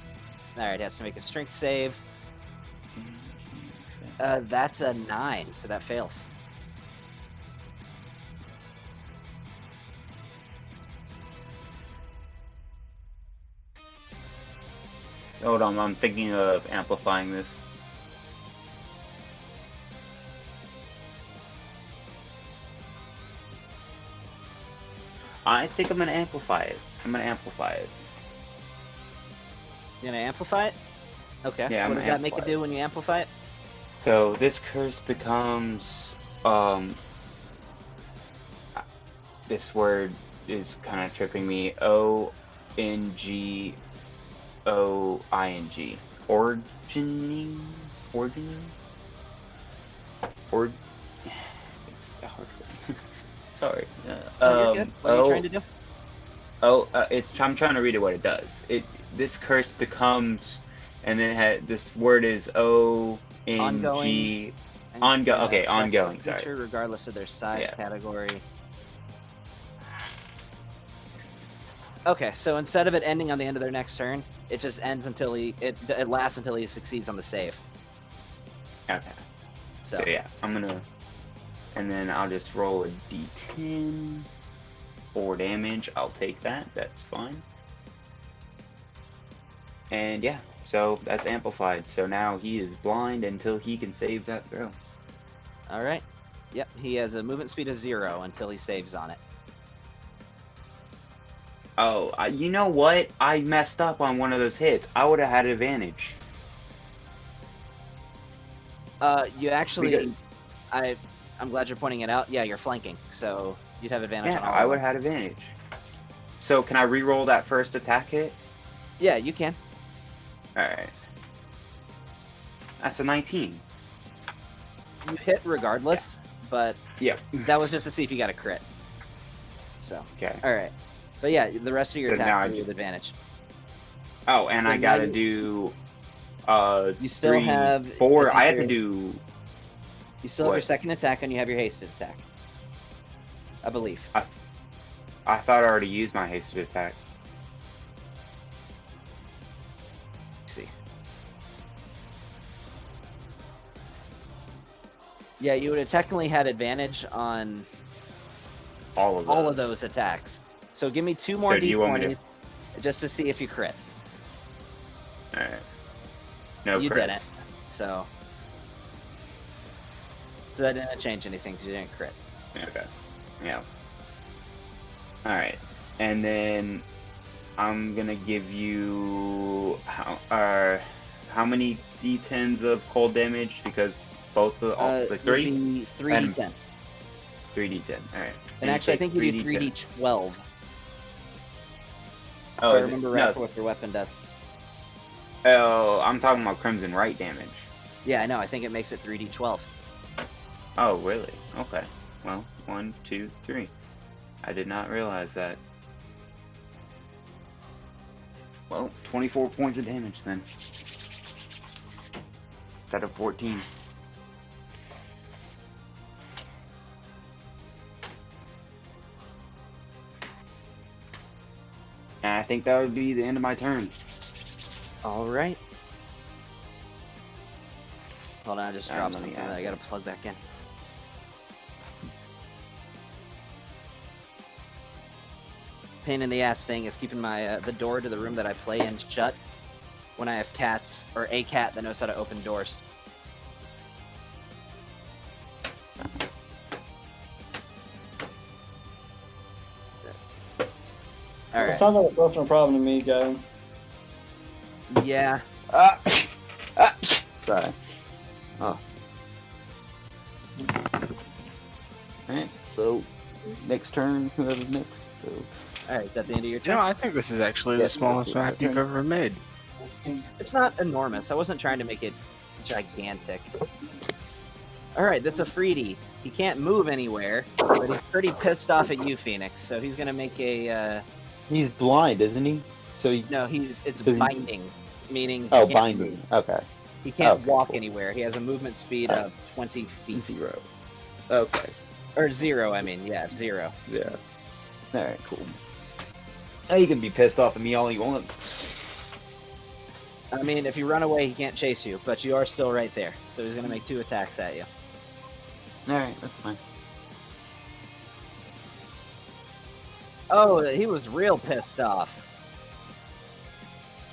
B: Alright, has to make a strength save. That's a 9, so that fails.
D: Hold on, I'm thinking of amplifying this. I think I'm gonna amplify it.
B: You're gonna amplify it? Okay.
D: Yeah, I'm
B: what
D: gonna
B: does that make it
D: amplify
B: do when you amplify it?
D: So this curse becomes this word is kind of tripping me. ONGOING. Origining. It's a hard word. Sorry.
B: You're good. What are you trying to do?
D: I'm trying to read it. What it does. This curse becomes, and then this word is ONG.
B: Ongoing.
D: Okay, ongoing.
B: Creature,
D: Sorry.
B: regardless of their size,
D: Yeah.
B: category. Okay, so instead of it ending on the end of their next turn, it just ends until it lasts until he succeeds on the save.
D: Okay. So yeah, I'm gonna, and then I'll just roll a d10 for damage. I'll take that. That's fine. And yeah, so that's amplified. So now he is blind until he can save that throw.
B: All right. Yep, he has a movement speed of 0 until he saves on it.
D: Oh, you know what? I messed up on one of those hits. I would have had advantage.
B: You actually,
D: Because-
B: I'm glad you're pointing it out. Yeah, you're flanking, so you'd have advantage.
D: Yeah,
B: on all
D: I
B: of
D: would
B: them.
D: have had advantage. So can I re-roll that first attack hit?
B: Yeah, you can.
D: Alright. That's a 19.
B: You hit regardless, but
D: Yep.
B: that was just to see if you got a crit. So,
D: Okay.
B: all right. But yeah, the rest of your
D: So now
B: attack
D: I
B: is
D: just-
B: with advantage.
D: Oh, and
B: So
D: I
B: now
D: gotta
B: you-
D: do
B: You still
D: 3,
B: have
D: 4. I have to
B: your-
D: do.
B: You still have your
D: What?
B: second attack and you have your hasted attack. I believe.
D: I thought I already used my hasted attack.
B: Let's see. Yeah, you would have technically had advantage on
D: All of
B: all of those attacks. So give me 2 more
D: So do you want me to-
B: d20s just to see if you crit.
D: Alright. No
B: You
D: crits.
B: didn't. So that didn't change anything because you didn't crit.
D: Okay. Yeah. Alright. And then I'm gonna give you how many d10s of cold damage? Because both of the 3?
B: 3d10.
D: 3d10. Alright.
B: And actually, I think you do 3d12.
D: Oh,
B: I
D: is it?
B: remember
D: No,
B: right for what your weapon does.
D: oh, I'm talking about Crimson Right damage.
B: Yeah, I know. I think it makes it 3d12.
D: Oh, really? Okay. Well, 1, 2, 3. I did not realize that. Well, 24 points of damage then. Instead of 14. And I think that would be the end of my turn.
B: All right. Hold on, I just dropped something that I gotta plug back in. Pain in the ass thing is keeping my the door to the room that I play in shut when I have cats, or a cat that knows how to open doors. Alright.
I: It sounds like a personal problem to me, Gavin.
B: Yeah.
K: Sorry. Oh. Alright, so next turn, whoever's next. So.
B: Alright, is that the end of your
C: You
B: turn?
C: know, I think this is actually
K: Yeah,
C: the smallest
K: that's it.
C: map you've ever made.
B: It's not enormous. I wasn't trying to make it gigantic. Alright, that's a Freedy. He can't move anywhere, but he's pretty pissed off at you, Phoenix. So he's gonna make a.
K: He's blind, isn't he? So he.
B: No, it's
K: Does he-
B: binding, meaning. he
K: Oh,
B: can't
K: binding.
B: move.
K: Okay.
B: He can't
K: Okay,
B: walk
K: cool.
B: anywhere. He has a movement speed
K: Alright.
B: of 20 feet.
K: 0. Okay.
B: Or 0, I mean. Yeah, 0.
K: Yeah. Alright, cool. Now you can be pissed off at me all he wants.
B: I mean, if you run away, he can't chase you, but you are still right there. So he's gonna make 2 attacks at you.
K: Alright, that's fine.
B: Oh, he was real pissed off.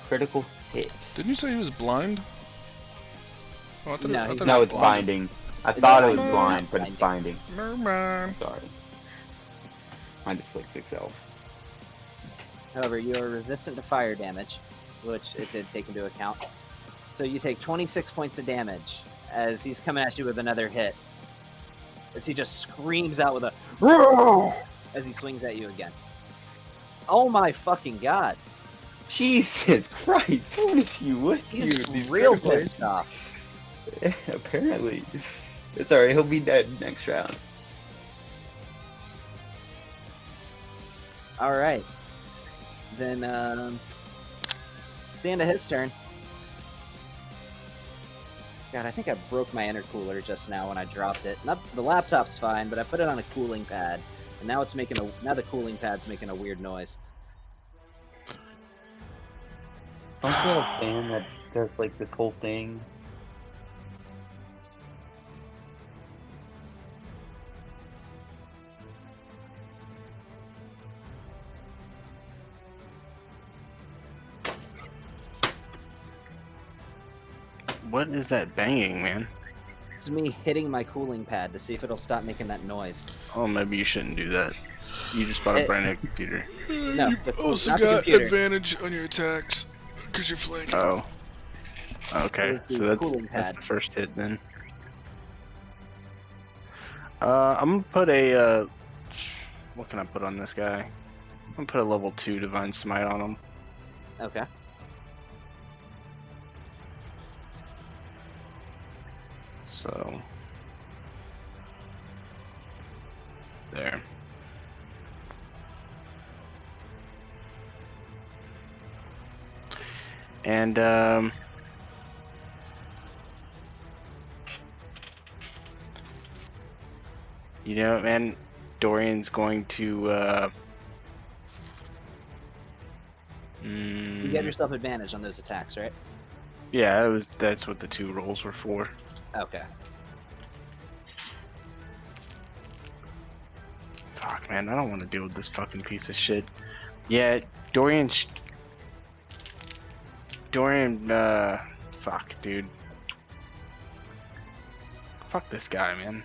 K: Critical hit.
A: Didn't you say he was blind? Oh, I thought
B: No,
A: I
B: he's
A: thought
K: No,
A: it was
K: it's
A: blind.
K: binding. I
B: It's
K: thought it was
B: binding.
K: blind, but it's binding.
A: Never mind.
K: Sorry. I dyslexic self.
B: However, you are resistant to fire damage, which it did take into account. So you take 26 points of damage as he's coming at you with another hit. As he just screams out with a "Roar!" as he swings at you again. Oh my fucking god.
K: Jesus Christ, what is you with
B: He's
K: you? These
B: real
K: critical
B: pissed off.
K: hits? Apparently. It's alright, he'll be dead next round.
B: Alright. Then, it's the end of his turn. God, I think I broke my intercooler just now when I dropped it. Not the laptop's fine, but I put it on a cooling pad, and now it's making now the cooling pad's making a weird noise.
K: Don't you have a fan that does like this whole thing?
C: What is that banging, man?
B: It's me hitting my cooling pad to see if it'll stop making that noise.
C: Oh, maybe you shouldn't do that. You just bought a
B: It-
C: brand new computer.
B: No,
A: You
B: the-
A: also
B: not the
A: got
B: computer.
A: advantage on your attacks because you're flanking.
C: Oh. Okay,
B: It was
C: so
B: the cooling
C: that's
B: pad.
C: the first hit then. I'm gonna put a, what can I put on this guy? I'm gonna put a level 2 Divine Smite on him.
B: Okay.
C: So. There. And, you know, man, Dorian's going to,
B: You get yourself advantage on those attacks, right?
C: yeah, that's what the 2 rolls were for.
B: Okay.
C: Fuck, man, I don't want to deal with this fucking piece of shit. Yeah, Dorian, fuck, dude. Fuck this guy, man.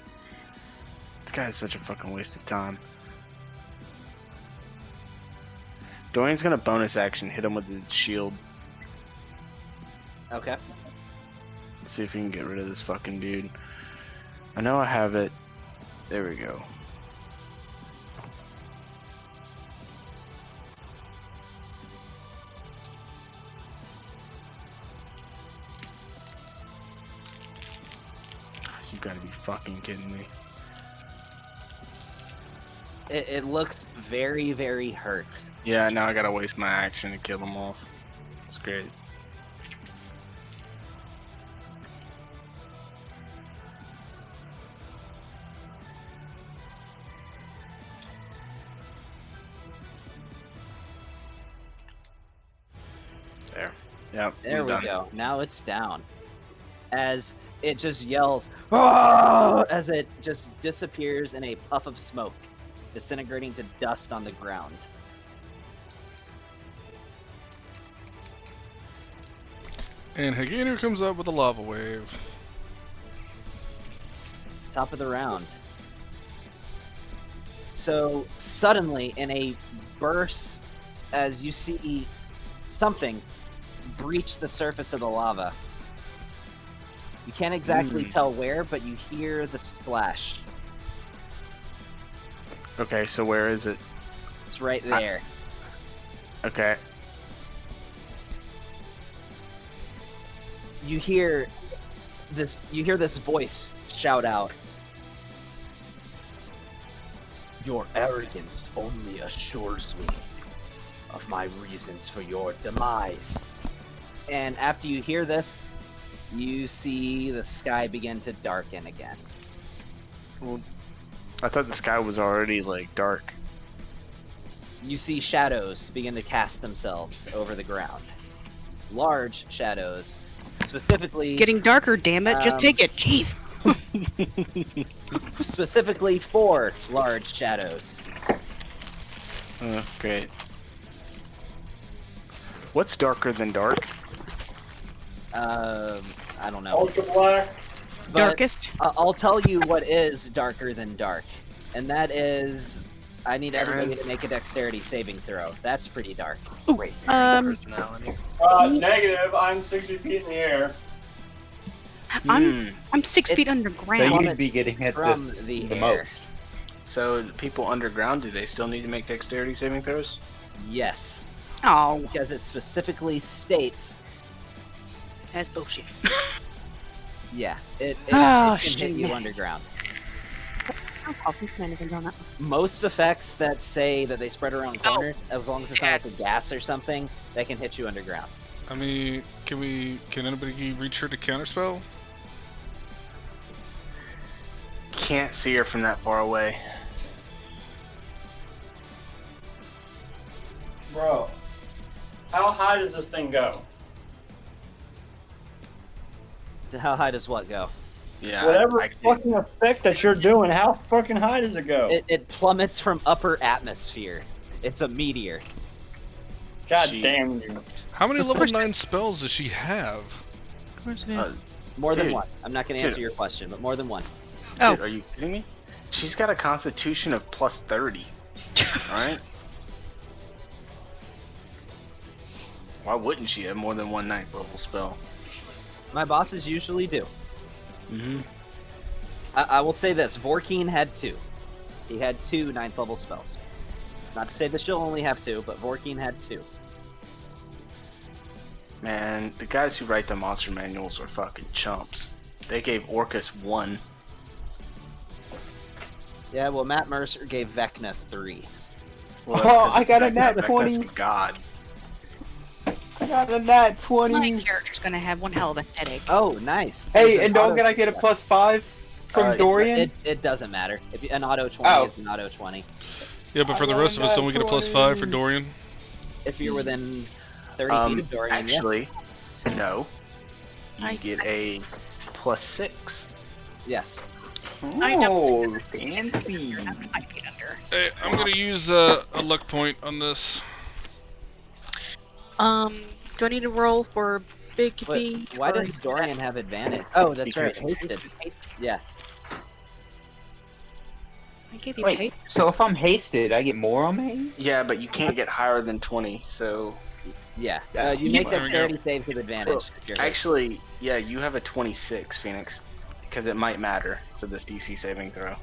C: This guy is such a fucking waste of time. Dorian's gonna bonus action, hit him with the shield.
B: Okay.
C: See if he can get rid of this fucking dude. I know I have it. There we go. You gotta be fucking kidding me.
B: It looks very, very hurt.
C: Yeah, now I gotta waste my action to kill him off. It's great. There. Yep.
B: There
C: I'm
B: we
C: done.
B: go. Now it's down. as it just yells "Ah!" as it just disappears in a puff of smoke, disintegrating to dust on the ground.
A: And Haginu comes up with a lava wave.
B: Top of the round. So suddenly, in a burst, as you see something breach the surface of the lava. You can't exactly tell where, but you hear the splash.
C: Okay, so where is it?
B: It's right there.
C: Okay.
B: You hear this voice shout out. Your arrogance only assures me of my reasons for your demise. And after you hear this, you see the sky begin to darken again.
C: Well, I thought the sky was already like dark.
B: You see shadows begin to cast themselves over the ground. Large shadows, specifically.
G: Getting darker, damn it. Just take it. Jeez.
B: Specifically 4 large shadows.
C: Great. What's darker than dark?
B: I don't know.
I: Ultra black.
B: But
G: Darkest?
B: I'll tell you what is darker than dark. And that is, I need everybody to make a dexterity saving throw. That's pretty dark.
C: Wait, personality.
I: Negative. I'm 60 feet in the air.
G: I'm 6 feet underground.
K: So you'd be getting hit
B: from
K: this
B: the
K: the
B: air.
K: most.
C: So the people underground, do they still need to make dexterity saving throws?
B: Yes.
G: Oh,
B: Because it specifically states,
G: that's bullshit.
B: yeah, it
G: Oh,
B: can hit you
G: shit.
B: underground.
G: I'll call some shenanigans on that.
B: Most effects that say that they spread around corners, as long as it's not like a
G: yes.
B: gas or something, they can hit you underground.
A: I mean, can anybody reach her to counterspell?
C: Can't see her from that far away.
I: Bro, how high does this thing go?
B: How high does what go?
C: Yeah.
I: Whatever
C: I can't-
I: fucking effect that you're doing, how fucking high does it go?
B: It plummets from upper atmosphere. It's a meteor.
I: God
C: She-
I: damn you.
A: How many level 9 spells does she have?
G: Of course it is.
B: More than
C: Dude.
B: one. I'm not going to answer
C: Dude.
B: your question, but more than one.
G: Oh.
C: Dude, are you kidding me? She's got a constitution of plus 30. Alright? Why wouldn't she have more than one 9th level spell?
B: My bosses usually do.
C: Mm-hmm.
B: I will say this. Vorkeen had 2. He had 2 9th level spells. Not to say that she'll only have 2, but Vorkeen had 2.
C: Man, the guys who write the monster manuals are fucking chumps. They gave Orcus 1.
B: Yeah, well, Matt Mercer gave Vecna 3.
C: Well,
K: Oh,
C: that's
K: I got a
C: Vecna-
K: nat
C: Vecna's
K: 20.
C: a god.
K: I got a nat
G: My
K: 20.
G: character's gonna have one hell of a headache.
B: Oh, nice.
K: Hey,
B: There's
K: and
B: an
K: don't
B: auto-
K: get I get a plus 5 from Dorian?
B: It doesn't matter. If an auto 20
K: Oh.
B: is an auto 20.
A: Yeah, but for the rest of us, don't we get a plus 5 for Dorian?
B: If you're within 30 feet of Dorian,
C: Actually, no. You
G: I-
C: get a plus 6.
B: yes.
G: I know.
K: Oh, fancy.
G: I'm 5 feet under.
A: Hey, I'm gonna use a luck point on this.
G: Do I need to roll for Big
B: But
G: B?
B: why
G: or-
B: does Dorian have advantage? Oh, that's right.
C: Because
B: Hasted. Yeah.
G: I gave you
K: Wait,
G: haste.
K: so if I'm hasted, I get more on me?
C: Yeah, but you can't get higher than 20, so...
B: Yeah.
K: Yeah.
B: You make
A: There we go.
B: dexterity saves with advantage.
C: Well,
B: if you're hasted.
C: Actually, yeah, you have a 26, Phoenix. Because it might matter for this DC saving throw.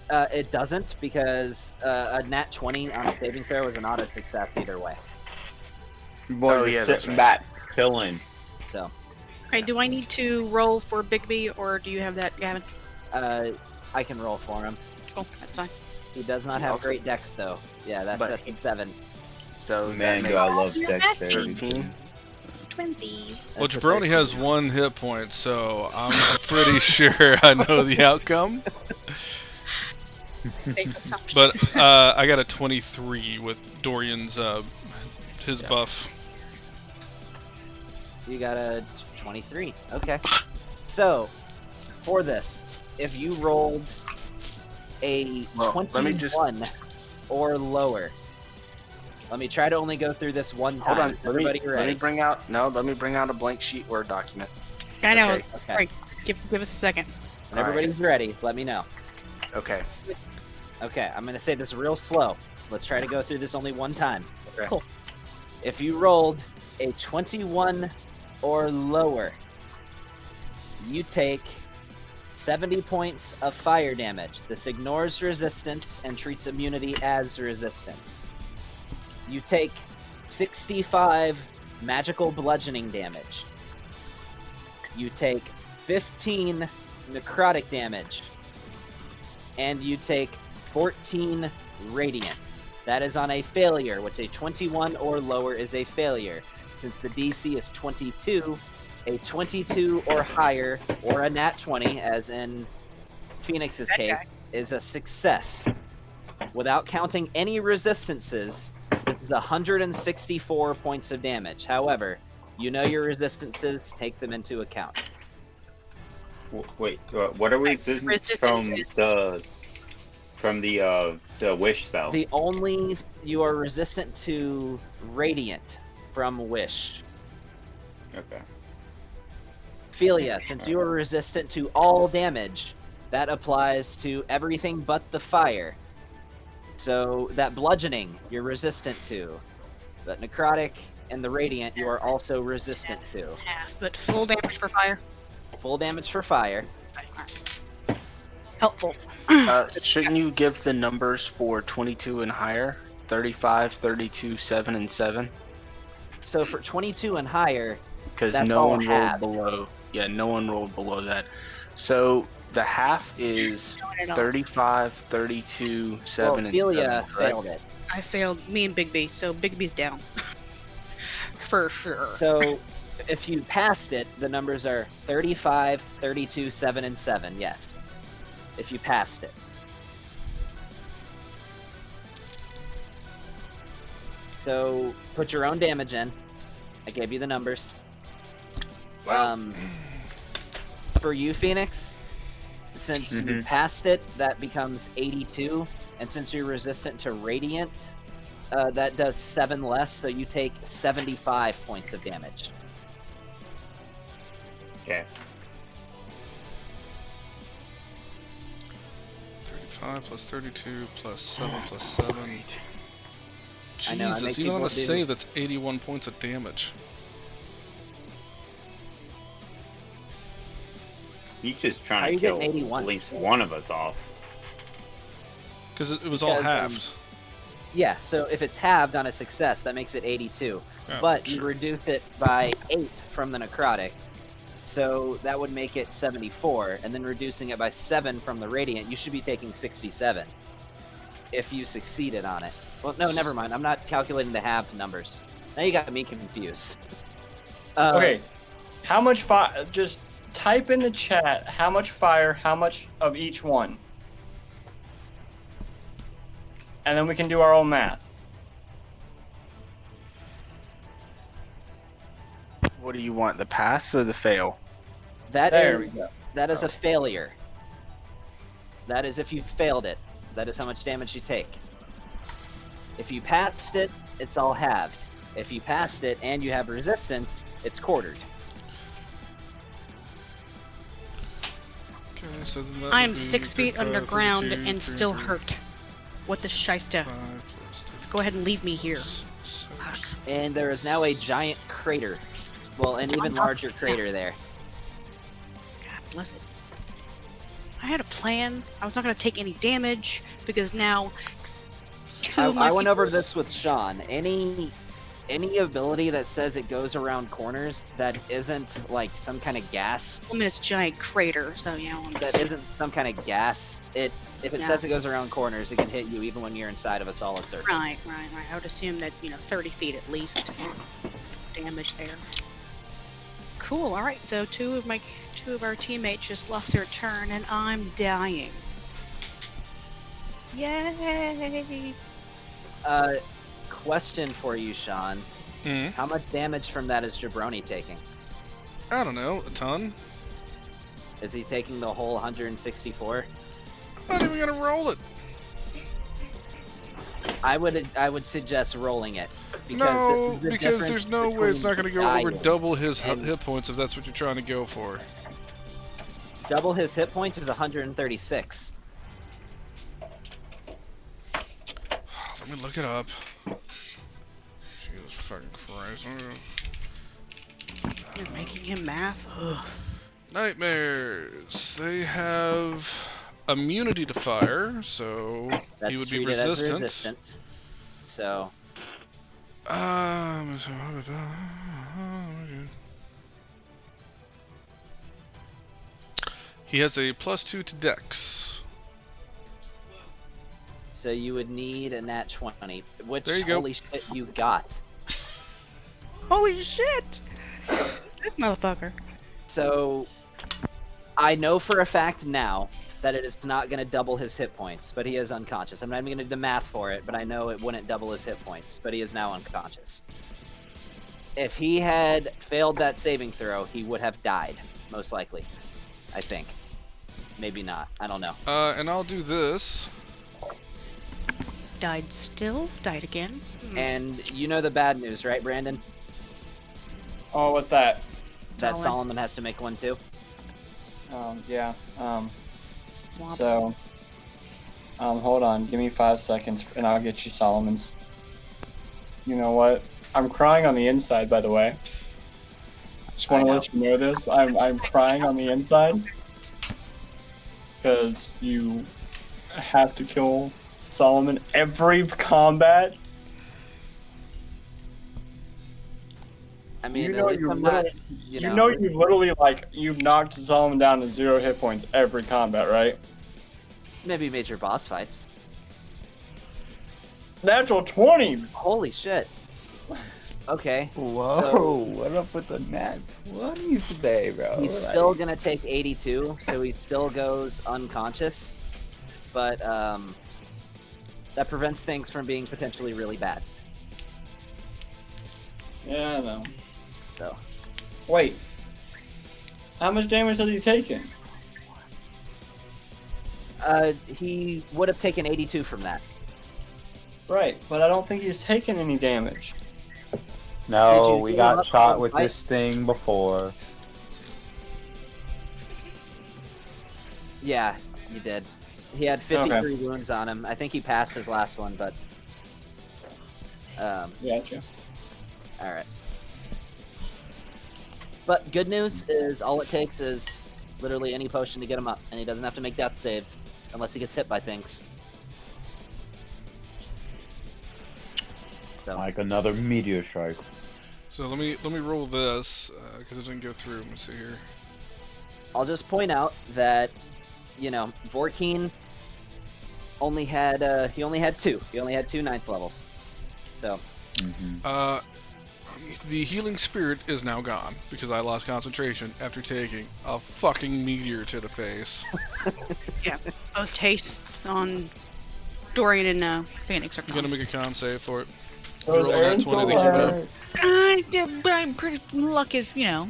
B: It doesn't, because a nat 20 on a saving throw is an auto success either way.
K: Boy,
C: Oh,
K: just
C: yeah, that's
K: sitting
C: right.
K: back, chilling.
B: So,
G: Okay, do I need to roll for Big B, or do you have that, Gavin?
B: I can roll for him.
G: Cool, that's fine.
B: He does not
C: He
B: have
C: also-
B: great dex, though. Yeah, that's
C: But
B: a
C: he-
B: 7.
C: So
K: Man,
C: that
K: do I
C: makes
K: love
G: You're
K: dexterity.
C: 13.
G: 20.
A: Well,
B: That's a
A: Jabroni
B: 13.
A: has 1 hit point, so I'm pretty sure I know the outcome.
G: Safe assumption.
A: But I got a 23 with Dorian's his buff.
B: You got a 23. Okay. So, for this, if you rolled a 21 or lower, let me try to only go through this one time.
C: Hold on.
B: Everybody
C: Let
B: ready?
C: me bring out a blank sheet Word document.
G: I know.
C: Okay.
B: Okay.
G: Right. Give us a second.
B: When everybody's ready, let me know.
C: Okay.
B: Okay, I'm gonna say this real slow. Let's try to go through this only one time.
C: Okay.
G: Cool.
B: If you rolled a 21 or lower, you take 70 points of fire damage. This ignores resistance and treats immunity as resistance. You take 65 magical bludgeoning damage. You take 15 necrotic damage. And you take 14 radiant. That is on a failure, which a 21 or lower is a failure. Since the DC is 22, a 22 or higher, or a nat 20, as in Phoenix's case, is a success. Without counting any resistances, this is 164 points of damage. However, you know your resistances, take them into account.
D: Wait, what are resistance from the wish spell?
B: The only you are resistant to radiant from wish.
D: Okay.
B: Philia, since you are resistant to all damage, that applies to everything but the fire. So that bludgeoning you're resistant to, that necrotic and the radiant you are also resistant to.
G: Half, but full damage for fire.
B: Full damage for fire.
G: Helpful.
C: Shouldn't you give the numbers for 22 and higher? 35, 32, 7, and 7?
B: So for 22 and higher,
C: Because
B: that's
C: no
B: all
C: one
B: halved.
C: rolled below. Yeah, no one rolled below that. So the half is 35, 32, 7, and
B: Philia
C: 7.
B: failed it.
G: I failed. Me and Big B. So Big B's down. For sure.
B: So if you passed it, the numbers are 35, 32, 7, and 7. Yes. If you passed it. So put your own damage in. I gave you the numbers. For you, Phoenix, since you passed it, that becomes 82. And since you're resistant to Radiant, that does 7 less, so you take 75 points of damage.
D: Okay.
A: 35 plus 32 plus 7 plus 7.
B: I know, I
A: Jesus,
B: make
A: even on
B: people
A: a
B: do-
A: save, that's 81 points of damage.
D: He's just
B: How
D: trying
B: you
D: to kill
B: getting 81?
D: at least one of us off.
A: Because it was all
B: Because,
A: halved.
B: Yeah, so if it's halved on a success, that makes it 82.
A: Yeah,
B: But you
A: sure.
B: reduce it by 8 from the necrotic, so that would make it 74. And then reducing it by 7 from the radiant, you should be taking 67 if you succeeded on it. Well, no, never mind. I'm not calculating the halved numbers. Now you got me confused.
I: Okay, how much fire? Just type in the chat how much fire, how much of each one, and then we can do our own math.
C: What do you want, the pass or the fail?
I: There we go.
B: That is a failure. That is if you failed it. That is how much damage you take. If you passed it, it's all halved. If you passed it and you have resistance, it's quartered.
A: Okay, so then that
G: I
A: would
G: am
A: be
G: 6 feet
A: 35,
G: underground
A: 32,
G: and still
A: 33,
G: hurt. What the shysta?
A: 5 plus
G: Go ahead and leave me here.
A: 6.
B: And there is now a giant crater. Well, an even larger crater there.
G: God bless it. I had a plan. I was not going to take any damage because now
B: I went over this with Sean. Any ability that says it goes around corners that isn't like some kind of gas,
G: I mean, it's a giant crater, so you know.
B: that isn't some kind of gas, if it
G: Yeah.
B: says it goes around corners, it can hit you even when you're inside of a solid surface.
G: Right. I would assume that 30 feet at least damage there. Cool. All right. So two of our teammates just lost their turn, and I'm dying. Yay!
B: Question for you, Sean.
A: Hmm?
B: How much damage from that is Jabroni taking?
A: I don't know, a ton?
B: Is he taking the whole 164?
A: I'm not even gonna roll it.
B: I would suggest rolling it. Because
A: No,
B: this is the
A: because
B: difference
A: there's no way it's not
B: between
A: gonna go over
B: dying
A: double his
B: and-
A: hit points if that's what you're trying to go for.
B: Double his hit points is 136.
A: Let me look it up. Jesus fucking Christ.
G: You're making him math? Ugh.
A: Nightmares. They have immunity to fire, so
B: That's
A: he would be
B: treated as
A: resistant.
B: resistance. So
A: he has a +2 to Dex.
B: so you would need a nat 20, which
A: There you go.
B: holy shit you got.
G: Holy shit! This motherfucker.
B: So I know for a fact now that it is not going to double his hit points, but he is unconscious. I'm not even going to do the math for it, but I know it wouldn't double his hit points, but he is now unconscious. If he had failed that saving throw, he would have died, most likely. I think. Maybe not. I don't know.
A: And I'll do this.
G: Died still? Died again?
B: And you know the bad news, right, Brandon?
I: Oh, what's that?
B: That Solomon has to make one too.
I: Yeah.
G: Womp.
I: So, hold on. Give me 5 seconds, and I'll get you Solomon's. You know what? I'm crying on the inside, by the way. Just want to let you know this. I'm crying on the inside because you have to kill Solomon every combat.
B: I mean,
I: You know
B: at least
I: you
B: I'm not,
I: literally-
B: you
I: You
B: know,
I: know you've literally you've knocked Solomon down to 0 hit points every combat, right?
B: maybe major boss fights.
I: Natural 20.
B: Holy shit. Okay.
K: Whoa,
B: So-
K: what up with the nat 20s today, bro?
B: He's still gonna take 82, so he still goes unconscious. But that prevents things from being potentially really bad.
I: Yeah, I know.
B: So
I: Wait. How much damage has he taken?
B: he would have taken 82 from that.
I: Right, but I don't think he's taken any damage.
B: Did
K: No,
B: you
K: we
B: heal
K: got
B: up
K: shot
B: on
K: with
B: fight?
K: this thing before.
B: Yeah, you did. He had 53 wounds on him. I think he passed his last one, but
I: Gotcha.
B: all right. But good news is all it takes is literally any potion to get him up, and he doesn't have to make death saves unless he gets hit by things. So
K: Like another meteor strike.
A: So let me roll this because it didn't go through. Let me see here.
B: I'll just point out that, you know, Vorkeen only had he only had two. He only had 2 9th levels. So
A: The healing spirit is now gone because I lost concentration after taking a fucking meteor to the face.
G: Yeah. Both tastes on Dorian and Phoenix are
A: I'm gonna make a con save for it.
I: So is
A: Roll that
I: Aaron
A: 20 to
I: still
A: keep it up.
I: alive?
G: I'm pretty luck is, you know.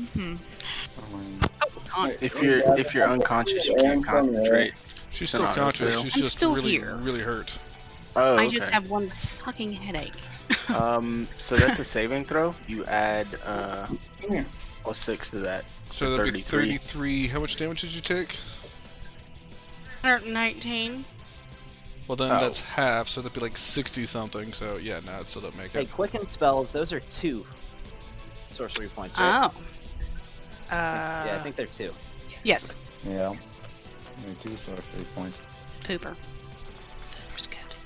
C: If you're unconscious, you can't concentrate.
A: She's
C: Then
A: still
C: I'll
A: conscious.
C: fail.
A: She's
G: I'm
A: just
G: still
A: really,
G: here.
A: really hurt.
C: Oh,
G: I
C: okay.
G: just have one fucking headache.
C: So that's a saving throw. You add
I: Yeah.
C: +6 to that.
A: So that'd be
C: 33.
A: 33. How much damage did you take?
G: 119.
A: Well, then
C: Oh.
A: that's half, so that'd be like 60 something. So yeah, no, it still doesn't make
B: hey,
A: it.
B: quicken spells, those are 2 sorcery points, right?
G: Oh.
B: Yeah, I think they're 2.
G: Yes.
K: Yeah. Only 2 sorcery points.
G: Pooper. Skips.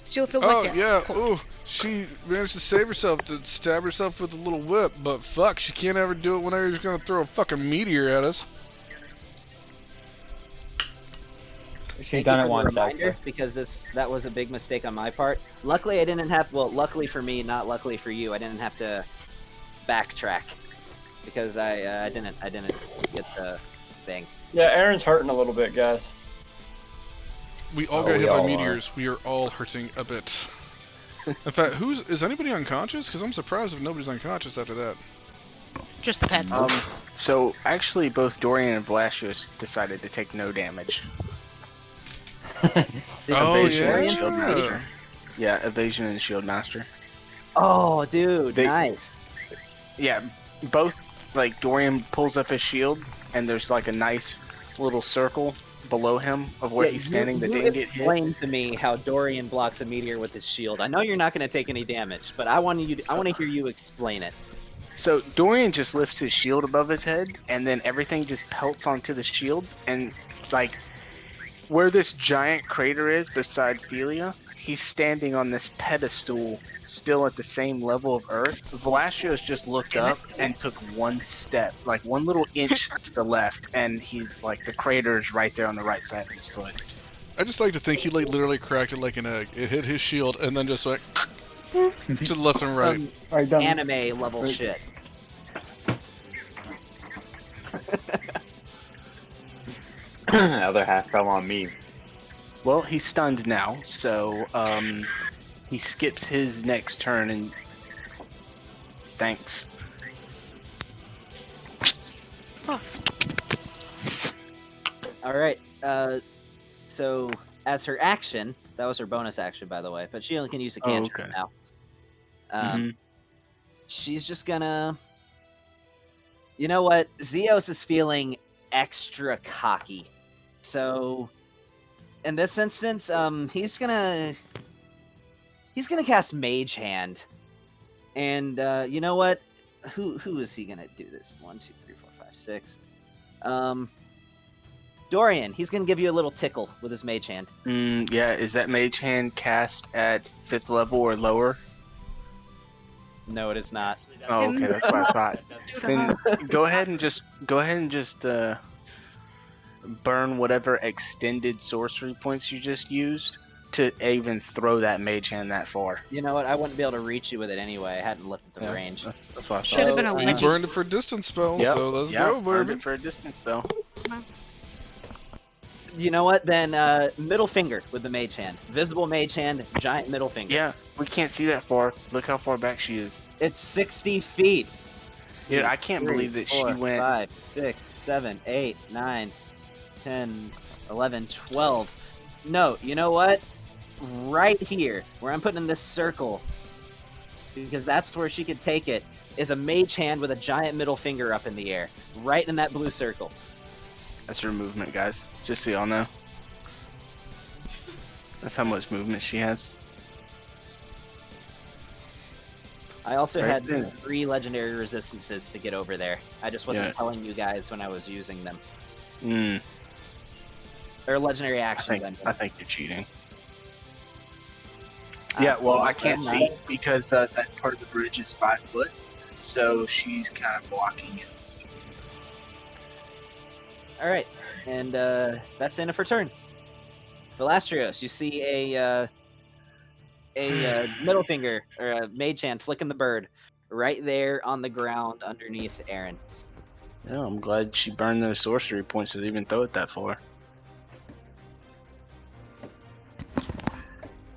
G: Still feels
A: Oh
G: like
A: yeah. Ooh, she managed to save herself to stab herself with a little whip, but fuck, she can't ever do it whenever he's gonna throw a fucking meteor at us.
K: She
B: Thank
K: done
B: you
K: it
B: for the
K: once,
B: reminder,
K: actually.
B: because that was a big mistake on my part. Luckily, I didn't have. Well, luckily for me, not luckily for you, I didn't have to backtrack because I didn't get the thing.
I: Yeah, Aaron's hurting a little bit, guys.
A: We all
K: Oh,
A: got
K: we
A: hit by
K: all are.
A: meteors. We are all hurting a bit. In fact, is anybody unconscious? Because I'm surprised if nobody's unconscious after that.
G: Just the pets.
C: So actually, both Dorian and Vlasius decided to take no damage.
A: Oh,
C: Evasion
A: yeah.
C: and Shield Master. Yeah, Evasion and Shield Master.
B: Oh, dude,
C: They-
B: nice.
C: Yeah, both, like, Dorian pulls up his shield, and there's, like, a nice little circle below him of where he's standing that didn't get hit.
B: Explain to me how Dorian blocks a meteor with his shield. I know you're not going to take any damage, but I want to hear you explain it.
C: So Dorian just lifts his shield above his head, and then everything just pelts onto the shield, and, like, where this giant crater is beside Philia, he's standing on this pedestal still at the same level of Earth. Vlasios just looked up and took one step, like one little inch to the left, and he's like, the crater is right there on the right side of his foot.
A: I just like to think he like literally cracked it like an egg. It hit his shield and then just like to the left and right.
K: Alright, done.
B: Anime level
K: Right.
B: shit.
D: The other half fell on me.
C: Well, he's stunned now, so he skips his next turn and thanks.
B: All right. So as her action, that was her bonus action, by the way, but she only can use a cantrip
C: okay.
B: now.
C: Mhm.
B: She's just gonna. You know what? Zeos is feeling extra cocky, so in this instance, he's gonna cast Mage Hand, and you know what? Who is he gonna do this? 1, 2, 3, 4, 5, 6. Dorian, he's gonna give you a little tickle with his Mage Hand.
C: Yeah, is that Mage Hand cast at 5th level or lower?
B: No, it is not.
C: Oh, okay, that's what I thought. Then go ahead and just burn whatever extended sorcery points you just used to even throw that Mage Hand that far.
B: You know what? I wouldn't be able to reach you with it anyway. I hadn't looked at the
C: Yeah,
B: range.
C: That's what I
G: Should
C: thought.
G: have been a
A: You
G: legend.
A: burned it for distance spells,
C: Yep,
A: so let's
C: yeah,
A: go,
C: burned
A: baby.
C: it for a distance spell.
B: You know what? Then middle finger with the Mage Hand. Visible Mage Hand, giant middle finger.
C: Yeah, we can't see that far. Look how far back she is.
B: It's 60 feet.
C: Dude, I can't
B: 3,
C: believe that
B: 4,
C: she went.
B: 5, 6, 7, 8, 9, 10, 11, 12. No, you know what? Right here, where I'm putting in this circle, because that's where she could take it, is a Mage Hand with a giant middle finger up in the air. Right in that blue circle.
C: That's her movement, guys. Just so y'all know. That's how much movement she has.
B: I also
C: Right
B: had
C: there.
B: 3 legendary resistances to get over there. I just wasn't
C: Yeah.
B: telling you guys when I was using them.
C: Mm,
B: Or legendary
C: I
B: actions.
C: think you're cheating.
B: Uh,
C: Yeah, well, I can't
B: I'm
C: see
B: not.
C: because that part of the bridge is 5 foot, so she's kind of blocking it.
B: All right, and that's the end of her turn. Velastrios, you see a middle finger or a Mage Hand flicking the bird right there on the ground underneath Aaron.
C: Yeah, I'm glad she burned those sorcery points to even throw it that far.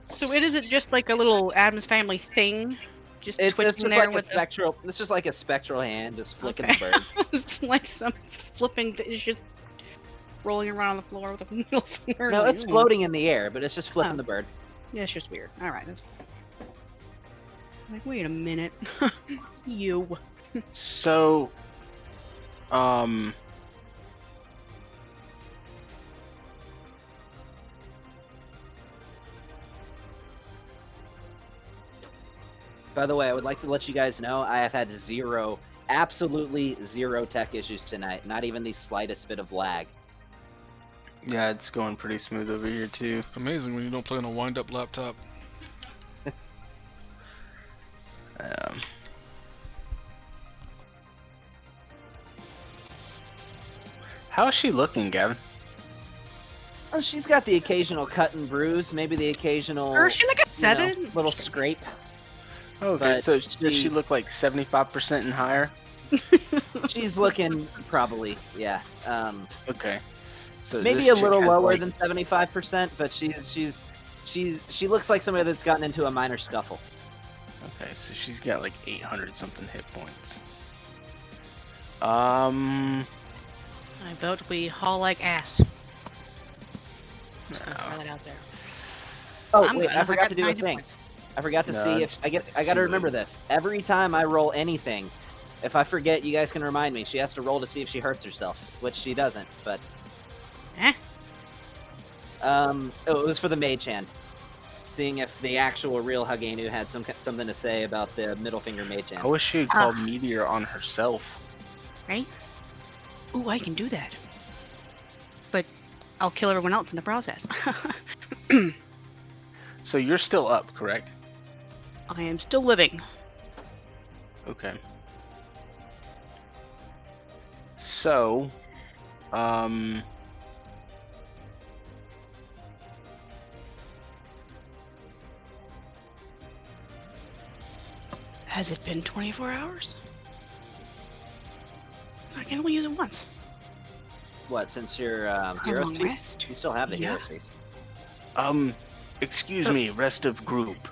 G: So it isn't just like a little Adam's Family thing, just
B: It's
G: twitching
B: just
G: there
B: like
G: with
B: a spectral. It's just like a spectral hand just flicking the
G: Okay.
B: bird.
G: it's like some flipping. It's just rolling around on the floor with a middle finger.
B: No,
G: like,
B: it's
G: ooh.
B: floating in the air, but it's just flipping
G: Oh.
B: the bird.
G: Yeah, it's just weird. All right, that's like, wait a minute, you.
C: So,
B: By the way, I would like to let you guys know I have had absolutely zero tech issues tonight. Not even the slightest bit of lag.
C: yeah, it's going pretty smooth over here too.
A: Amazing when you don't play on a wind-up laptop.
C: How is she looking, Gavin?
B: Oh, she's got the occasional cut and bruise, maybe the occasional
G: Or is she like a
B: you know,
G: 7?
B: little scrape.
C: Okay,
B: But
C: so does she
B: she-
C: look like 75% and higher?
B: She's looking probably, yeah.
C: Okay. So
B: Maybe
C: this
B: a
C: chick
B: little
C: has,
B: lower
C: like-
B: than 75%, but she looks like somebody that's gotten into a minor scuffle.
C: Okay, so she's got like 800 something hit points. Um,
G: I vote we haul like ass. Just gonna throw that out there.
B: Oh
G: I'm
B: wait,
G: good.
B: I forgot
G: got
B: to do a
G: 90
B: thing.
G: points.
B: I forgot to
C: No,
B: see if
C: it's
B: I got to
C: too
B: remember
C: late.
B: this. Every time I roll anything, if I forget, you guys can remind me. She has to roll to see if she hurts herself, which she doesn't. But oh, it was for the mage hand. Seeing if the actual real Hagenu had something to say about the middle finger mage hand.
C: I wish she had called Meteor on herself.
G: Right? Ooh, I can do that. But I'll kill everyone else in the process.
C: So you're still up, correct?
G: I am still living.
C: Okay. So,
G: Has it been 24 hours? I can only use it once.
B: What? Since your hero's
G: long
B: feast,
G: rest.
B: you still have the
G: Yeah.
B: hero's feast.
C: excuse me, rest of group.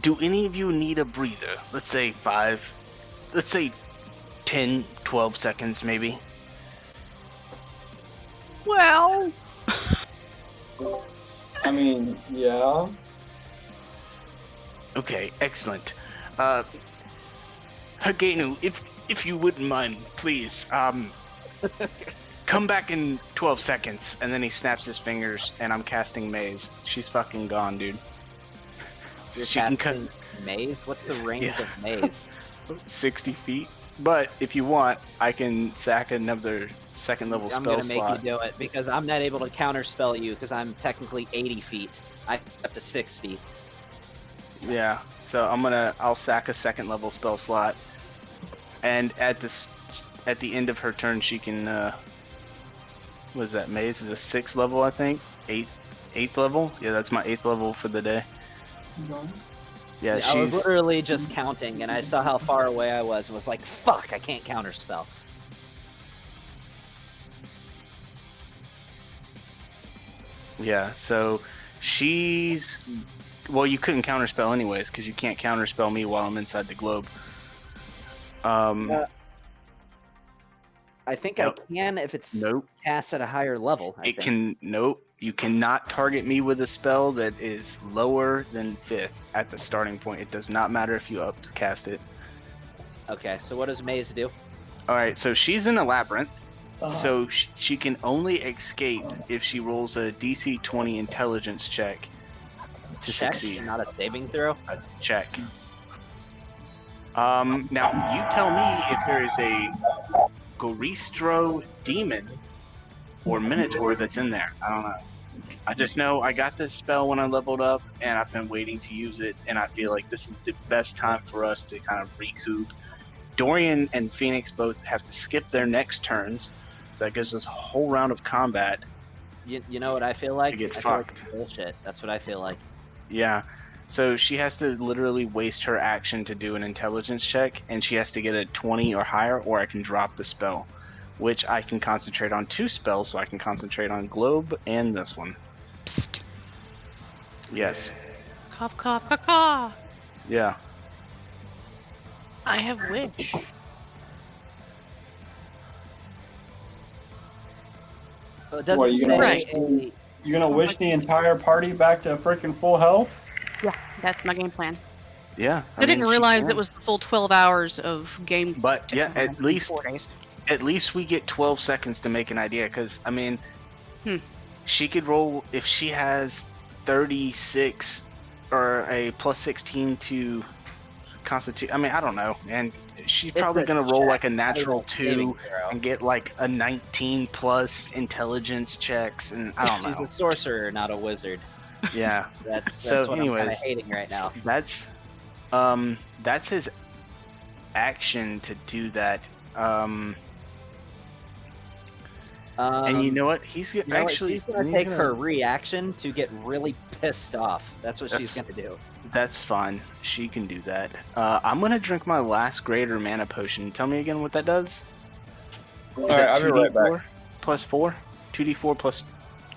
C: Do any of you need a breather? Let's say 10, 12 seconds maybe?
G: Well,
I: I mean, yeah.
C: Okay, excellent. Hagenu, if you wouldn't mind, please, come back in 12 seconds. And then he snaps his fingers, and I'm casting Maze. She's fucking gone, dude.
B: You're
C: She can
B: casting maze. What's the range
C: Yeah.
B: of maze?
C: 60 feet. But if you want, I can sack another second level
B: I'm
C: spell
B: gonna make
C: slot.
B: you do it because I'm not able to counterspell you because I'm technically 80 feet. I up to 60.
C: Yeah. So I'll sack a second level spell slot, and at the end of her turn, she can. What is that? Maze is a 6th level, I think. Eighth level. Yeah, that's my 8th level for the day. Yeah,
B: I was
C: she's.
B: literally just counting, and I saw how far away I was, and was like, "Fuck, I can't counterspell."
C: Yeah. So she's. Well, you couldn't counterspell anyways, because you can't counterspell me while I'm inside the globe.
B: I think
C: Nope.
B: I can if it's
C: Nope.
B: cast at a higher level. I
C: It
B: think.
C: can. Nope. You cannot target me with a spell that is lower than 5th at the starting point. It does not matter if you upcast it.
B: Okay, so what does maze do?
C: All right. So she's in a labyrinth.
I: Uh,
C: So she can only escape if she rolls a DC 20 intelligence check to
B: Check,
C: succeed.
B: not a saving throw.
C: A check. Now you tell me if there is a Goristro demon or Minotaur that's in there. I don't know. I just know I got this spell when I leveled up, and I've been waiting to use it, and I feel like this is the best time for us to kind of recoup. Dorian and Phoenix both have to skip their next turns, so that gives us a whole round of combat.
B: You know what I feel like?
C: To get
B: I feel like
C: fucked.
B: it's bullshit. That's what I feel like.
C: Yeah. So she has to literally waste her action to do an intelligence check, and she has to get a 20 or higher, or I can drop the spell, which I can concentrate on 2 spells, so I can concentrate on Globe and this one.
G: psst.
C: Yes.
G: Cough, cough, caw, caw.
C: Yeah.
G: I have Witch.
B: So it doesn't
I: What, you
B: say
I: gonna-
G: Right.
I: You gonna wish the entire party back to freaking full health?
G: Yeah, that's my game plan.
C: Yeah.
G: I didn't
C: mean, she
G: realize
C: can.
G: it was the full 12 hours of game.
C: But yeah, at least
G: 4 days.
C: we get 12 seconds to make an idea, because I mean,
G: Hmm.
C: she could roll if she has 36 or a plus 16 to constitute. I mean, I don't know, man. She's
B: It's
C: probably
B: a
C: gonna roll
B: check,
C: like a
B: not
C: natural
B: even a saving
C: 2
B: throw.
C: and get like a 19 plus intelligence checks, and I don't
B: She's
C: know.
B: a sorcerer, not a wizard.
C: Yeah,
B: That's
C: So
B: what I'm kind of
C: anyways.
B: hating right now.
C: that's his action to do that. And you know what? He's
B: You know what?
C: actually
B: she's gonna take her reaction to get really pissed off. That's what she's gonna do.
C: That's fine. She can do that. I'm gonna drink my last greater mana potion. Tell me again what that does. Is
I: Alright,
C: that
I: I'll be right back.
C: 2d4 plus 4? 2d4 plus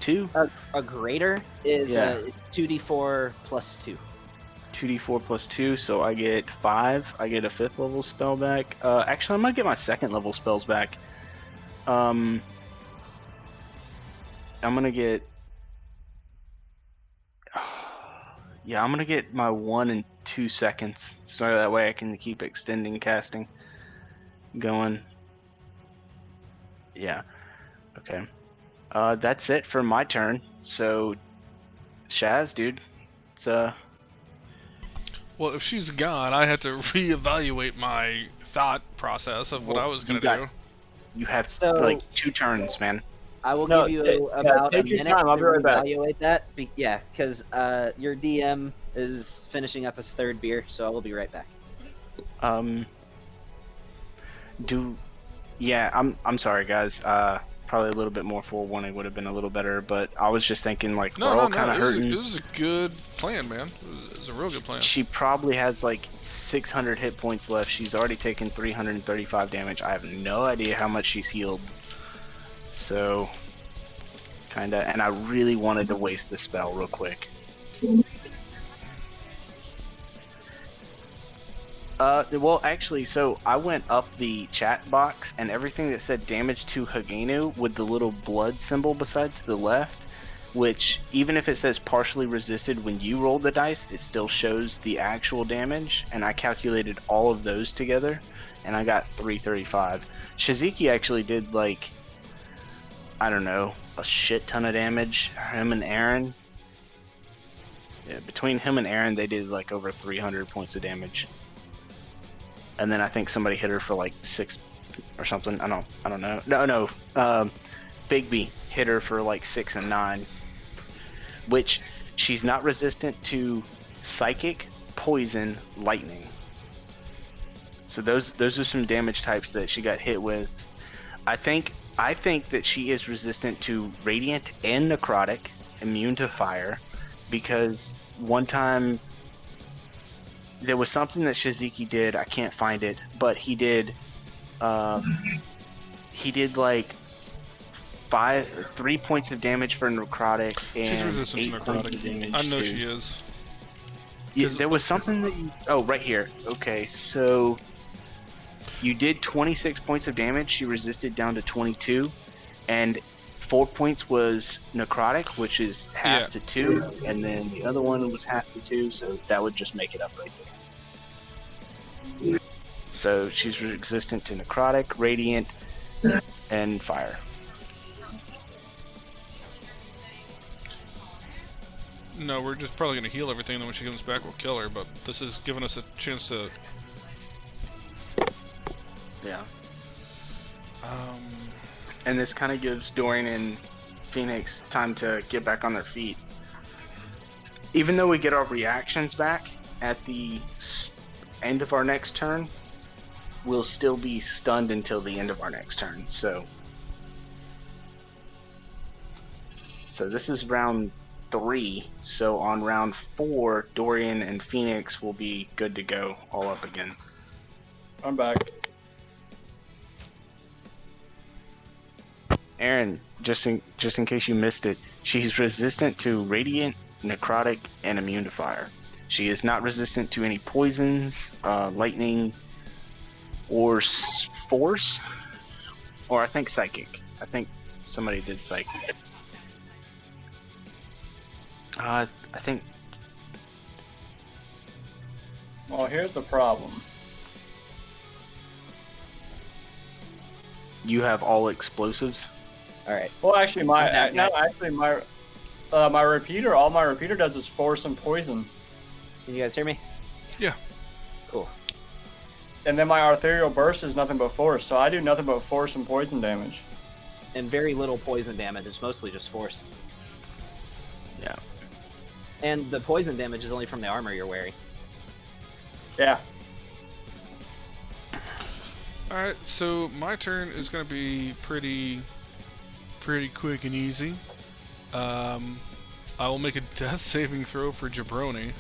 C: 2?
B: A greater is
C: Yeah.
B: 2d4 plus 2.
C: 2d4 plus 2, so I get 5. I get a 5th level spell back. Actually, I'm gonna get my 2nd level spells back. I'm gonna get... Yeah, I'm gonna get my 1 and 2 seconds, so that way I can keep extending casting going. Yeah. Okay. That's it for my turn. So, Shaz, dude, it's
A: Well, if she's gone, I had to reevaluate my thought process of what I was gonna do.
C: You have
B: So-
C: like 2 turns, man.
B: I will
I: No,
B: give you
I: yeah,
B: about a
I: take your
B: minute
I: time, I'll
B: to
I: be right back.
B: evaluate that. Yeah, because your DM is finishing up his 3rd beer, so I will be right back.
C: Yeah, I'm sorry, guys. Probably a little bit more forewarning would have been a little better, but I was just thinking like we're all kind of hurting.
A: It was a good plan, man. It was a real good plan.
C: She probably has like 600 hit points left. She's already taken 335 damage. I have no idea how much she's healed. So, kinda, and I really wanted to waste the spell real quick. Well, actually, so I went up the chat box, and everything that said damage to Hagenu with the little blood symbol beside to the left, which, even if it says partially resisted when you roll the dice, it still shows the actual damage, and I calculated all of those together, and I got 335. Shiziki actually did, like, I don't know, a shit ton of damage. Him and Aaron. Yeah, between him and Aaron, they did, like, over 300 points of damage. And then I think somebody hit her for like 6 or something. I don't know. No. Bigby hit her for like 6 and 9, which she's not resistant to psychic, poison, lightning. So those are some damage types that she got hit with. I think that she is resistant to radiant and necrotic, immune to fire, because one time there was something that Shiziki did. I can't find it, but he did like 3 points of damage for necrotic and
A: She's resistant
C: 8
A: to
C: points of
A: necrotic.
C: damage.
A: I know
C: to-
A: she is.
C: Yeah, there was something that you... Oh, right here. Okay, so you did 26 points of damage. She resisted down to 22, and 4 points was necrotic, which is half to 2, and then the other one was half to 2, so that would just make it up right there. So she's resistant to necrotic, radiant, and fire.
A: No, we're just probably gonna heal everything, and then when she comes back, we'll kill her. But this is giving us a chance to.
C: Yeah. And this kind of gives Dorian and Phoenix time to get back on their feet. Even though we get our reactions back at the end of our next turn, we'll still be stunned until the end of our next turn. So this is round 3. So on round 4, Dorian and Phoenix will be good to go all up again.
I: I'm back.
C: Aaron, just in case you missed it, she's resistant to radiant, necrotic, and immune to fire. She is not resistant to any poisons, lightning, or force, or I think psychic. I think somebody did psychic. I think.
I: Well, here's the problem.
C: You have all explosives.
B: All right.
I: Well, actually,
B: I'm back,
I: my repeater. All my repeater does is force and poison.
B: Can you guys hear me?
A: Yeah.
B: Cool.
I: And then my arterial burst is nothing but force, so I do nothing but force and poison damage.
B: And very little poison damage. It's mostly just force.
C: Yeah.
B: And the poison damage is only from the armor you're wearing.
I: Yeah.
A: Alright, so my turn is going to be pretty quick and easy. I will make a death saving throw for Jabroni.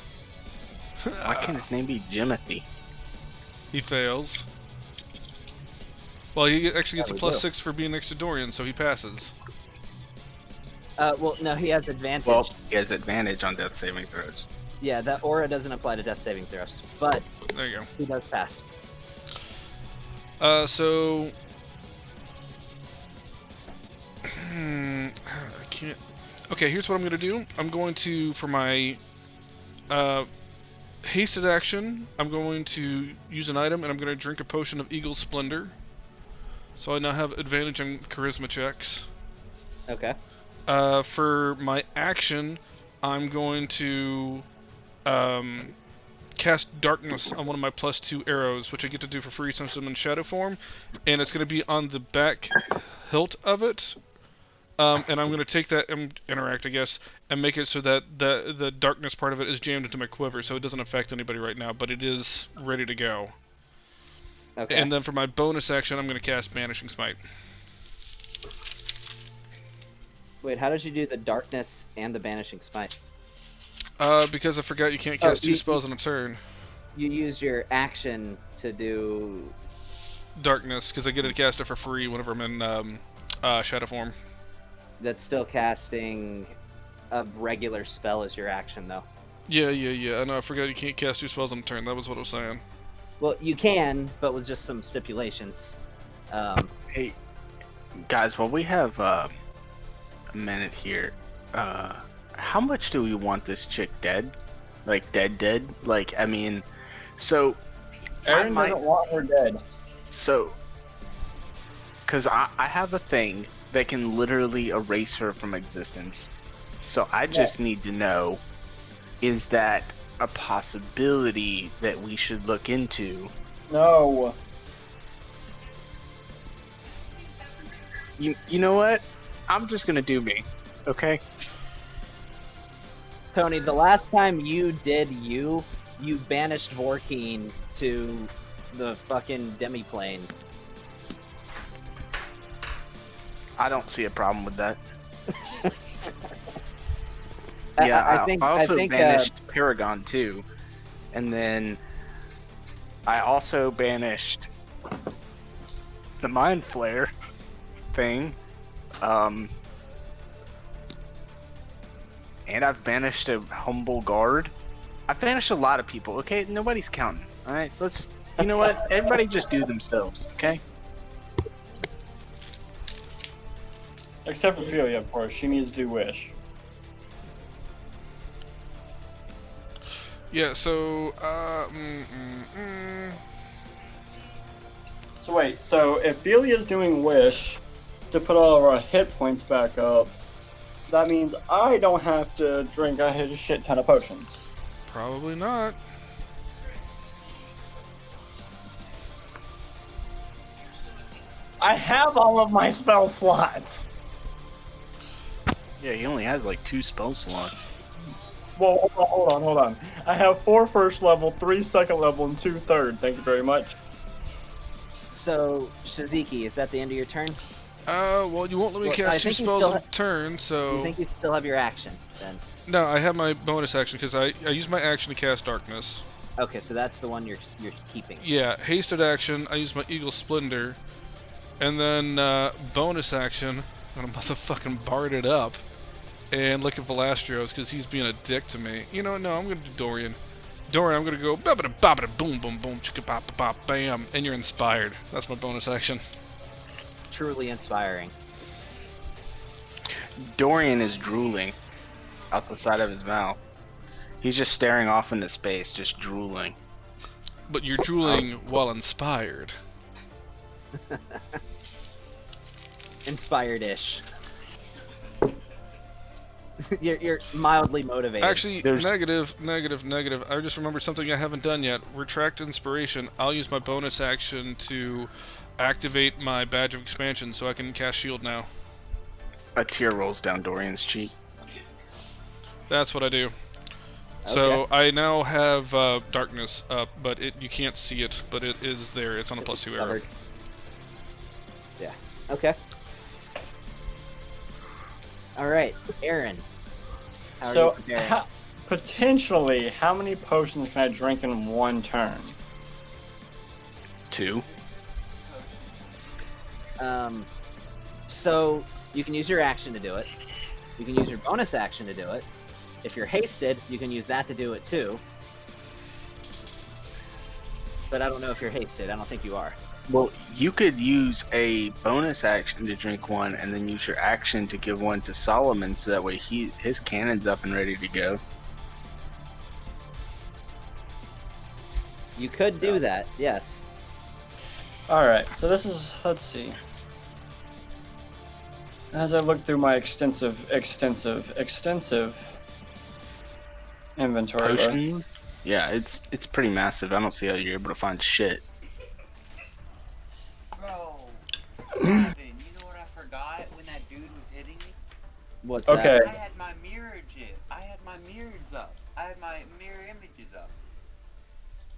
C: Why can't his name be Jimothy?
A: He fails. Well, he actually gets a
B: we
A: plus
B: go.
A: 6 for being next to Dorian, so he passes.
B: Well, no, he has advantage.
C: Well, he has advantage on death saving throws.
B: Yeah, that aura doesn't apply to death saving throws, but
A: There you
B: he does pass.
A: go. So I can't. Okay, here's what I'm gonna do. I'm going to, for my hasted action, I'm going to use an item, and I'm going to drink a potion of Eagle Splendor. So I now have advantage on charisma checks.
B: Okay.
A: For my action, I'm going to cast Darkness on one of my +2 arrows, which I get to do for free since I'm in shadow form, and it's going to be on the back hilt of it. And I'm going to take that interact, I guess, and make it so that the darkness part of it is jammed into my quiver, so it doesn't affect anybody right now, but it is ready to go.
B: Okay.
A: And then for my bonus action, I'm going to cast Banishing Smite.
B: Wait, how did you do the darkness and the banishing smite?
A: Because I forgot you can't cast two spells in a turn.
B: You used your action to do
A: Darkness, because I get to cast it for free whenever I'm in shadow form.
B: That's still casting a regular spell as your action, though.
A: Yeah. I know, I forgot you can't cast two spells in a turn. That was what I was saying.
B: Well, you can, but with just some stipulations.
C: Hey, guys, while we have a minute here, how much do we want this chick dead? Like, dead? Like, I mean, so...
I: Aaron doesn't want her dead.
C: So... Because I have a thing that can literally erase her from existence. So I just need to know, is that a possibility that we should look into?
I: No.
C: You know what? I'm just gonna do me, okay?
B: Tony, the last time you did you banished Vorkeen to the fucking demiplane.
C: I don't see a problem with that.
B: I
C: also
B: think
C: banished Paragon too, and then I also banished the Mind Flare thing, and I've banished a Humble Guard. I've banished a lot of people. Okay, nobody's counting. All right, let's. You know what? Everybody just do themselves. Okay.
I: Except for Ophelia, of course. She needs to do Wish.
A: Yeah, so,
I: So wait, so if Ophelia's doing Wish to put all of our hit points back up, that means I don't have to drink a shit ton of potions.
A: Probably not.
I: I have all of my spell slots.
C: Yeah, he only has like 2 spell slots.
I: Well, hold on. I have 4 first level, 3 second level, and 2 third. Thank you very much.
B: So, Shiziki, is that the end of your turn?
A: Well, you won't let me cast 2 spells in a turn, so...
B: You think you still have your action, then?
A: No, I have my bonus action, because I use my action to cast Darkness.
B: Okay, so that's the one you're keeping.
A: Yeah, hasted action, I use my Eagle Splendor. And then, bonus action, I'm gonna motherfucking bard it up. And look at Velastros, because he's being a dick to me. You know, no, I'm gonna do Dorian. Dorian, I'm gonna go babada babada boom boom boom chicka bop bop bam, and you're inspired. That's my bonus action.
B: Truly inspiring.
C: Dorian is drooling out the side of his mouth. He's just staring off into space, just drooling.
A: But you're drooling while inspired.
B: Inspired-ish. you're mildly motivated.
A: Actually, negative. I just remembered something I haven't done yet. Retract inspiration. I'll use my bonus action to activate my badge of expansion, so I can cast shield now.
C: A tear rolls down Dorian's cheek.
A: That's what I do. So I now have darkness up, but you can't see it, but it is there. It's on a +2 arrow.
B: Yeah. Okay. All right, Aaron. How are you preparing?
I: Potentially, how many potions can I drink in one turn?
C: 2.
B: So you can use your action to do it. You can use your bonus action to do it. If you're hasted, you can use that to do it too. But I don't know if you're hasted. I don't think you are.
C: Well, you could use a bonus action to drink one, and then use your action to give one to Solomon, so that way his cannon's up and ready to go.
B: You could do that, yes.
I: Alright, so this is, let's see. As I look through my extensive inventory.
C: Potion? Yeah, it's pretty massive. I don't see how you're able to find shit.
L: Bro, Gavin, you know what I forgot when that dude was hitting me?
B: What's
I: Okay.
B: that?
L: I had my mirrors up. I had my mirror images up.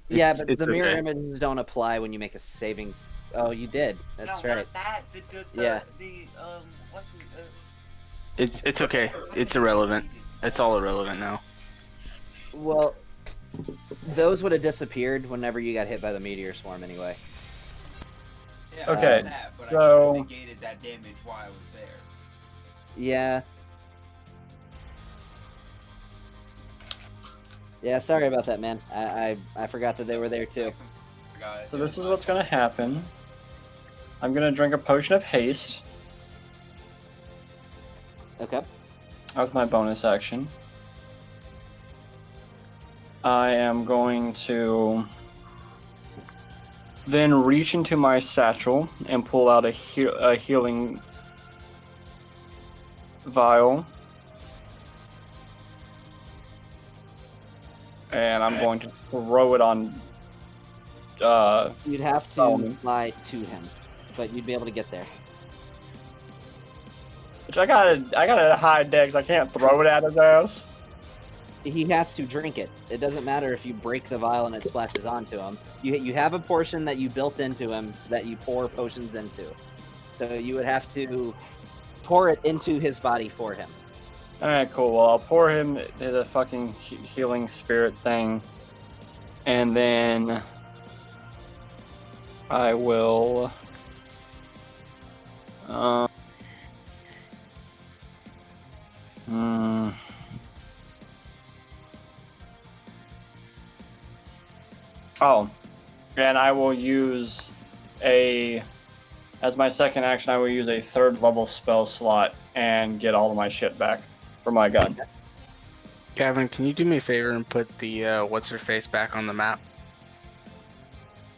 B: Yeah, but
C: it's
B: the mirror
C: okay.
B: images don't apply when you make a saving. Oh, you did. That's
L: no,
B: right.
L: not that.
B: Yeah.
L: What's the,
C: It's okay. It's irrelevant. It's all irrelevant now.
B: Well, those would have disappeared whenever you got hit by the meteor swarm anyway.
L: Yeah,
I: Okay,
L: that, but
I: so-
L: I negated that damage while I was there.
B: Yeah. Yeah, sorry about that, man. I forgot that they were there too.
L: Forgot.
I: So this is what's gonna happen. I'm gonna drink a potion of haste.
B: Okay.
I: That was my bonus action. I am going to then reach into my satchel and pull out a healing vial. And I'm going to throw it on.
B: You'd have to
I: Solomon.
B: fly to him, but you'd be able to get there.
I: Which I gotta hide decks. I can't throw it at his ass.
B: He has to drink it. It doesn't matter if you break the vial and it splashes onto him. You have a portion that you built into him that you pour potions into. So you would have to pour it into his body for him.
I: Alright, cool. Well, I'll pour him the fucking healing spirit thing. And then I will. Oh, and I will use as my second action, I will use a 3rd level spell slot and get all of my shit back for my gun.
C: Gavin, can you do me a favor and put the what's her face back on the map?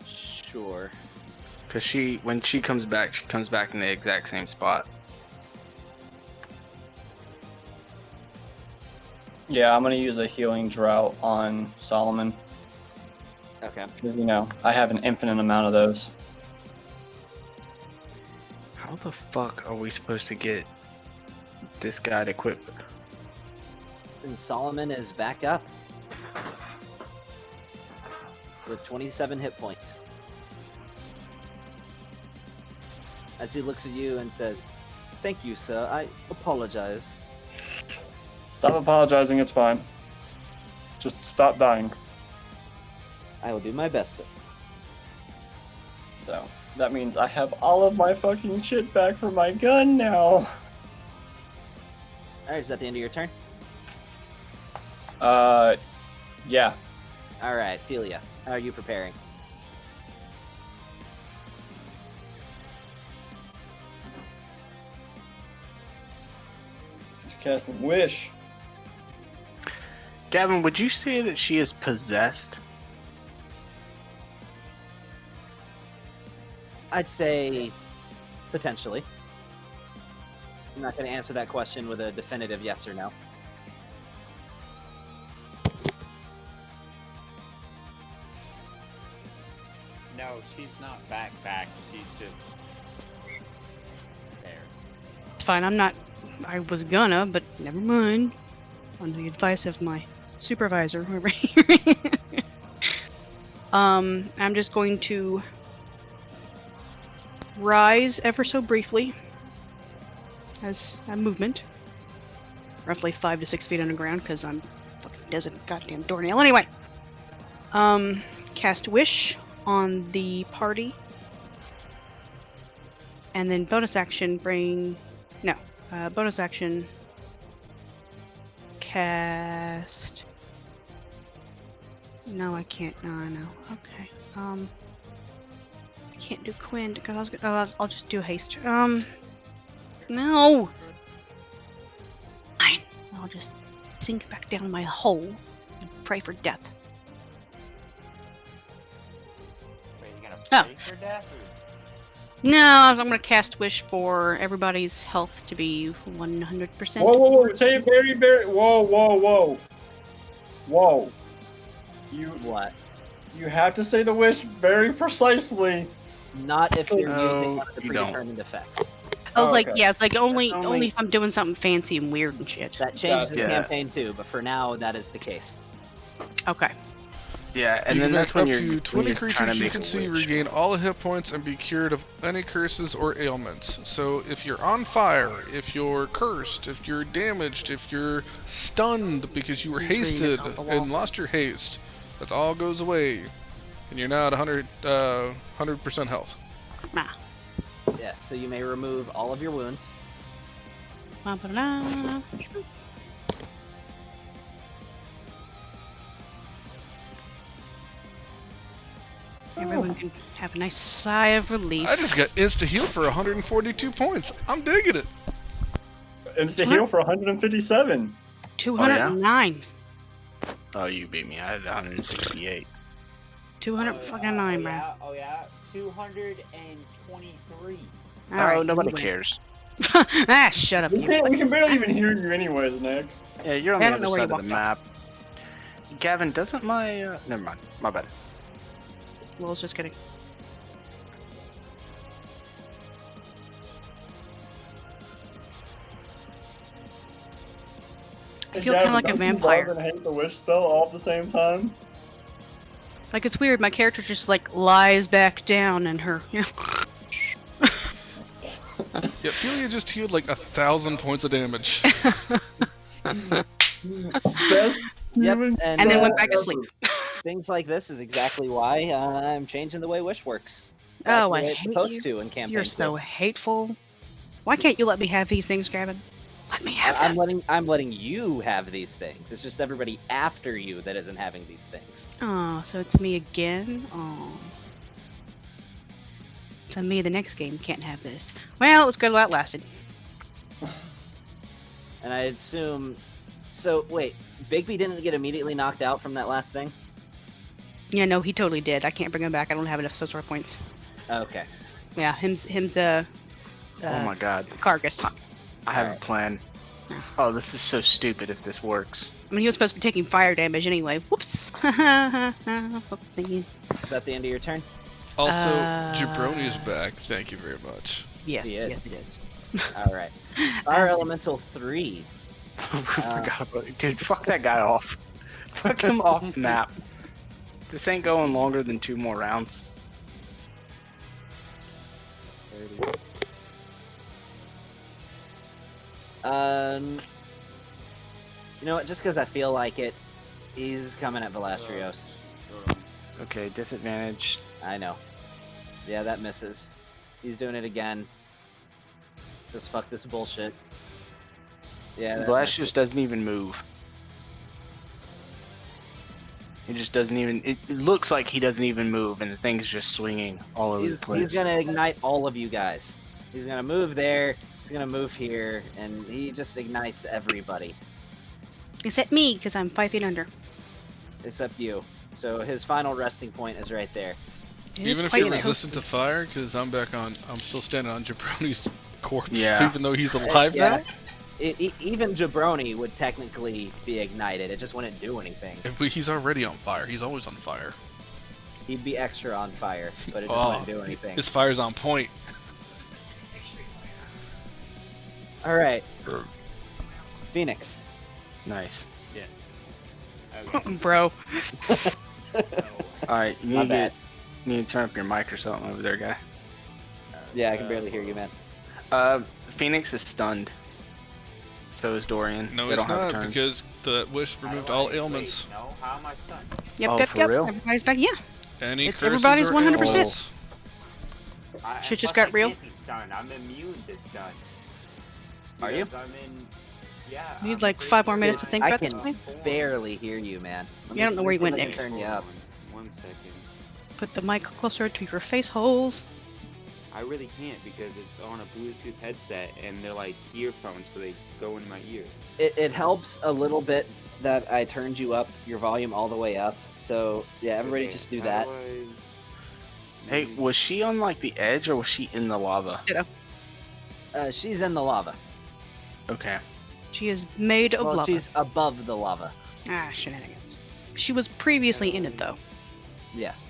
B: Sure.
C: Because when she comes back in the exact same spot.
I: Yeah, I'm gonna use a healing drought on Solomon.
B: Okay.
I: Because, you know, I have an infinite amount of those.
C: How the fuck are we supposed to get this guy to quit?
B: And Solomon is back up with 27 hit points. As he looks at you and says, "Thank you, sir. I apologize."
I: Stop apologizing, it's fine. Just stop dying.
B: I will do my best, sir.
I: So, that means I have all of my fucking shit back for my gun now.
B: Alright, is that the end of your turn?
I: Yeah.
B: Alright, Felia, how are you preparing?
I: Just casting Wish.
C: Gavin, would you say that she is possessed?
B: I'd say potentially. I'm not going to answer that question with a definitive yes or no.
L: No, she's not back. She's just there.
G: It's fine. I was gonna, but never mind. On the advice of my supervisor, whoever. I'm just going to rise ever so briefly as a movement, roughly 5 to 6 feet underground, because I'm fucking desert goddamn doornail. Anyway, cast Wish on the party, and then bonus action cast. No, I can't. No, I know. Okay. I can't do Quinn because I was. I'll just do haste. No. Fine. I'll just sink back down my hole and pray for death.
L: Wait, you gonna
G: Oh.
L: pray for death?
G: No, I'm gonna cast wish for everybody's health to be 100%.
I: Whoa! Say it very. Whoa! You
B: What?
I: you have to say the wish very precisely.
B: Not if you're
C: No,
B: using one of the
C: you don't.
B: predetermined effects.
G: I was
I: Oh,
G: like,
I: okay.
G: yeah, it's like only
C: only-
G: if I'm doing something fancy and weird and shit.
B: That changes the
C: Yeah.
B: campaign too, but for now, that is the case.
G: Okay.
C: Yeah, and
A: You
C: then
A: can
C: that's
A: make
C: when
A: up
C: you're
A: to 20
C: when you're trying
A: creatures
C: to
A: you
C: make
A: can
C: a
A: see
C: wish.
A: regain all hit points and be cured of any curses or ailments. So if you're on fire, if you're cursed, if you're damaged, if you're stunned because you were
G: He's reading this
A: hasted
G: off the wall.
A: and lost your haste, that all goes away, and you're now at 100% health.
G: Nah.
B: Yeah, so you may remove all of your wounds.
G: Ba-ba-da. Everyone can have a nice sigh of relief.
A: I just got insta healed for 142 points. I'm digging it.
I: Insta heal for 157.
G: 209.
C: Oh, you beat me. I had 168.
G: 209, man.
L: Oh yeah, 223.
C: Oh, nobody cares.
G: Ah, shut up.
I: We can barely even hear you anyways, Nick.
C: Yeah, you're on
G: I
C: the
G: don't know
C: other
G: where you
C: side of the
G: walked
C: map. Gavin, doesn't my never mind. My bad.
G: Well, I was just kidding. I feel kind of like a vampire.
I: Love and hate the wish spell all at the same time.
G: Like, it's weird. My character just, like, lies back down and her, you know.
A: Yeah, Pelia just healed like 1,000 points of damage.
I: Best
B: Yep,
I: human
B: and
G: And then
B: uh,
G: went back to sleep.
B: things like this is exactly why I'm changing the way Wish works. Back
G: Oh,
B: the
G: I
B: way it's
G: hate
B: supposed
G: you.
B: to in campaign
G: You're so hateful. Why can't you let me have these things, Gavin? Let me have them.
B: I'm letting you have these things. It's just everybody after you that isn't having these things.
G: Oh, so it's me again? Oh. So me, the next game, can't have this. Well, it was good while it lasted.
B: And I assume. So wait, Bigby didn't get immediately knocked out from that last thing?
G: Yeah, no, he totally did. I can't bring him back. I don't have enough social points.
B: Okay.
G: Yeah, him's
C: oh my god.
G: carcass.
C: I have a plan. Oh, this is so stupid if this works.
G: I mean, he was supposed to be taking fire damage anyway. Whoops. Whoopsie.
B: Is that the end of your turn?
A: Also, Jabroni's back. Thank you very much.
G: Yes,
B: He is.
G: yes it is.
B: All right. Fire Elemental 3.
C: Forgot about it. Dude, fuck that guy off. Fuck him off map. This ain't going longer than 2 more rounds.
B: 30. You know what? Just because I feel like it, he's coming at Velastrios.
C: Okay, disadvantage.
B: I know. Yeah, that misses. He's doing it again. Just fuck this bullshit. Yeah, that
C: Blash
B: misses.
C: just doesn't even move. He just doesn't even. It looks like he doesn't even move, and the thing's just swinging all over the place.
B: He's gonna ignite all of you guys. He's gonna move there. He's gonna move here, and he just ignites everybody
G: Except me, because I'm 5 feet under.
B: except you. So his final resting point is right there.
G: It is
A: Even if
G: quite
A: you're
G: toasty.
A: resistant to fire, because I'm still standing on Jabroni's corpse,
C: Yeah.
A: even though he's alive
B: Yeah.
A: now.
B: Even Jabroni would technically be ignited. It just wouldn't do anything.
A: He's already on fire. He's always on fire.
B: He'd be extra on fire, but it just
A: Oh,
B: wouldn't do anything.
A: his fire's on point.
B: All right, Phoenix.
C: Nice.
L: Yes.
G: Bro.
C: Alright, you
B: My
C: need
B: bad.
C: to turn up your mic or something over there, guy.
B: Yeah, I can barely hear you, man.
C: Phoenix is stunned. So is Dorian.
A: No,
C: They
A: it's
C: don't have a
A: not,
C: turn.
A: because the wish removed all ailments.
L: Wait, no, how am I stunned?
G: Yep,
C: Oh,
G: yep,
C: for
G: yep.
C: real?
G: Everybody's back. Yeah.
A: Any
G: It's
A: curses
G: everybody's
A: or
G: 100%.
A: ailments.
G: Shit just
L: plus
G: got real.
L: I can't be stunned. I'm immune to stun.
B: Are you?
L: Because I'm in Yeah.
G: Need
L: I'm
G: like
L: pretty
G: 5 more
L: sure
G: minutes to think
B: I
G: about this
B: can
G: one.
B: barely hear you, man.
G: Yeah, I don't know where you went,
B: I can
G: Nick.
B: turn you
L: Hold
B: up.
L: on 1 second.
G: Put the mic closer to your face holes.
L: I really can't because it's on a Bluetooth headset and they're like earphones, so they go in my ear.
B: It helps a little bit that I turned you up, your volume all the way up. So yeah, everybody
L: Okay,
B: just do
L: how
B: that.
L: do I
C: Hey,
L: manage-
C: was she on like the edge or was she in the lava?
B: She's in the lava.
C: Okay.
G: She is made of
B: Well,
G: lava.
B: she's above the lava.
G: Ah, shenanigans. She was previously in it, though.
B: Yes.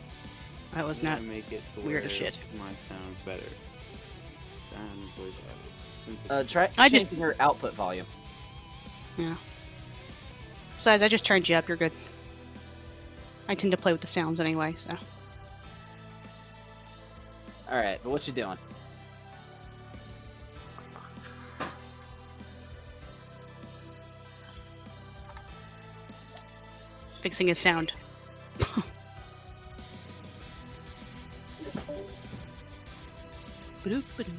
G: That was
L: how do I
G: not
L: make it to
G: weird as
L: where
G: shit.
L: My sound's better. Voice audio. Since
B: Try
G: I just-
B: changing your output volume.
G: Yeah. Besides, I just turned you up. You're good. I tend to play with the sounds anyway, so.
B: All right, but what you doing?
G: Fixing his sound. Ba-doop, ba-doop.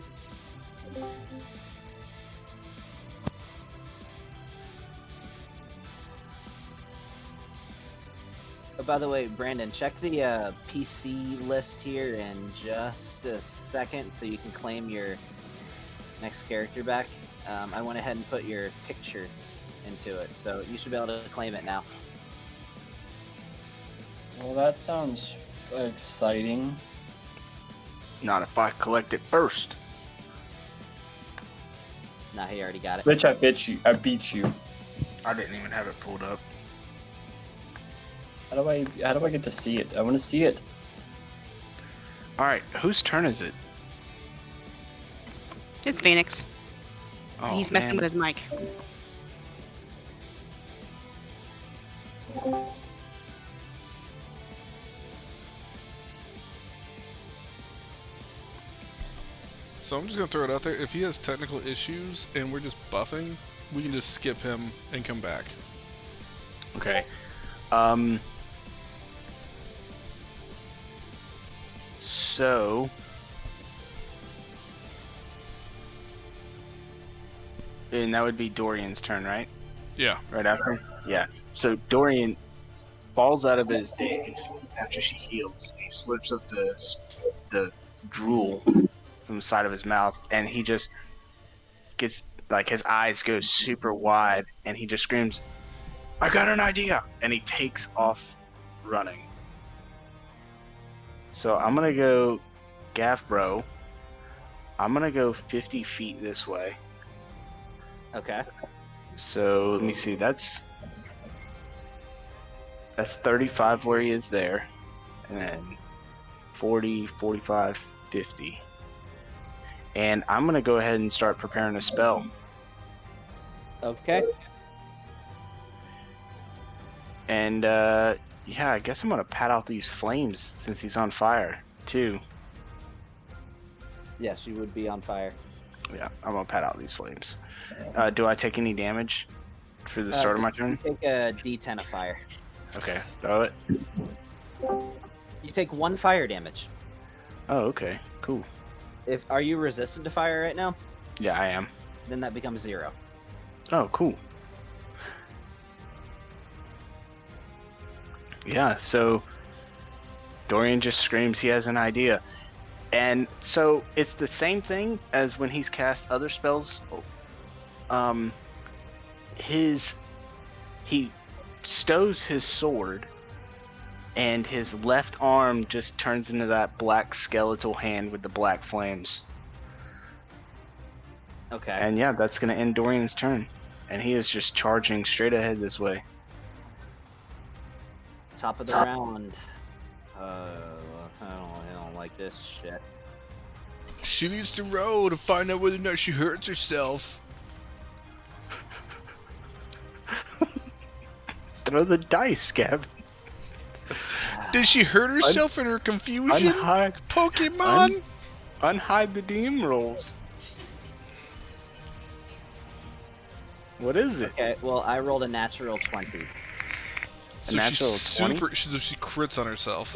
B: Oh, by the way, Brandon, check the PC list here in just a second so you can claim your next character back. I went ahead and put your picture into it, so you should be able to claim it now.
I: Well, that sounds exciting.
C: Not if I collect it first.
B: Nah, he already got it.
I: Bitch, I beat you. I beat you.
C: I didn't even have it pulled up.
I: How do I get to see it? I want to see it.
C: Alright, whose turn is it?
G: It's Phoenix.
C: Oh,
G: He's messing
C: man.
G: with his mic.
A: So I'm just gonna throw it out there. If he has technical issues and we're just buffing, we can just skip him and come back.
C: Okay. So and that would be Dorian's turn, right?
A: Yeah.
C: Right after? Yeah. So Dorian falls out of his daze after she heals. He slips up the drool from the side of his mouth, and he just gets, like, his eyes go super wide, and he just screams, "I got an idea!" And he takes off running. So I'm gonna go Gav Bro. I'm gonna go 50 feet this way.
B: Okay.
C: So let me see, that's 35 where he is there, and then 40, 45, 50. And I'm gonna go ahead and start preparing a spell.
B: Okay.
C: And yeah, I guess I'm gonna pat out these flames since he's on fire too.
B: Yes, you would be on fire.
C: Yeah, I'm gonna pat out these flames. Do I take any damage for the start of my turn?
B: You take a D10 of fire.
C: Okay, throw it.
B: You take 1 fire damage.
C: Oh, okay, cool.
B: Are you resistant to fire right now?
C: Yeah, I am.
B: Then that becomes 0.
C: Oh, cool. Yeah, so Dorian just screams he has an idea. And so it's the same thing as when he's cast other spells. He stows his sword, and his left arm just turns into that black skeletal hand with the black flames.
B: Okay.
C: And yeah, that's gonna end Dorian's turn. And he is just charging straight ahead this way.
B: Top of the round. I don't like this shit.
A: She needs to roll to find out whether or not she hurts herself.
C: Throw the dice, Gavin.
A: Did she hurt herself in her confusion?
C: Unhide
A: Pokemon?
C: Unhide the DM rolls. What is it?
B: Okay, well, I rolled a natural 20.
A: So
C: natural
A: she's
C: 20?
A: super. She crits on herself.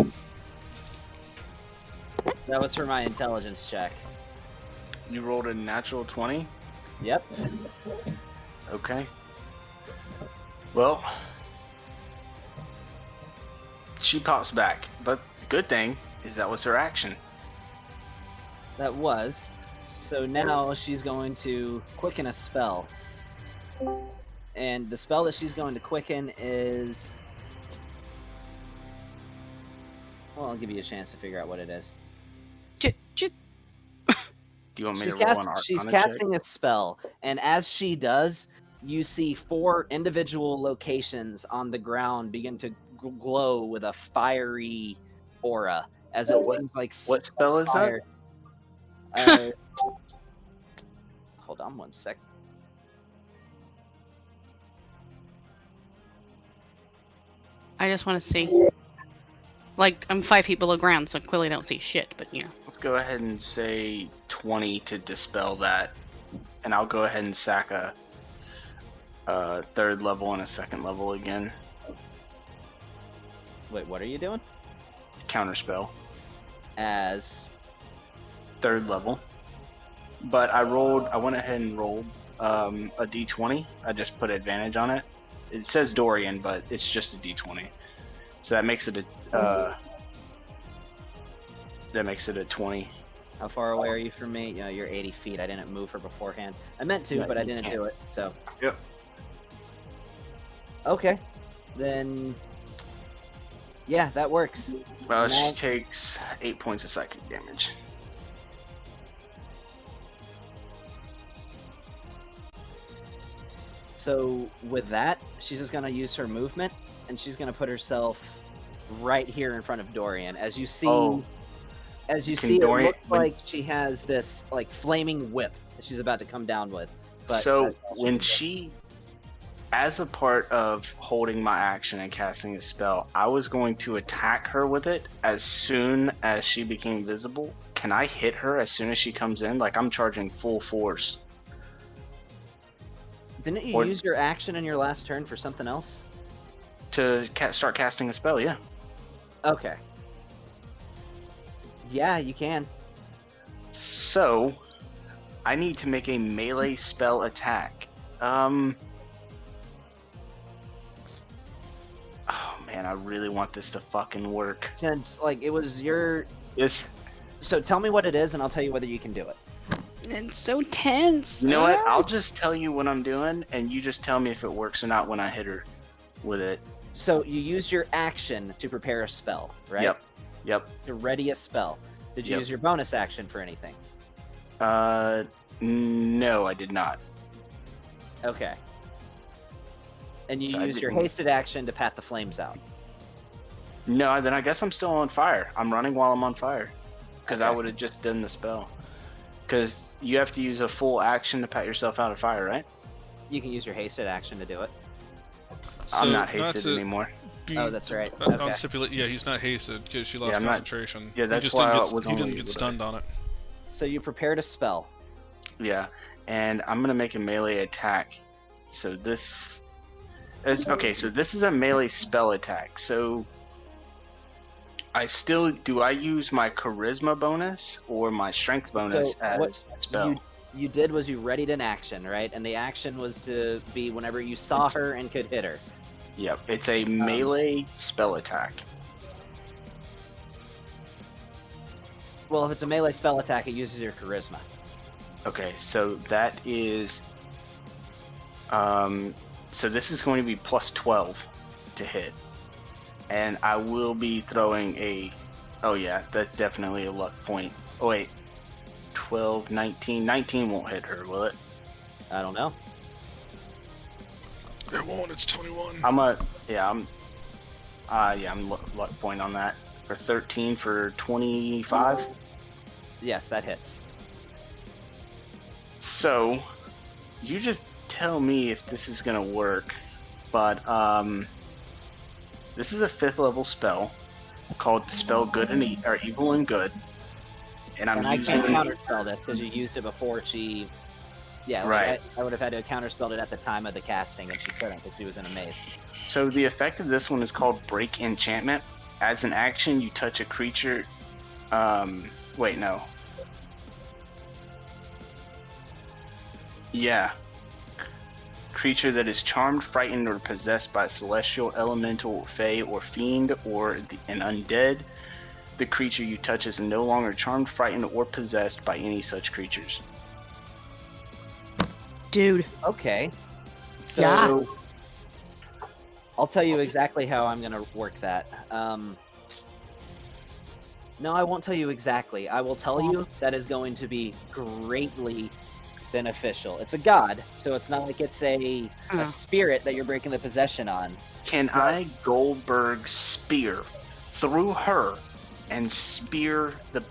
B: That was for my intelligence check.
C: You rolled a natural 20?
B: Yep.
C: Okay. Well, she pops back, but the good thing is that was her action.
B: That was. So now she's going to quicken a spell. And the spell that she's going to quicken is... Well, I'll give you a chance to figure out what it is.
G: Just
C: Do you want me
B: She's,
C: to roll an
B: she's
C: Arcana check?
B: casting a spell, and as she does, you see 4 individual locations on the ground begin to glow with a fiery aura, as it seems like
C: What spell is that?
B: fire. Hold on one sec.
G: I just want to see. Like, I'm 5 feet below ground, so I clearly don't see shit, but yeah.
C: Let's go ahead and say 20 to dispel that. And I'll go ahead and sack a 3rd level and a 2nd level again.
B: Wait, what are you doing?
C: Counterspell.
B: As
C: 3rd level. But I went ahead and rolled a d20. I just put advantage on it. It says Dorian, but it's just a d20. So that makes it a 20.
B: How far away are you from me? You know, you're 80 feet. I didn't move her beforehand. I meant to,
C: Yeah,
B: but I
C: you
B: didn't
C: can't.
B: do it. So
C: Yep.
B: okay, then yeah, that works.
C: Well,
B: Now-
C: she takes 8 points of psychic damage.
B: So with that, she's just gonna use her movement, and she's gonna put herself right here in front of Dorian. As you see,
C: Oh.
B: as you
C: Can
B: see,
C: Dorian-
B: it looks like she has this like flaming whip that she's about to come down with. But
C: So
B: that's all
C: when
B: can do.
C: she, as a part of holding my action and casting a spell, I was going to attack her with it as soon as she became visible. Can I hit her as soon as she comes in? Like, I'm charging full force.
B: Didn't you
C: or-
B: use your action in your last turn for something else?
C: To start casting a spell, yeah.
B: Okay. Yeah, you can.
C: So, I need to make a melee spell attack. Oh man, I really want this to fucking work.
B: Since like it was your,
C: This,
B: so tell me what it is, and I'll tell you whether you can do it.
G: It's so tense.
C: you know what? I'll just tell you what I'm doing, and you just tell me if it works or not when I hit her with it.
B: So you used your action to prepare a spell, right?
C: Yep.
B: To ready a spell. Did you
C: Yep.
B: use your bonus action for anything?
C: No, I did not.
B: Okay. And you
C: So I
B: used your
C: didn't-
B: hasted action to pat the flames out.
C: No, then I guess I'm still on fire. I'm running while I'm on fire. Because I
B: Okay.
C: would have just done the spell. Because you have to use a full action to pat yourself out of fire, right?
B: You can use your hasted action to do it.
C: I'm
A: So,
C: not hasted
A: to
C: anymore.
A: be-
B: Oh, that's right.
A: On
B: Okay.
A: stipulate, yeah, he's not hasted because she lost
C: Yeah, I'm not-
A: concentration.
C: yeah,
A: He
C: that's
A: just
C: why
A: didn't
C: I
A: get,
C: was
A: he didn't
C: only
A: get
C: able to-
A: stunned on it.
B: So you prepared a spell.
C: Yeah, and I'm gonna make a melee attack. So this is okay. So this is a melee spell attack. So I use my charisma bonus or my strength bonus
B: So
C: as
B: what
C: spell?
B: you did was you readied an action, right? And the action was to be whenever you saw her and could hit her.
C: Yep, it's a melee spell attack.
B: Well, if it's a melee spell attack, it uses your charisma.
C: Okay, so that is so this is going to be plus 12 to hit. And I will be throwing oh yeah, that's definitely a luck point. Oh wait, 12, 19. 19 won't hit her, will it?
B: I don't know.
A: It won't, it's 21.
C: I'm luck point on that. For 13 for 25.
B: Yes, that hits.
C: So, you just tell me if this is gonna work. But this is a 5th level spell called Dispel Good and Evil and Good, and I'm
B: And I
C: using.
B: can't counterspell this because you used it before she. Yeah, like,
C: Right.
B: I would have had to have counterspelled it at the time of the casting, and she couldn't because she was in a maze.
C: So the effect of this one is called Break Enchantment. As an action, you touch a creature. Wait, no. creature that is charmed, frightened, or possessed by a celestial, elemental, fey, or fiend, or an undead. The creature you touch is no longer charmed, frightened, or possessed by any such creatures.
G: Dude.
B: Okay. So
G: Yeah.
B: I'll tell you exactly how I'm going to work that. No, I won't tell you exactly. I will tell you that is going to be greatly beneficial. It's a god, so it's not like it's a spirit that you're breaking the possession on.
C: Can I Goldberg spear through her and spear the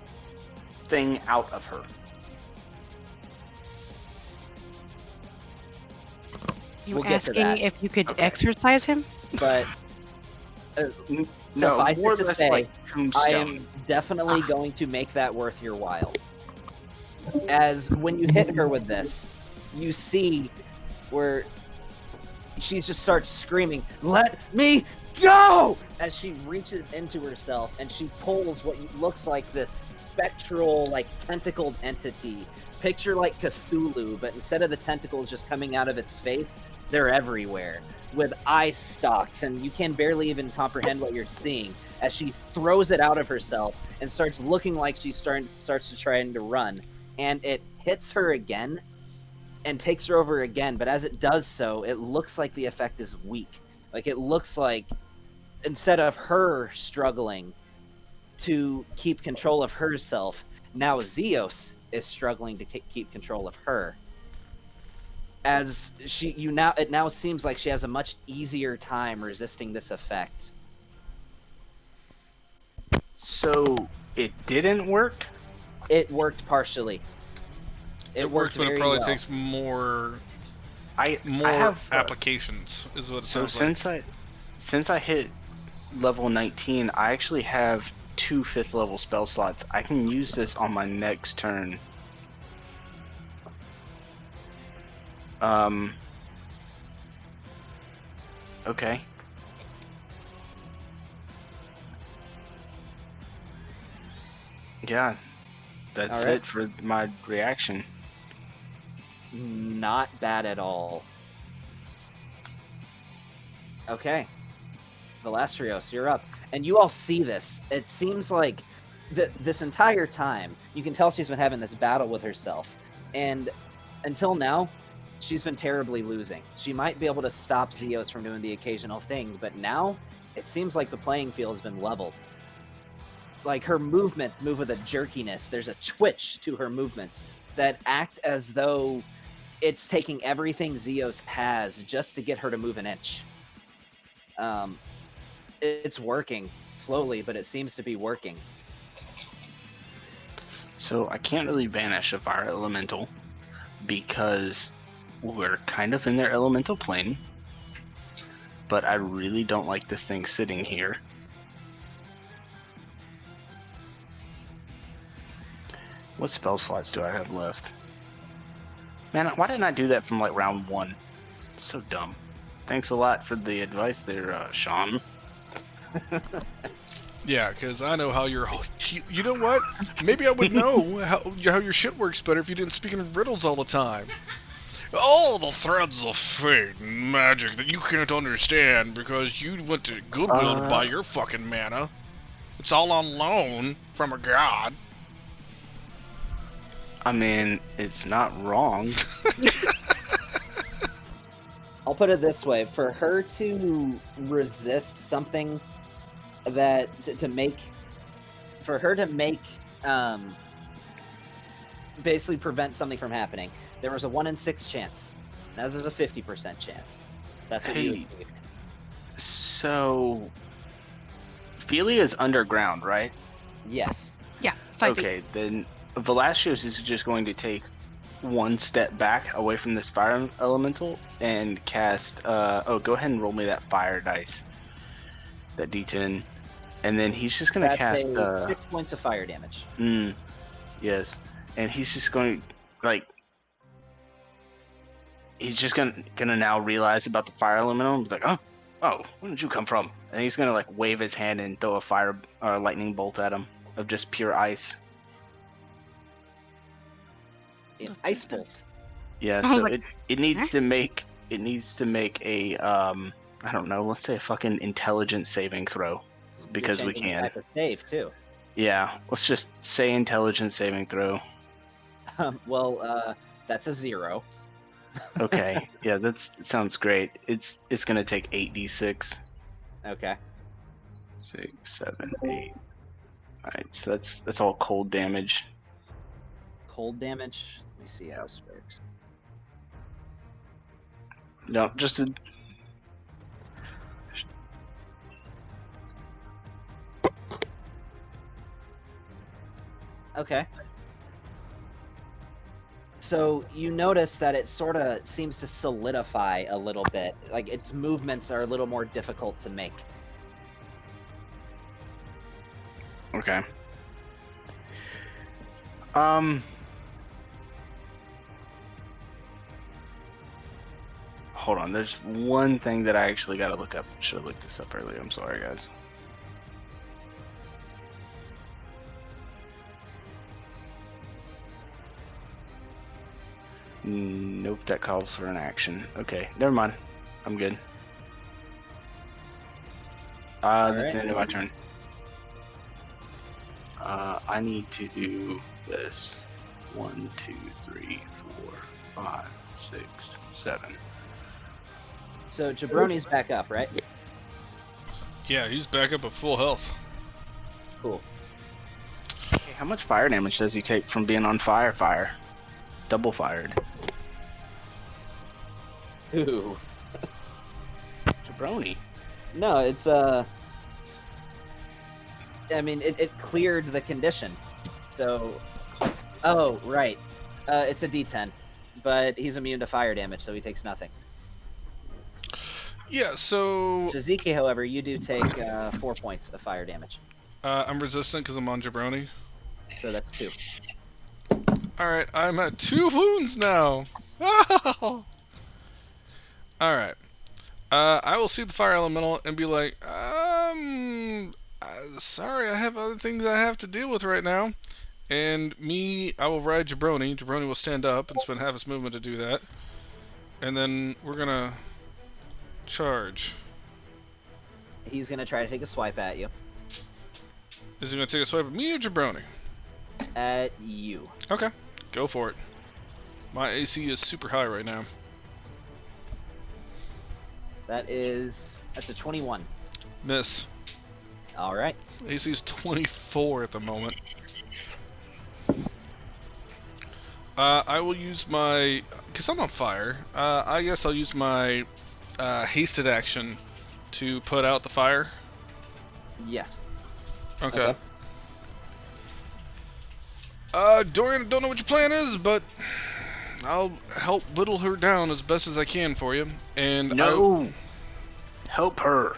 C: thing out of her?
G: You
B: We'll get to
G: asking
B: that.
G: if you could exercise him?
B: But
C: No,
B: suffice
C: more or
B: it to
C: less
B: say,
C: like
B: I
C: tombstone.
B: am definitely going to make that worth your while. As when you hit her with this, you see where she just starts screaming, "Let me go!" as she reaches into herself and she pulls what looks like this spectral, like tentacled entity. Picture like Cthulhu, but instead of the tentacles just coming out of its face, they're everywhere, with eye stalks, and you can barely even comprehend what you're seeing as she throws it out of herself and starts looking like she's starts to trying to run, and it hits her again and takes her over again. But as it does so, it looks like the effect is weak. Like it looks like instead of her struggling to keep control of herself, now Zeos is struggling to keep control of her. As it now seems like she has a much easier time resisting this effect.
C: So it didn't work?
B: It worked partially.
A: It works, but it
B: very
A: probably
B: well.
A: takes more
C: I have
A: applications, is what it
C: So
A: sounds like.
C: since I hit level 19, I actually have 2 5th level spell slots. I can use this on my next turn. Okay. Yeah, that's
B: All right.
C: it for my reaction.
B: Not bad at all. Okay. Velastrios, you're up. And you all see this. It seems like this entire time, you can tell she's been having this battle with herself. And until now, she's been terribly losing. She might be able to stop Zeos from doing the occasional thing, but now it seems like the playing field has been leveled. Like her movements move with a jerkiness. There's a twitch to her movements that act as though it's taking everything Zeos has just to get her to move an inch. It's working slowly, but it seems to be working.
C: So I can't really banish a fire elemental because we're kind of in their elemental plane, but I really don't like this thing sitting here. What spell slots do I have left? Man, why didn't I do that from like round 1? So dumb. Thanks a lot for the advice there, Sean.
A: Yeah, because I know how you're. You know what? Maybe I would know how your shit works better if you didn't speak in riddles all the time. All the threads of fate and magic that you can't understand because you went to Goodwill to buy your fucking mana. It's all on loan from a god.
C: I mean, it's not wrong.
B: I'll put it this way: for her to resist something that to make basically prevent something from happening, there was a 1 in 6 chance. Now there's a 50% chance. That's what you achieved.
C: So, Ophelia is underground, right?
B: Yes.
G: Yeah. 5 feet.
C: Okay, then Velastrios is just going to take 1 step back away from this fire elemental and cast. Go ahead and roll me that fire dice. That D10. And then he's just going to cast.
B: 6 points of fire damage.
C: Yes. And he's just going to, he's just gonna now realize about the fire elemental and be like, oh, where did you come from? And he's gonna wave his hand and throw a fire or lightning bolt at him of just pure ice.
B: Ice bolt.
C: Yeah,
G: Oh,
C: so it needs to make it needs to make a I don't know, let's say a fucking intelligence saving throw, because
B: You're
C: we
B: changing the
C: can.
B: type of save too.
C: Yeah, let's just say intelligence saving throw.
B: Well, that's a 0.
C: Okay, yeah, that sounds great. It's gonna take 8d6.
B: Okay.
C: 6, 7, 8. All right, so that's all cold damage.
B: Cold damage. Let me see how this works.
C: No, just a.
B: Okay. So you notice that it sort of seems to solidify a little bit. Like its movements are a little more difficult to make.
C: Okay. Hold on. There's one thing that I actually got to look up. Should have looked this up earlier. I'm sorry, guys. Nope, that calls for an action. Okay, never mind. I'm good. That's the end of my turn. I need to do this. 1, 2, 3, 4, 5, 6, 7.
B: So Jabroni's back up, right?
A: Yeah, he's back up at full health.
B: Cool.
C: Hey, how much fire damage does he take from being on fire? Double fired.
B: Ooh.
C: Jabroni.
B: No, it's I mean, it cleared the condition. So, oh right, it's a D10, but he's immune to fire damage, so he takes nothing.
A: Yeah, so...
B: Shiziki, however, you do take 4 points of fire damage.
A: I'm resistant because I'm on Jabroni.
B: So that's 2.
A: Alright, I'm at 2 wounds now! Alright. I will see the fire elemental and be like, sorry, I have other things I have to deal with right now. And I will ride Jabroni. Jabroni will stand up and spend half his movement to do that. And then we're gonna charge.
B: He's gonna try to take a swipe at you.
A: Is he gonna take a swipe at me or Jabroni?
B: At you.
A: Okay, go for it. My AC is super high right now.
B: That's a 21.
A: Miss.
B: All right.
A: AC is 24 at the moment. I will use my, because I'm on fire, I guess I'll use my hasted action to put out the fire.
B: Yes.
A: Okay. Dorian, don't know what your plan is, but I'll help whittle her down as best as I can for you. And
C: no, help her.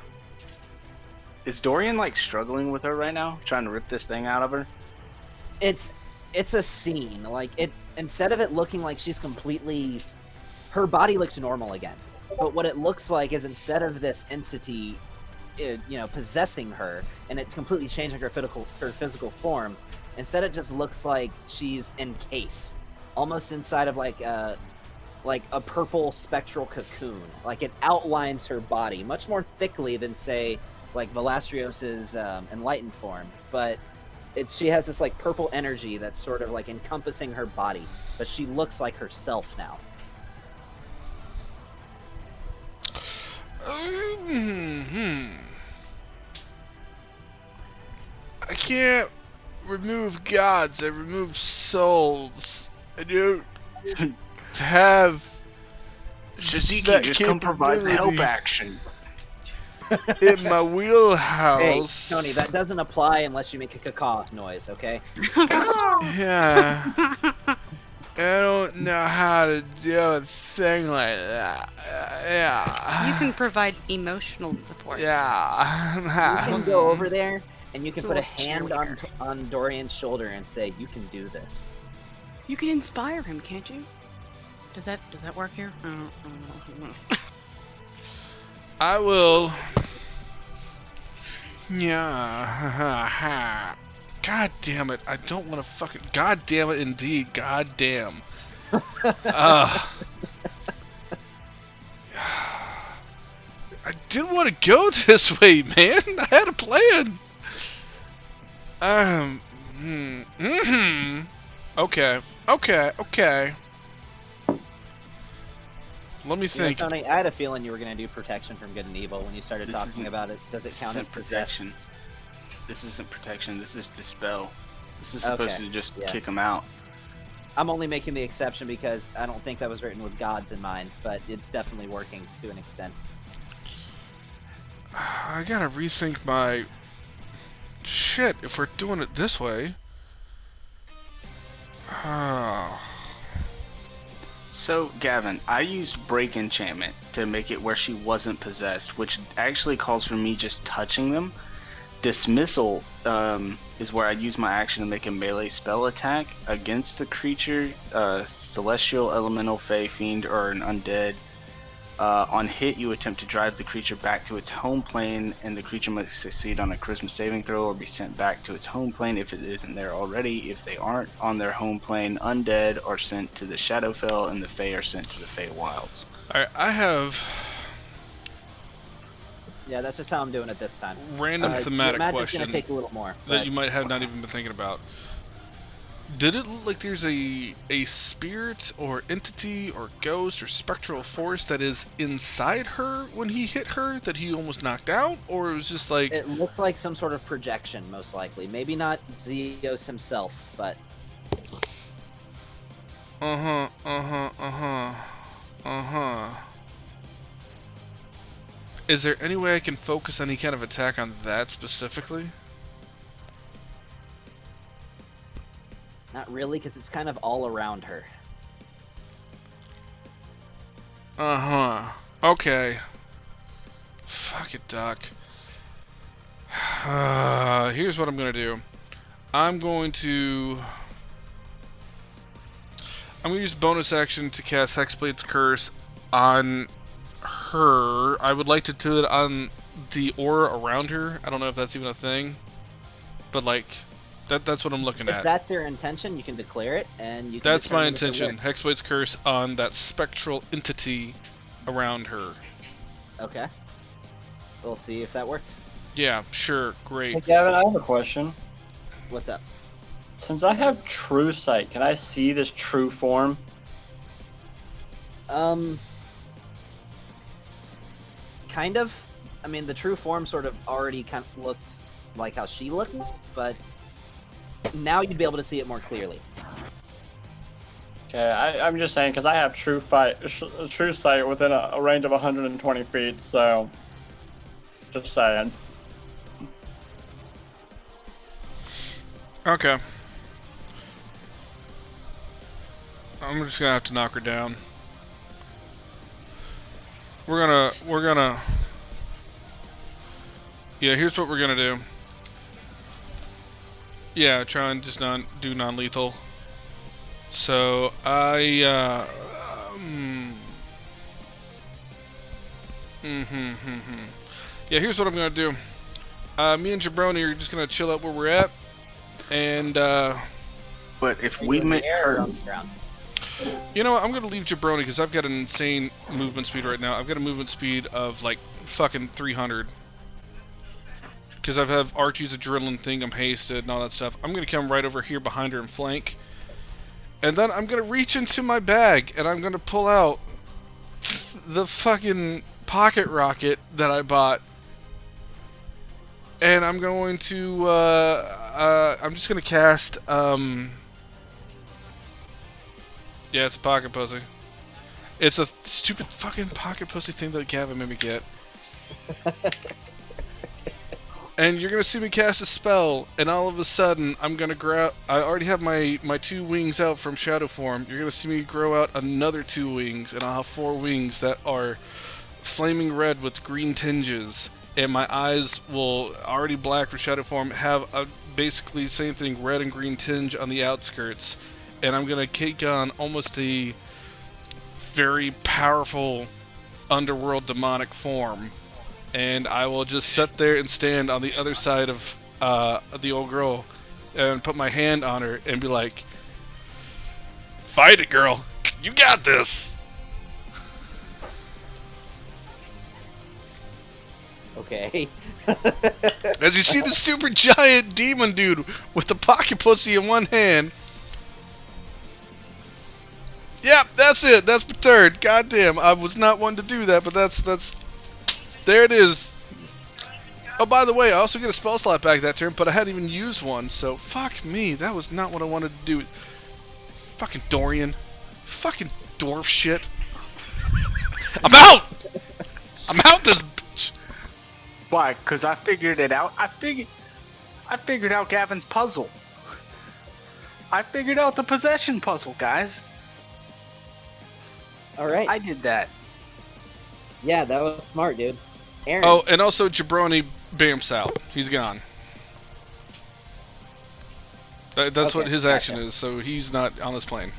C: Is Dorian like struggling with her right now, trying to rip this thing out of her?
B: It's a scene. Like it, instead of it looking like she's completely, her body looks normal again. But what it looks like is instead of this entity, possessing her and it completely changing her physical form, instead it just looks like she's encased, almost inside of like a purple spectral cocoon. Like it outlines her body much more thickly than say like Velastrios's enlightened form, but she has this like purple energy that's sort of like encompassing her body, but she looks like herself now.
A: I can't remove gods, I remove souls. I don't have
C: Shiziki, just come provide the help action.
A: In my wheelhouse.
B: Hey, Tony, that doesn't apply unless you make a caw noise, okay?
A: Yeah. I don't know how to do a thing like that. Yeah.
G: You can provide emotional support.
A: Yeah.
B: You can go over there and you can
G: It's a
B: put a
G: little
B: hand on Dorian's shoulder and say, "You can do this."
G: You can inspire him, can't you? Does that work here? I don't know.
A: I will. Yeah. God damn it! I don't want to fucking. God damn it! Indeed. God damn. didn't want to go this way, man. I had a plan. Okay. Let me think.
B: Tony, I had a feeling you were going to do protection from good and evil when you started talking about it. Does it count as
C: protection? This isn't protection. This is dispel. This is supposed to just kick them out.
B: I'm only making the exception because I don't think that was written with gods in mind, but it's definitely working to an extent.
A: I gotta rethink my... Shit, if we're doing it this way...
C: So, Gavin, I used Break Enchantment to make it where she wasn't possessed, which actually calls for me just touching them. Dismissal is where I use my action to make a melee spell attack against the creature, celestial, elemental, fey, fiend, or an undead. On hit, you attempt to drive the creature back to its home plane, and the creature must succeed on a charisma saving throw or be sent back to its home plane if it isn't there already. If they aren't on their home plane, undead are sent to the Shadowfell, and the Fey are sent to the Fey Wilds.
A: Alright, I have...
B: Yeah, that's just how I'm doing it this time.
A: Random thematic question
B: gonna take a little more,
A: that you might have not even been thinking about. Did it look like there's a spirit or entity or ghost or spectral force that is inside her when he hit her that he almost knocked out? Or it was just like...
B: It looked like some sort of projection, most likely. Maybe not Zeos himself, but...
A: Is there any way I can focus any kind of attack on that specifically?
B: Not really, because it's kind of all around her.
A: Okay. Fuck it, Doc. Here's what I'm gonna do. I'm gonna use bonus action to cast Hexblade's Curse on her. I would like to do it on the aura around her. I don't know if that's even a thing, but like that's what I'm looking at.
B: If that's your intention, you can declare it, and you can.
A: That's my
B: determine if it
A: intention.
B: works.
A: Hexblade's Curse on that spectral entity around her.
B: Okay. We'll see if that works.
A: Yeah, sure, great.
I: Hey, Gavin, I have a question.
B: What's up?
I: Since I have True Sight, can I see this true form?
B: Kind of. I mean, the true form sort of already kind of looked like how she looked, but now you'd be able to see it more clearly.
I: Okay, I'm just saying because I have True Sight within a range of 120 feet, so just saying.
A: Okay. I'm just gonna have to knock her down. We're gonna... Yeah, here's what we're gonna do. Yeah, try and just do non-lethal. So, Yeah, here's what I'm gonna do. Me and Jabroni are just gonna chill out where we're at. And,
C: But if we make her...
A: You know what, I'm gonna leave Jabroni because I've got an insane movement speed right now. I've got a movement speed of like fucking 300. Because I have Archie's adrenaline thing, I'm hasted and all that stuff. I'm gonna come right over here behind her and flank. And then I'm gonna reach into my bag and I'm gonna pull out the fucking pocket rocket that I bought. And I'm going to, I'm just gonna cast, yeah, it's a pocket pussy. It's a stupid fucking pocket pussy thing that Gavin made me get. And you're gonna see me cast a spell, and all of a sudden, I'm gonna grow. I already have my 2 wings out from shadow form. You're gonna see me grow out another 2 wings, and I'll have 4 wings that are flaming red with green tinges. And my eyes will, already black for shadow form, have a basically same thing, red and green tinge on the outskirts. And I'm gonna take on almost a very powerful underworld demonic form. And I will just sit there and stand on the other side of the old girl and put my hand on her and be like, "Fight it, girl! You got this!"
B: okay.
A: As you see the super giant demon dude with the pocket pussy in one hand. Yep, that's it. That's my turn. Goddamn, I was not one to do that, but that's there it is. Oh, by the way, I also get a spell slot back that turn, but I hadn't even used one, so fuck me. That was not what I wanted to do. Fucking Dorian. Fucking dwarf shit. I'm out! I'm out this bitch.
C: Why? Because I figured it out. I figured out Gavin's puzzle. I figured out the possession puzzle, guys.
B: All right.
C: I did that.
B: Yeah, that was smart, dude. Aaron.
A: Oh, and also Jabroni bamps out. He's gone. That's what
B: Okay,
A: his
B: gotcha.
A: action is, so he's not on this plane.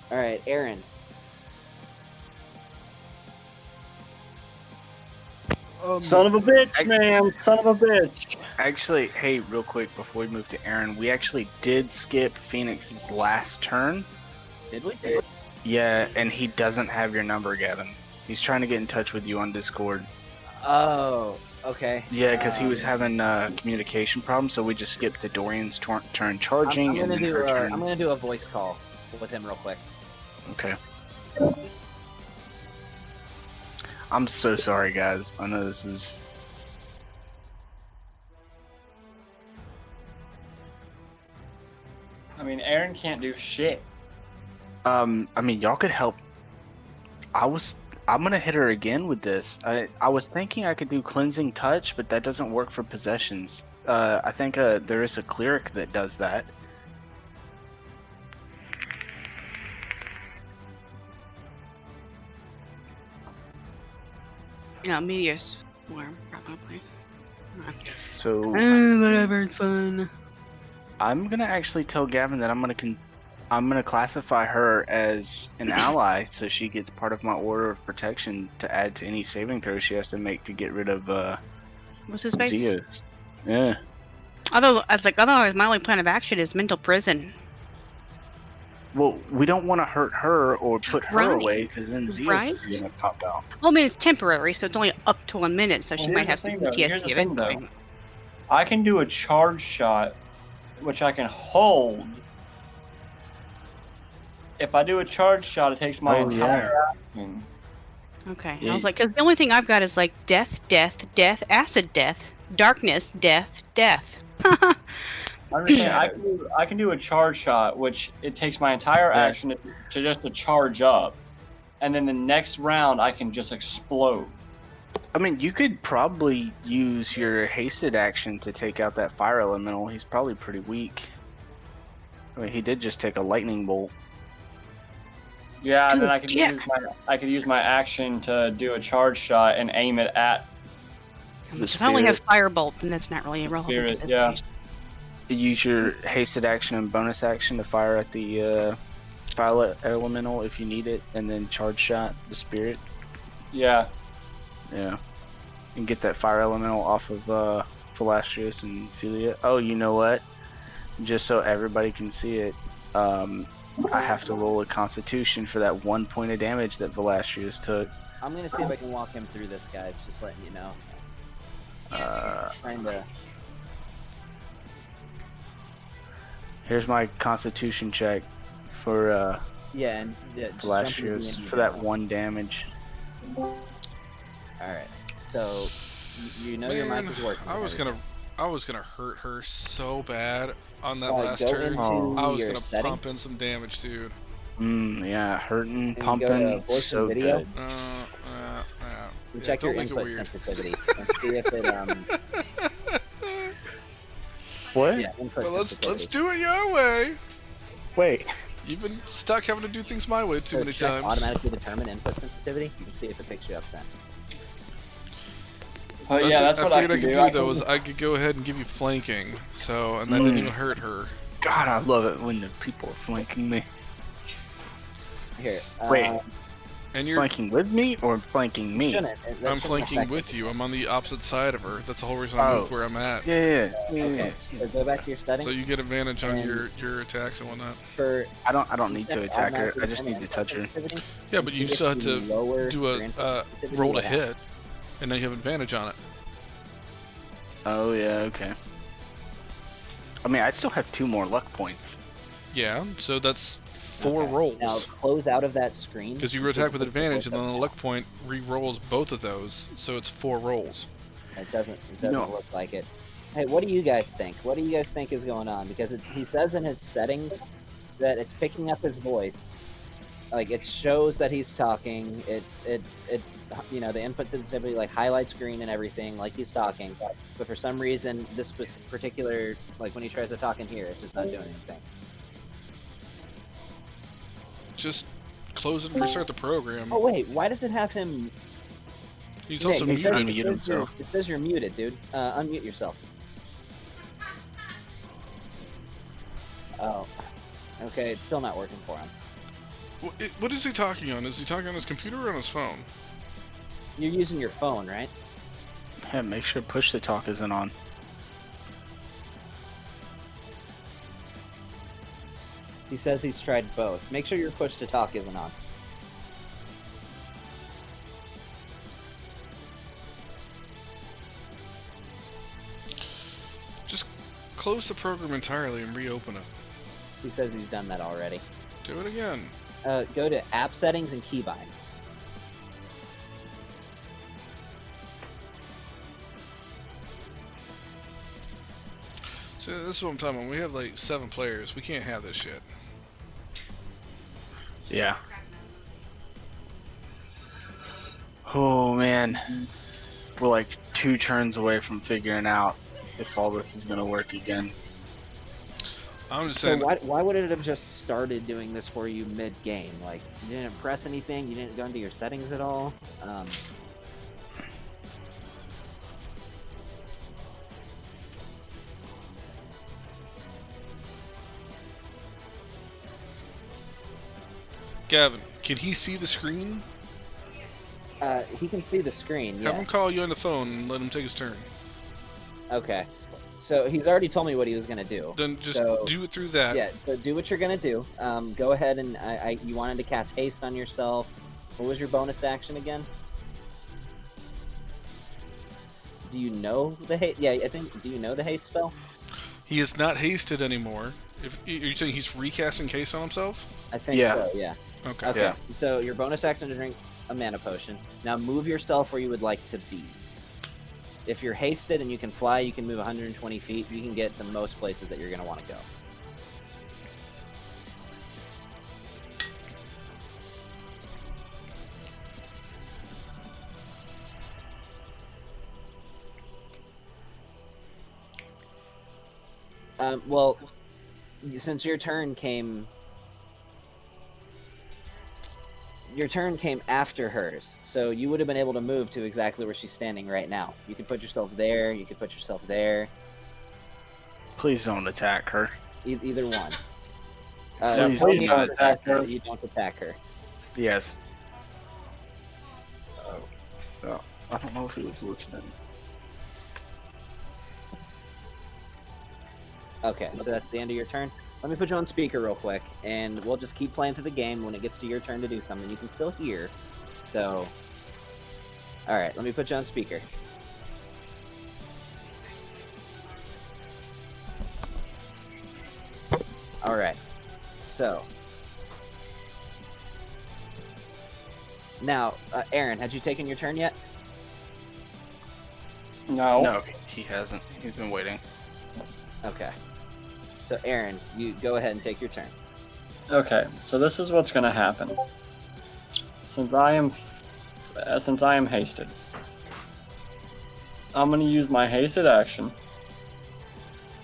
B: All right, Aaron.
I: Son of a bitch, man! Son of a bitch!
C: Actually, hey, real quick before we move to Aaron, we actually did skip Phoenix's last turn.
B: Did we?
C: Yeah, and he doesn't have your number, Gavin. He's trying to get in touch with you on Discord.
B: Oh, okay.
C: Yeah, because he was having communication problems, so we just skipped to Dorian's turn charging.
B: I'm
C: and
B: gonna
C: then
B: do.
C: her turn.
B: I'm gonna do a voice call with him real quick.
C: Okay. I'm so sorry, guys. I know this is.
I: I mean, Aaron can't do shit.
C: I mean, y'all could help. I'm gonna hit her again with this. I was thinking I could do cleansing touch, but that doesn't work for possessions. I think there is a cleric that does that.
G: Yeah, Meteor's warm, probably.
C: So
G: Whatever, it's fun.
C: I'm gonna actually tell Gavin that I'm gonna classify her as an ally, so she gets part of my order of protection to add to any saving throw she has to make to get rid of
G: What's his face?
C: Zeus. Yeah.
G: Otherwise, my only plan of action is mental prison.
C: Well, we don't want to hurt her or put her
G: Right.
C: away, because then Zeus
G: Right.
C: is gonna pop out.
G: Well, I mean, it's temporary, so it's only up to a minute, so she
I: Well,
G: might
I: here's
G: have
I: the
G: some
I: thing, though. Here's
G: PTSD
I: the
G: of
I: thing,
G: it.
I: though. I can do a charge shot, which I can hold. If I do a charge shot, it takes my
C: Oh,
I: entire action.
G: Okay,
C: Yeah.
G: I was like, because the only thing I've got is like death, death, death, acid death, darkness, death, death.
I: Understand? I can do a charge shot, which it takes my entire action to just to charge up, and then the next round I can just explode.
C: I mean, you could probably use your hasted action to take out that fire elemental. He's probably pretty weak. I mean, he did just take a lightning bolt.
I: Yeah, and then I
G: Dude,
I: could use my action to do a charge shot and aim it at
G: Because I only have firebolt, and that's not really irrelevant.
I: Spirit,
G: at this
I: yeah.
G: point.
C: Use your hasted action and bonus action to fire at the fire elemental if you need it, and then charge shot the spirit. Yeah. And get that fire elemental off of Philastrius and Philia. Oh, you know what? Just so everybody can see it, I have to roll a constitution for that 1 point of damage that Philastrius took.
B: I'm gonna see if I can walk him through this, guys. Just letting you know. Trying to.
C: Here's my constitution check for
B: Yeah, and just jump into the
C: Philastrius
B: Indian
C: for that
B: now.
C: 1 damage.
B: All right. So you know your mic
A: Man,
B: is working.
A: I was gonna hurt her so bad on that
B: Like,
A: last
B: go
A: turn.
B: into
A: I was
B: your
A: gonna pump
B: settings.
A: in some damage, dude.
C: Yeah, hurting,
B: And go to
C: pumping,
B: voice
C: so
B: and video.
C: good.
B: And
A: Yeah,
B: check your
A: don't make it
B: input
A: weird.
B: sensitivity and see if it
C: What?
B: yeah input
A: Well, let's
B: sensitivity.
A: do it your way.
C: Wait.
A: You've been stuck having to do things my way too
B: So
A: many
B: check
A: times.
B: automatically determine input sensitivity. You can see if it picks you up then.
I: But yeah, that's what I
A: figured
I: can
A: I
I: do.
A: could do though is I could go ahead and give you flanking, and that didn't even hurt her.
C: God, I love it when the people are flanking me.
B: Here.
C: Wait.
A: And you're
C: Flanking with me or flanking me?
B: Shouldn't.
A: I'm flanking with you. I'm on the opposite side of her. That's the whole reason I moved where I'm at.
C: Yeah.
B: Okay, so go back to your settings.
A: So you get advantage on
B: And
A: your attacks and whatnot.
B: For
C: I don't need to attack her. I just need to touch her.
A: Yeah, but you
B: see
A: still
B: if
A: have
B: you
A: to
B: lower
A: do
B: your
A: a
B: sensitivity
A: roll to
B: or
A: hit, and then you have advantage on it.
C: Oh yeah, okay. I mean, I still have 2 more luck points.
A: Yeah, so that's 4
B: Okay.
A: rolls.
B: Now close out of that screen.
A: Because you
B: and see
A: attack
B: if
A: with
B: it
A: advantage, and
B: pulls
A: then
B: up
A: the
B: now.
A: luck point re-rolls both of those, so it's 4 rolls.
B: It doesn't
C: No.
B: look like it. Hey, what do you guys think? What do you guys think is going on? Because he says in his settings that it's picking up his voice. Like it shows that he's talking. It you know, the input sensitivity like highlights green and everything like he's talking. But for some reason this particular, like when he tries to talk in here, it's just not doing anything.
A: Just close it and restart the program.
B: Oh wait, why does it have him?
A: He's
B: Nick,
A: also
B: it says-
A: muted.
B: it says you're- It says you're muted, dude. Unmute yourself. Oh. Okay, it's still not working for him.
A: What is he talking on? Is he talking on his computer or on his phone?
B: You're using your phone, right?
C: Yeah, make sure push to talk isn't on.
B: He says he's tried both. Make sure your push to talk isn't on.
A: Just close the program entirely and reopen it.
B: He says he's done that already.
A: Do it again.
B: Go to app settings and keybinds.
A: See, this is what I'm talking about. We have like 7 players. We can't have this shit.
C: Yeah. Oh man, we're like 2 turns away from figuring out if all this is gonna work again.
A: I'm just
B: So
A: saying.
B: why would it have just started doing this for you mid-game? Like, you didn't press anything? You didn't go into your settings at all?
A: Gavin, can he see the screen?
B: He can see the screen,
A: Have him
B: yes.
A: call you on the phone and let him take his turn.
B: Okay. So he's already told me what he was going to do.
A: Then just
B: So-
A: do it through that.
B: Yeah, so do what you're going to do. Go ahead and you wanted to cast haste on yourself. What was your bonus action again? Do you know the haste? Yeah, I think. Do you know the haste spell?
A: He is not hasted anymore. If are you saying he's recasting case on himself?
B: I think
C: Yeah.
B: so. Yeah.
A: Okay.
B: Okay.
C: Yeah.
B: So your bonus action to drink a mana potion. Now move yourself where you would like to be. If you're hasted and you can fly, you can move 120 feet. You can get to most places that you're going to want to go. Well, since your turn came after hers, so you would have been able to move to exactly where she's standing right now. You could put yourself there, you could put yourself there,
C: Please don't attack her.
B: either one.
C: Please
B: tell
C: do
B: me
C: not
B: if
C: attack her.
B: You don't attack her.
C: Yes. Oh, I don't know if he was listening.
B: Okay, so that's the end of your turn. Let me put you on speaker real quick, and we'll just keep playing through the game. When it gets to your turn to do something, you can still hear. So, alright, let me put you on speaker. Alright, so. Now, Aaron, had you taken your turn yet?
I: No.
C: No, he hasn't. He's been waiting.
B: Okay. So, Aaron, you go ahead and take your turn.
I: Okay, so this is what's gonna happen. Since I am hasted, I'm gonna use my hasted action,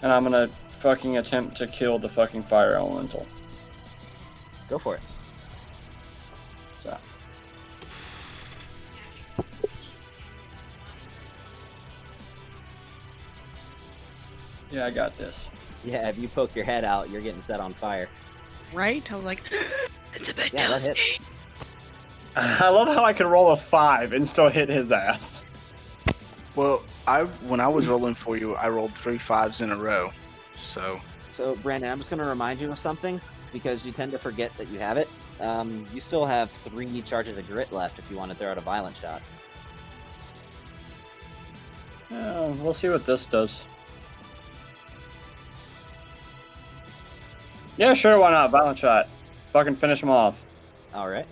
I: and I'm gonna fucking attempt to kill the fucking fire elemental.
B: Go for it.
I: So. Yeah, I got this.
B: Yeah, if you poke your head out, you're getting set on fire.
G: Right? I was like, it's a bit
B: Yeah, that
G: toasty.
B: hits.
I: I love how I can roll a 5 and still hit his ass.
C: Well, when I was rolling for you, I rolled 3 5s in a row. So
B: Brandon, I'm just going to remind you of something because you tend to forget that you have it. You still have 3 charges of grit left if you want to throw out a violent shot.
I: We'll see what this does. Yeah, sure, why not? Violent shot. Fucking finish him off.
B: All right.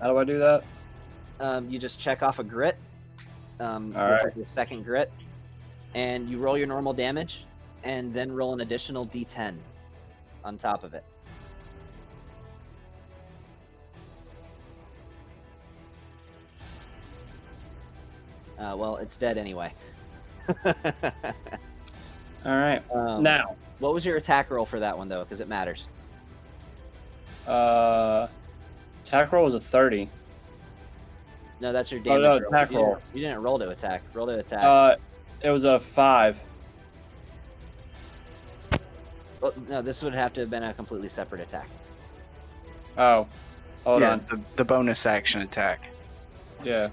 I: How do I do that?
B: You just check off a grit. With
I: right.
B: your second grit, and you roll your normal damage, and then roll an additional D10 on top of it. Well, it's dead anyway.
I: All right. Now,
B: what was your attack roll for that one, though? Because it matters.
I: attack roll was a 30.
B: No, that's your
I: Oh,
B: damage
I: no,
B: roll.
I: attack roll.
B: You didn't roll to attack. Roll to attack.
I: It was a 5.
B: Well, no, this would have to have been a completely separate attack.
I: Oh, hold on.
C: The bonus action attack.
I: Yeah.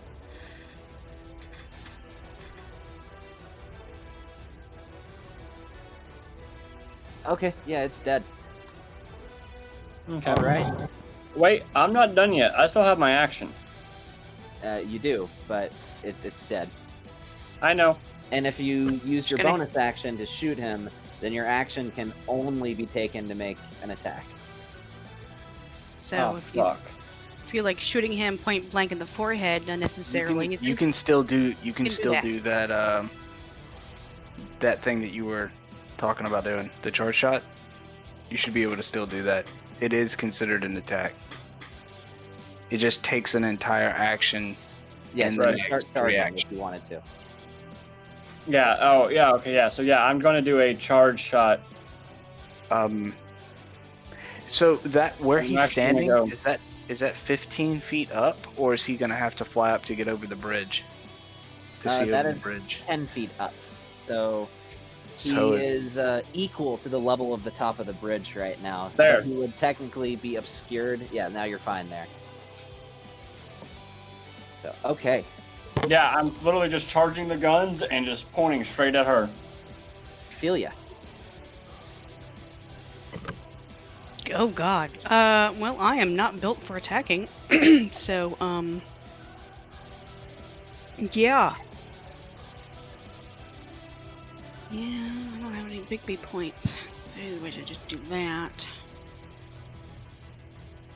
B: Okay, yeah, it's dead.
I: Okay.
B: All right.
I: Wait, I'm not done yet. I still have my action.
B: You do, but it's dead.
I: I know.
B: And if you use your
G: Gonna-
B: bonus action to shoot him, then your action can only be taken to make an attack.
G: So
I: Oh,
G: if you
I: fuck.
G: feel like shooting him point blank in the forehead unnecessarily,
C: You can still do
G: can do that.
C: that thing that you were talking about doing, the charge shot. You should be able to still do that. It is considered an attack. It just takes an entire action
B: Yes,
C: and
B: right.
C: the
B: Start
C: next
B: charging
C: reaction.
B: if you wanted to.
I: Yeah, oh, yeah, okay, yeah. So, yeah, I'm going to do a charge shot.
C: So that where
I: I'm
C: he's
I: actually
C: standing,
I: gonna
C: is that 15 feet up, or is he gonna have to fly up to get over the bridge? To see
B: That
C: over the
B: is
C: bridge.
B: 10 feet up. So he
C: So
B: is equal to the level of the top of the bridge right now.
I: There.
B: But he would technically be obscured. Yeah, now you're fine there. So, okay.
I: Yeah, I'm literally just charging the guns and just pointing straight at her.
B: Feel ya.
G: Oh God. Well, I am not built for attacking, so yeah. Yeah, I don't have any big B points. So anyway, I just do that.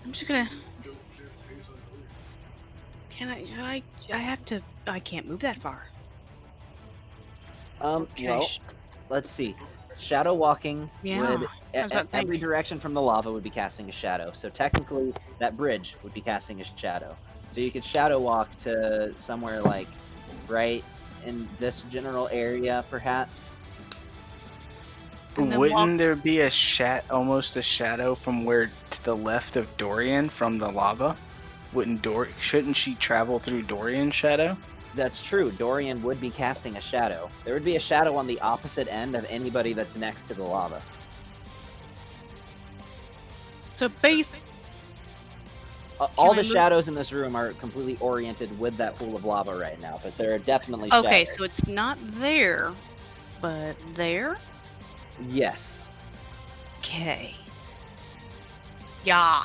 G: I'm just gonna. I have to. I can't move that far. Okay.
B: Well, let's see. Shadow walking
G: Yeah,
B: would
G: I was about to
B: every
G: think.
B: direction from the lava would be casting a shadow. So technically, that bridge would be casting a shadow. So you could shadow walk to somewhere like right in this general area, perhaps.
G: And then
C: wouldn't
G: walk-
C: there be almost a shadow from where to the left of Dorian from the lava? Shouldn't she travel through Dorian's shadow?
B: That's true. Dorian would be casting a shadow. There would be a shadow on the opposite end of anybody that's next to the lava.
G: So base.
B: All
G: I
B: the
G: move-
B: shadows in this room are completely oriented with that pool of lava right now, but there are definitely
G: Okay,
B: shadows.
G: so it's not there, but there.
B: Yes.
G: Okay. Yeah.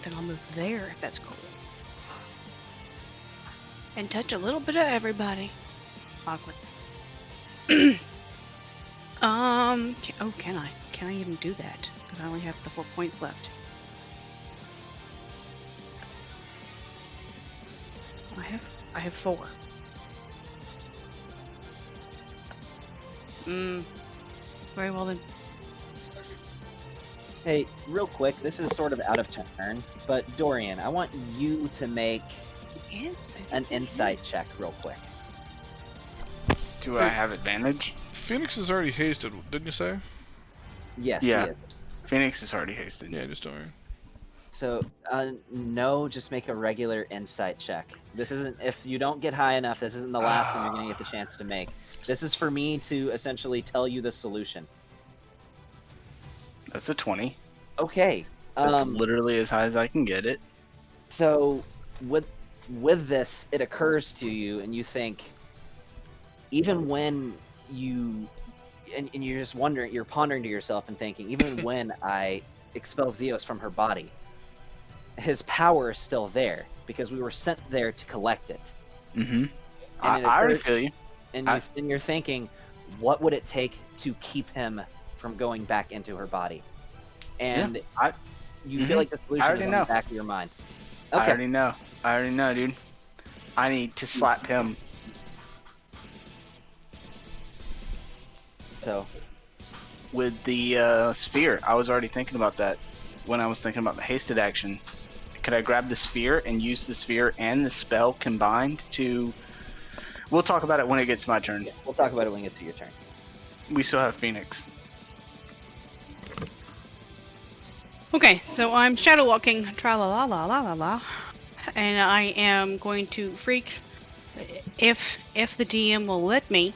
G: Then I'll move there if that's cool. And touch a little bit of everybody. Awkward. Can I? Can I even do that? Because I only have the 4 points left. I have 4. Very well then.
B: Hey, real quick, this is sort of out of turn, but Dorian, I want you to make an insight check real quick.
C: Do I have advantage?
A: Phoenix is already hasted, didn't you say?
B: Yes,
C: Yeah.
B: he is.
C: Phoenix is already hasted.
A: Yeah, just Dorian.
B: So, no, just make a regular insight check. This isn't, if you don't get high enough, this isn't the last one you're going to get the chance to make. This is for me to essentially tell you the solution.
C: That's a 20.
B: Okay.
C: That's literally as high as I can get it.
B: So with this, it occurs to you, and you think, even when you and you're just wondering, you're pondering to yourself and thinking, even when I expel Zeus from her body, his power is still there because we were sent there to collect it.
C: Mm-hmm.
B: And
C: I already feel you.
B: And you're thinking, what would it take to keep him from going back into her body? And you feel like the solution is in the back of your mind. Okay.
C: I already know, dude. I need to slap him.
B: So,
C: with the sphere, I was already thinking about that when I was thinking about the hasted action. Could I grab the sphere and use the sphere and the spell combined to... We'll talk about it when it gets my turn.
B: Yeah, we'll talk about it when it gets to your turn.
C: We still have Phoenix.
G: Okay, so I'm shadow walking, tra la la la la la la, and I am going to freak if the DM will let me,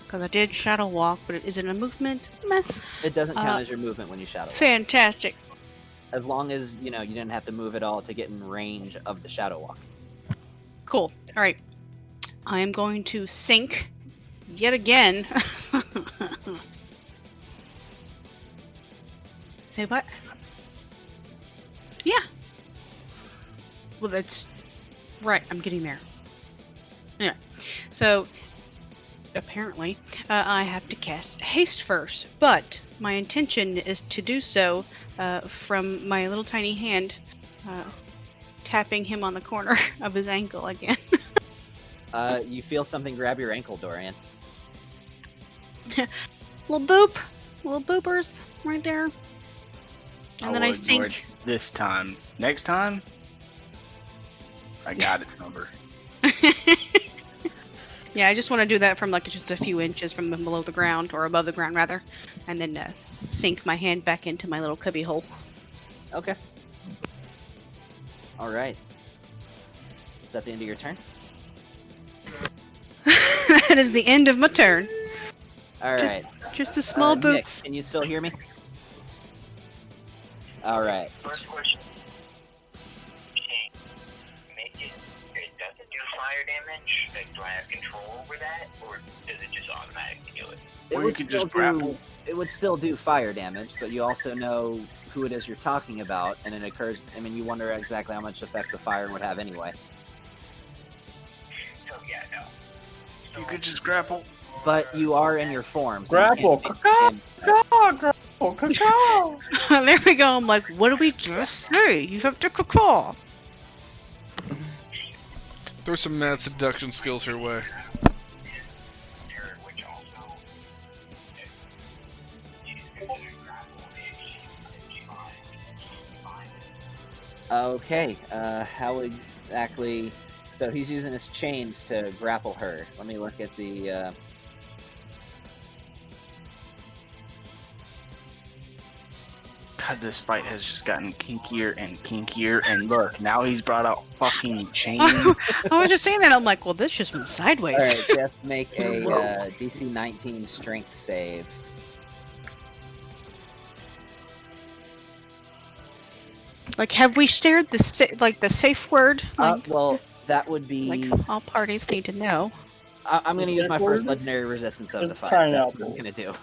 G: because I did shadow walk, but is it a movement? Meh.
B: It doesn't count as your movement when you shadow walk.
G: Fantastic.
B: As long as you didn't have to move at all to get in range of the shadow walk.
G: Cool. All right. I am going to sink yet again. Say what? Yeah. Well, that's right. I'm getting there. Yeah. So apparently, I have to cast haste first, but my intention is to do so from my little tiny hand, tapping him on the corner of his ankle again.
B: You feel something grab your ankle, Dorian.
G: Little boop, little boopers right there. And then I
C: ignore it
G: sink.
C: this time. Next time, I got its number.
G: Yeah, I just want to do that from like just a few inches from below the ground, or above the ground rather, and then sink my hand back into my little cubby hole.
B: Okay. All right. Is that the end of your turn?
G: That is the end of my turn.
B: All right.
G: Just a small
B: Nick,
G: boops.
B: can you still hear me? All right.
M: First question. It doesn't do fire damage? Like, do I have control over that? Or does it just automatically do it?
B: It would still do fire damage, but you also know who it is you're talking about, and it occurs. I mean, you wonder exactly how much effect the fire would have anyway.
M: So yeah, no. So,
C: You could just grapple.
B: But you are in your form. So
I: Grapple. Grapple.
G: There we go. I'm like, what do we just say? You have to caw.
A: Throw some mad seduction skills her way.
M: which also she's considered grapple if she finds
B: Okay. How exactly? So he's using his chains to grapple her. Let me look at the.
C: God, this fight has just gotten kinkier and kinkier, and look, now he's brought out fucking chains.
G: I was just saying that. I'm like, well, this just went sideways.
B: All right, Jeff, make a DC 19 strength save.
G: Like, have we shared the safe word? Like,
B: well, that would be.
G: Like, all parties need to know.
B: I'm going to use my first legendary resistance of the fight. That's what I'm going to do.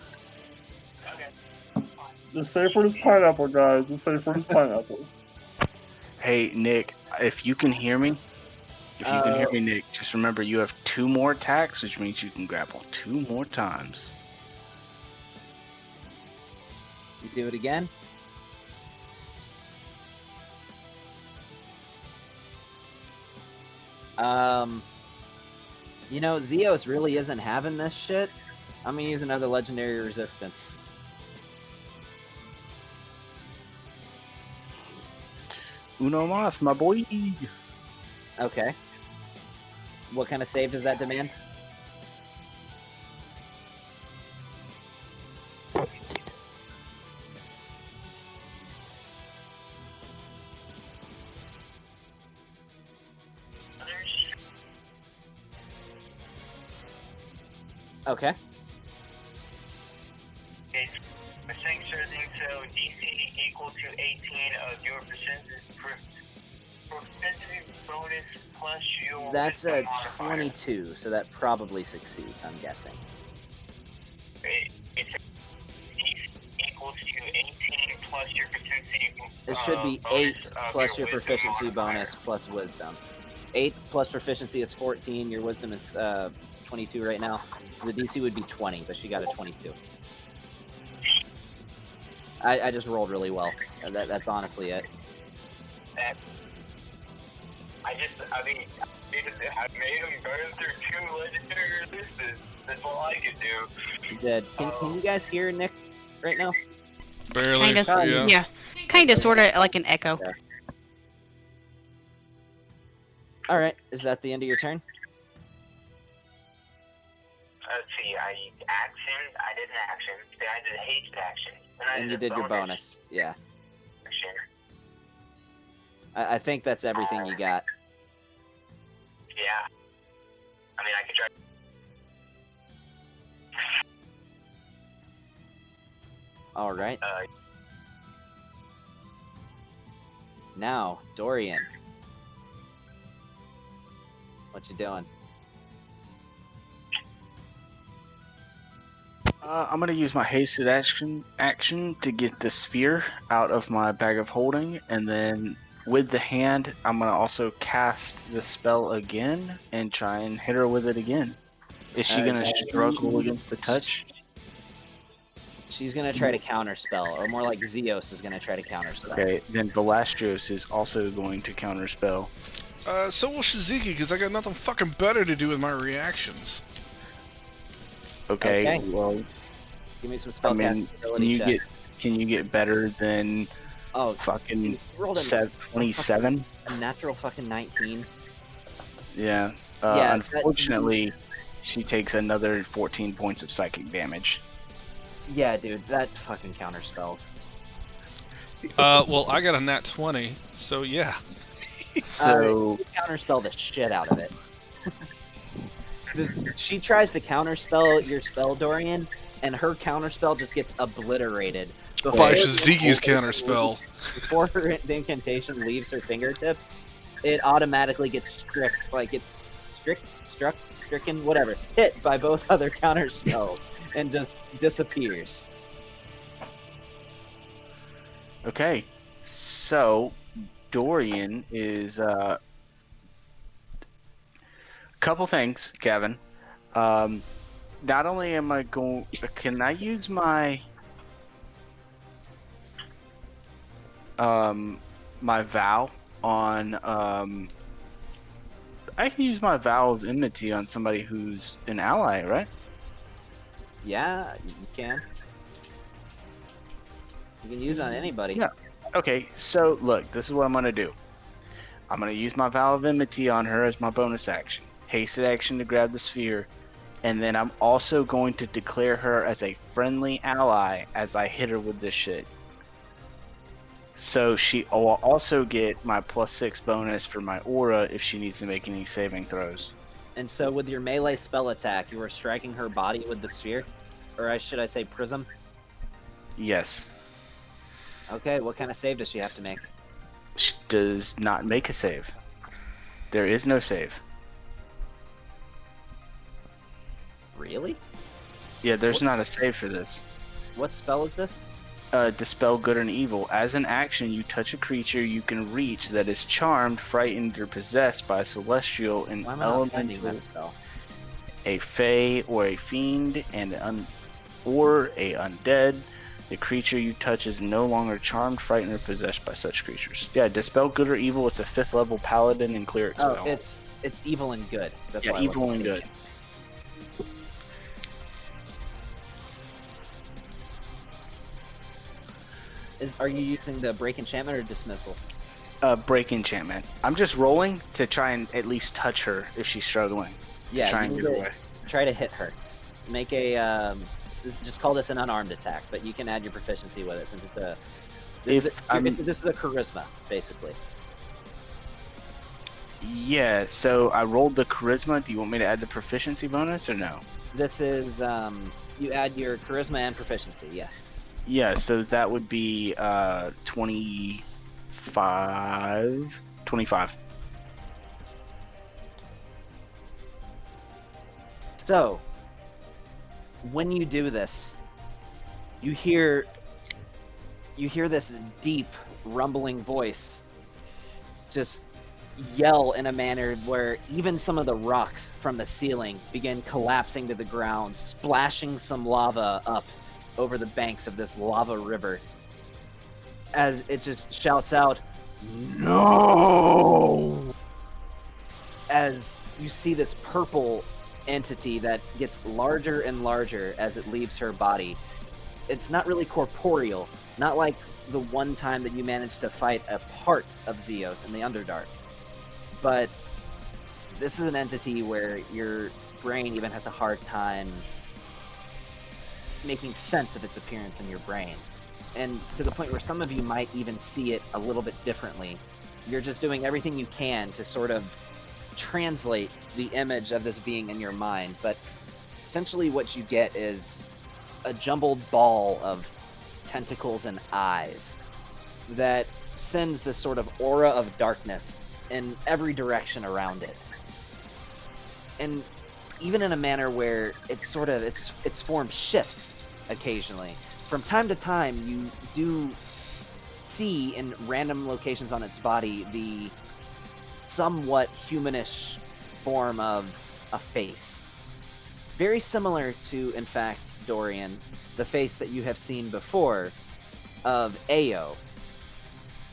I: The safe word is pineapple, guys. The safe word is pineapple.
C: Hey, Nick, if you can hear me, Nick, just remember you have 2 more attacks, which means you can grapple 2 more times.
B: You do it again. Zeus really isn't having this shit. I'm gonna use another legendary resistance.
C: Uno mas, my boy.
B: Okay. What kind of save does that demand? Okay.
M: Okay, we're saying certain things DC equal to 18 of your proficiency bonus plus your.
B: That's a
M: wisdom modifier.
B: 22, so that probably succeeds, I'm guessing.
M: It's equal to 18 plus your proficiency.
B: It should be
M: bonus
B: 8
M: of
B: plus your
M: wisdom
B: proficiency
M: modifier.
B: bonus plus wisdom. 8 plus proficiency is 14. Your wisdom is 22 right now. So the DC would be 20, but she got a 22. I just rolled really well. That's honestly it.
M: I made him burn through 2 legendary resistance. That's all I could do.
B: You did. Can you guys hear Nick right now?
A: Barely.
G: Kind of,
A: yeah.
G: yeah. Kind of, sort of like an echo.
B: Yeah. All right. Is that the end of your turn?
M: Let's see, I did an action, then I did a haste action, then I
B: And you
M: a
B: did your bonus. Yeah.
M: action.
B: I think that's everything you got.
M: Yeah. I mean, I could try.
B: All right. Now, Dorian. What you doing?
C: I'm gonna use my hasted action to get the sphere out of my bag of holding, and then with the hand, I'm gonna also cast the spell again and try and hit her with it again. Is she gonna struggle against the touch?
B: She's gonna try to counterspell, or more like Zeos is gonna try to counterspell.
C: Okay, then Velastros is also going to counterspell.
A: So will Shiziki, because I got nothing fucking better to do with my reactions.
C: Okay, well,
B: give me some spell
C: can you get better than fucking
B: rolled
C: 27?
B: A natural fucking 19.
C: Yeah.
B: Yeah,
C: unfortunately, she takes another 14 points of psychic damage.
B: Yeah, dude, that fucking counterspells.
A: Well, I got a nat 20, so yeah.
C: So
B: you counterspell the shit out of it. She tries to counterspell your spell, Dorian, and her counterspell just gets obliterated.
A: By Shiziki's counterspell.
B: Before the incantation leaves her fingertips, it automatically gets stricken, whatever, hit by both other counterspells, and just disappears.
C: Okay, so Dorian is couple things, Gavin. Not only am I going, can I use my my vow on I can use my vow of enmity on somebody who's an ally, right?
B: Yeah, you can. You can use it on anybody.
C: Yeah. Okay, so look, this is what I'm gonna do. I'm gonna use my vow of enmity on her as my bonus action. Hasted action to grab the sphere, and then I'm also going to declare her as a friendly ally as I hit her with this shit. So she will also get my +6 bonus for my aura if she needs to make any saving throws.
B: And so with your melee spell attack, you are striking her body with the sphere? Or should I say prism?
C: Yes.
B: Okay, what kind of save does she have to make?
C: She does not make a save. There is no save.
B: Really?
C: Yeah, there's not a save for this.
B: What spell is this?
C: Dispel good and evil. As an action, you touch a creature you can reach that is charmed, frightened, or possessed by a celestial, an
B: Why am I not finding
C: elemental,
B: that spell?
C: a fae, or a fiend, and or a undead. The creature you touch is no longer charmed, frightened, or possessed by such creatures. Yeah, dispel good or evil. It's a 5th level paladin and cleric spell.
B: Oh, it's evil and good. That's
C: yeah,
B: why I
C: evil
B: wasn't
C: and good.
B: thinking. Are you using the break enchantment or dismissal?
C: Break enchantment. I'm just rolling to try and at least touch her if she's struggling.
B: Yeah,
C: try and
B: you
C: get
B: need to
C: away.
B: try to hit her. Make a just call this an unarmed attack, but you can add your proficiency with it since it's a. This is a charisma, basically.
C: Yeah, so I rolled the charisma. Do you want me to add the proficiency bonus or no?
B: This is you add your charisma and proficiency. Yes.
C: Yeah, so that would be 25. 25.
B: So, when you do this, you hear this deep, rumbling voice just yell in a manner where even some of the rocks from the ceiling begin collapsing to the ground, splashing some lava up over the banks of this lava river. As it just shouts out, "No!" As you see this purple entity that gets larger and larger as it leaves her body. It's not really corporeal, not like the one time that you managed to fight a part of Zeos in the Underdark. But this is an entity where your brain even has a hard time making sense of its appearance in your brain. And to the point where some of you might even see it a little bit differently. You're just doing everything you can to sort of translate the image of this being in your mind. But essentially what you get is a jumbled ball of tentacles and eyes that sends this sort of aura of darkness in every direction around it. And even in a manner where it's sort of its form shifts occasionally. From time to time, you do see in random locations on its body the somewhat humanish form of a face. Very similar to, in fact, Dorian, the face that you have seen before of Ao.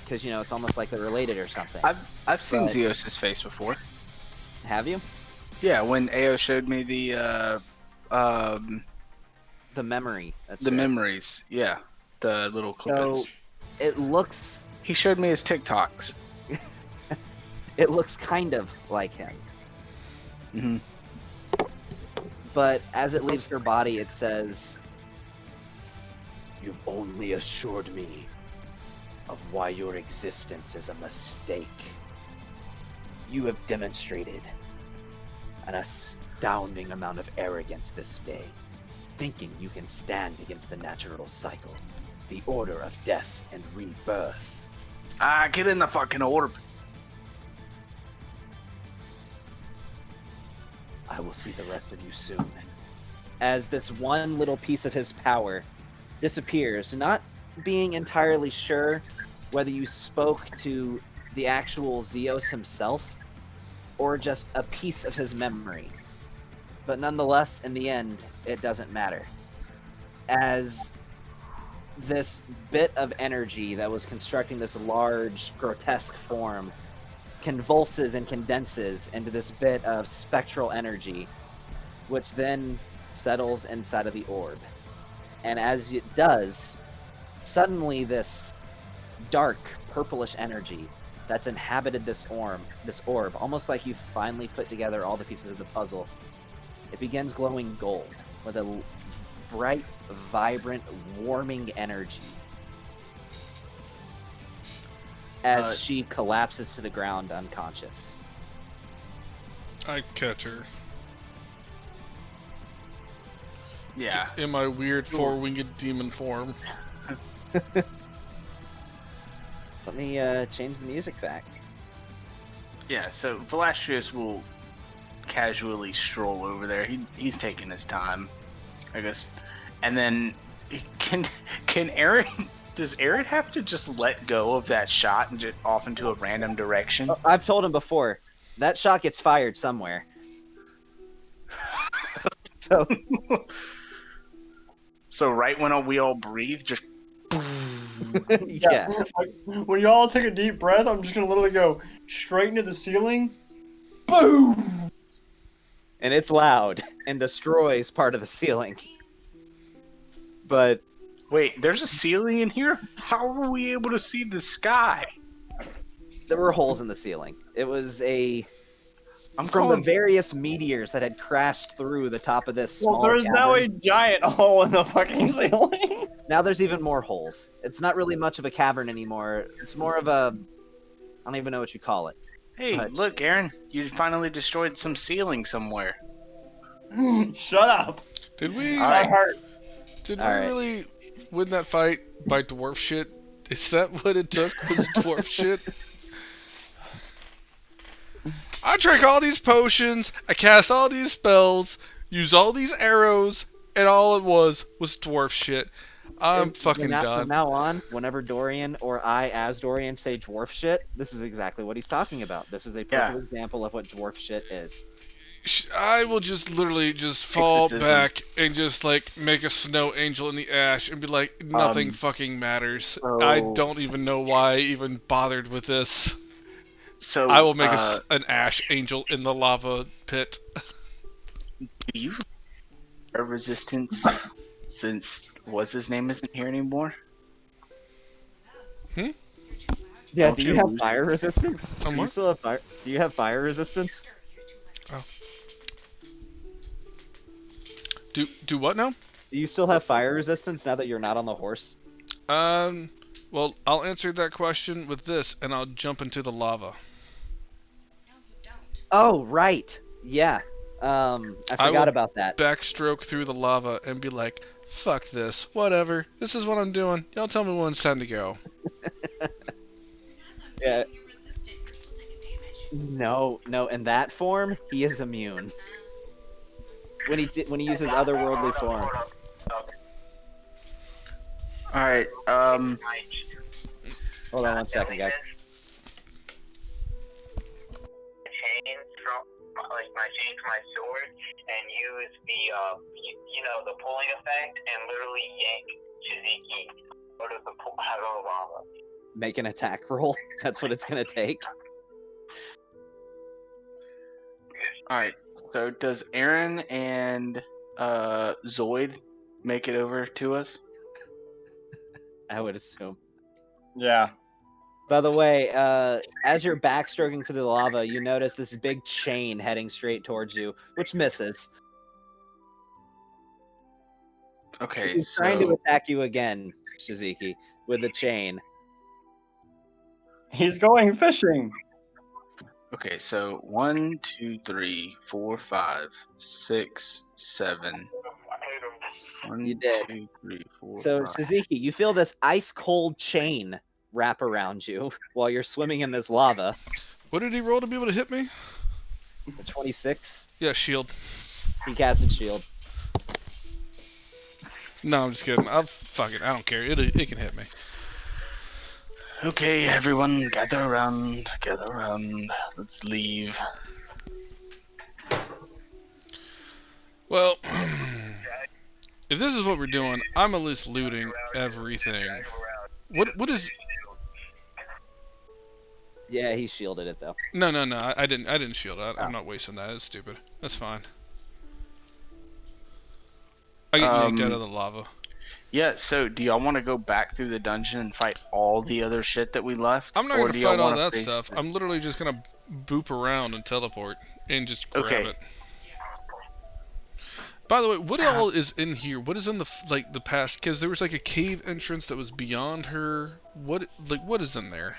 B: Because, you know, it's almost like they're related or something.
C: I've seen
B: But-
C: Zeus's face before.
B: Have you?
C: Yeah, when Ao showed me the
B: memory. That's
C: the
B: right.
C: memories. Yeah, the little clippets.
B: So it looks.
C: He showed me his TikToks.
B: It looks kind of like him.
C: Mm-hmm.
B: But as it leaves her body, it says, "You've only assured me of why your existence is a mistake. You have demonstrated an astounding amount of arrogance this day, thinking you can stand against the natural cycle, the order of death and rebirth.
C: Get in the fucking orb.
B: I will see the rest of you soon." As this one little piece of his power disappears, not being entirely sure whether you spoke to the actual Zeus himself or just a piece of his memory. But nonetheless, in the end, it doesn't matter. As this bit of energy that was constructing this large, grotesque form convulses and condenses into this bit of spectral energy, which then settles inside of the orb. And as it does, suddenly this dark, purplish energy that's inhabited this orb, almost like you finally put together all the pieces of the puzzle, it begins glowing gold with a bright, vibrant, warming energy. As she collapses to the ground unconscious.
A: I catch her.
C: Yeah.
A: In my weird four-winged demon form.
B: Let me change the music back.
C: Yeah, so Valastrius will casually stroll over there. He's taking his time, I guess. And then can Aaron does Aaron have to just let go of that shot and just off into a random direction?
B: I've told him before, that shot gets fired somewhere. So
C: So right when we all breathe, just
B: yeah.
I: Like, when y'all take a deep breath, I'm just gonna literally go straight into the ceiling. Boom!
B: And it's loud and destroys part of the ceiling. But
C: wait, there's a ceiling in here? How were we able to see the sky?
B: there were holes in the ceiling. It was from
C: calling-
B: the various meteors that had crashed through the top of this small
I: Well, there's now a
B: cavern.
I: giant hole in the fucking ceiling.
B: Now there's even more holes. It's not really much of a cavern anymore. It's more of a... I don't even know what you call it.
C: Hey,
B: But-
C: look, Aaron, you finally destroyed some ceiling somewhere.
I: Shut up.
A: Did we?
C: All right.
I: That hurt.
A: Did
B: All
A: we
B: right.
A: really win that fight by dwarf shit? Is that what it took? Was dwarf shit? I drank all these potions, I cast all these spells, used all these arrows, and all it was dwarf shit. I'm fucking
B: From
A: done.
B: now on, whenever Dorian or I, as Dorian, say dwarf shit, this is exactly what he's talking about. This is a perfect example of what dwarf shit is.
A: I will just literally just fall back and just like make a snow angel in the ash and be like, nothing fucking matters. I don't even know why I even bothered with this.
C: So
A: I will make an ash angel in the lava pit.
C: Do you have resistance since what's his name isn't here anymore?
A: Hmm?
B: Yeah,
C: Don't
B: do you
C: you
B: have
C: lose
B: fire resistance? Do you
A: Somewhat?
B: still have fire? Do you have fire resistance?
A: Oh. Do what now?
B: Do you still have fire resistance now that you're not on the horse?
A: Well, I'll answer that question with this, and I'll jump into the lava.
B: Oh, right. Yeah. I forgot about that.
A: Backstroke through the lava and be like, fuck this, whatever. This is what I'm doing. Y'all tell me when it's time to go.
B: Yeah. No, in that form, he is immune. When he uses otherworldly form.
C: All right.
B: Hold on 1 second, guys.
M: My chain for my sword and use the the pulling effect and literally yank Shiziki out of the lava.
B: Make an attack roll. That's what it's gonna take.
C: All right. So does Aaron and Zoid make it over to us?
B: I would assume.
I: Yeah.
B: By the way, as you're backstroking through the lava, you notice this big chain heading straight towards you, which misses.
C: Okay,
B: He's trying to attack you again, Shiziki, with the chain.
I: He's going fishing.
C: Okay, so 1, 2, 3, 4, 5, 6, 7.
B: You did.
C: 2, 3, 4,
B: So,
C: 5.
B: Shiziki, you feel this ice cold chain wrap around you while you're swimming in this lava.
A: What did he roll to be able to hit me?
B: The 26.
A: Yeah, shield.
B: He casted shield.
A: No, I'm just kidding. Fuck it. I don't care. It can hit me.
C: Okay, everyone, gather around. Let's leave.
A: Well, if this is what we're doing, I'm at least looting everything. What is?
B: Yeah, he shielded it though.
A: No, I didn't shield it. I'm not wasting that. It's stupid. That's fine. I get yanked out of the lava.
C: Yeah, so do y'all want to go back through the dungeon and fight all the other shit that we left?
A: I'm not gonna fight all that stuff. I'm literally just gonna boop around and teleport and just grab it. By the way, what all is in here? What is in the past? Because there was like a cave entrance that was beyond her. What is in there?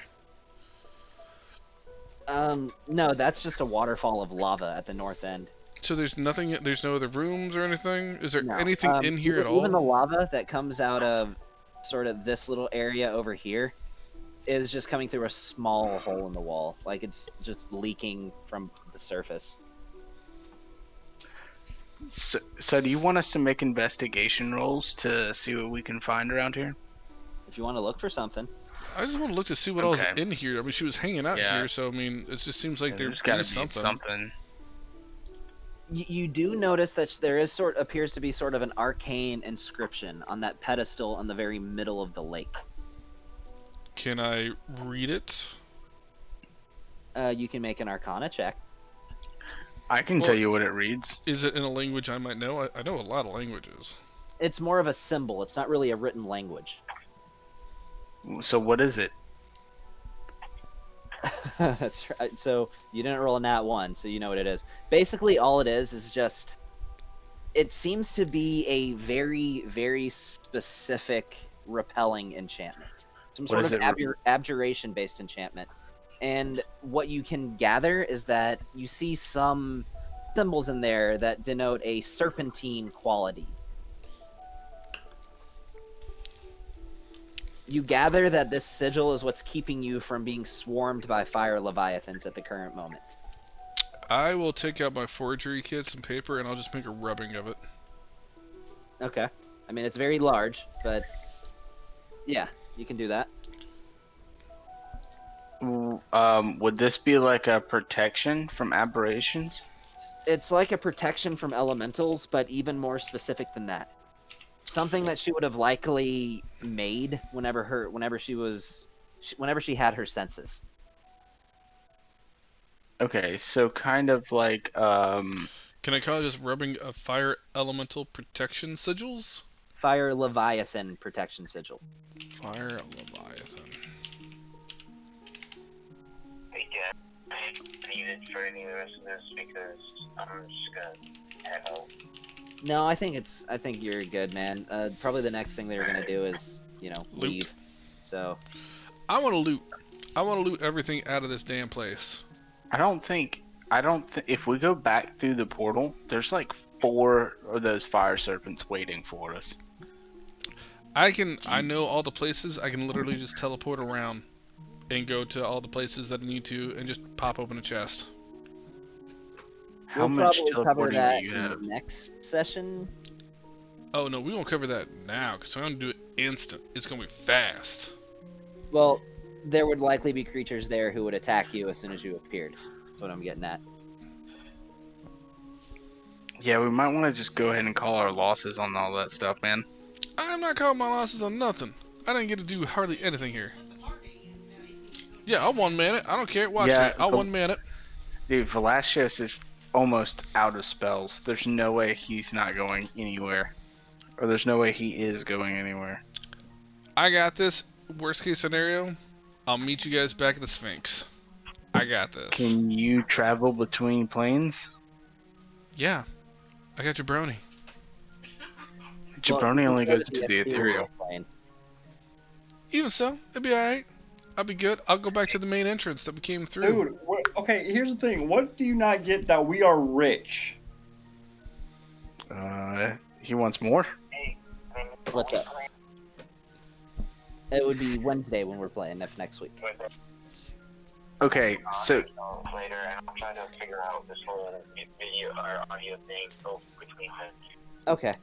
B: No, that's just a waterfall of lava at the north end.
A: So there's nothing. There's no other rooms or anything. Is there anything in here at all?
B: Even the lava that comes out of sort of this little area over here is just coming through a small hole in the wall, like it's just leaking from the surface.
C: So do you want us to make investigation rolls to see what we can find around here?
B: If you want to look for something.
A: I just want to look to see what else is in here. I mean, she was hanging out here, so I mean, it just seems like there's got to be
C: something.
B: You do notice that there is appears to be sort of an arcane inscription on that pedestal in the very middle of the lake.
A: Can I read it?
B: You can make an Arcana check.
C: I can tell you what it reads.
A: Is it in a language I might know? I know a lot of languages.
B: It's more of a symbol. It's not really a written language.
C: So what is it?
B: That's right. So you didn't roll a nat 1, so you know what it is. Basically, all it is just... It seems to be a very, very specific repelling enchantment. Some sort of abjuration-based enchantment. And what you can gather is that you see some symbols in there that denote a serpentine quality. You gather that this sigil is what's keeping you from being swarmed by fire leviathans at the current moment.
A: I will take out my forgery kit, some paper, and I'll just make a rubbing of it.
B: Okay. I mean, it's very large, but yeah, you can do that.
C: Would this be like a protection from aberrations?
B: It's like a protection from elementals, but even more specific than that. Something that she would have likely made whenever she had her senses.
C: Okay, so kind of like
A: Can I call it just rubbing of fire elemental protection sigils?
B: Fire Leviathan protection sigil.
A: Fire Leviathan.
M: Hey, Gavin, I need it for any of the rest of this because I'm just gonna head out.
B: No, I think you're good, man. Probably the next thing they're gonna do is, leave. So
A: I want to loot. I want to loot everything out of this damn place.
C: I don't think if we go back through the portal, there's like 4 of those fire serpents waiting for us.
A: I know all the places. I can literally just teleport around and go to all the places that I need to and just pop open a chest.
C: How
B: we'll
C: much
B: probably cover
C: teleporting do
B: that
C: you
B: in
C: have?
B: the next session.
A: Oh no, we won't cover that now because I'm gonna do it instant. It's gonna be fast.
B: Well, there would likely be creatures there who would attack you as soon as you appeared. That's what I'm getting at.
C: Yeah, we might want to just go ahead and call our losses on all that stuff, man.
A: I'm not calling my losses on nothing. I didn't get to do hardly anything here. Yeah, I'll one man it. I don't care. Watch me. I'll one man it.
C: Dude, Velasios is almost out of spells. There's no way he's not going anywhere. Or there's no way he is going anywhere.
A: I got this. Worst case scenario, I'll meet you guys back at the Sphinx. I got this.
C: Can you travel between planes?
A: Yeah. I got Jabroni.
C: Jabroni only goes to the ethereal.
B: Plane.
A: Even so, it'll be alright. I'll be good. I'll go back to the main entrance that we came through.
I: Dude, okay, here's the thing. What do you not get that we are rich?
C: He wants more.
B: What's up? It would be Wednesday when we're playing, if next week.
C: Okay, so
M: Later, and I'm trying to figure out this whole video or audio thing between them.
B: Okay.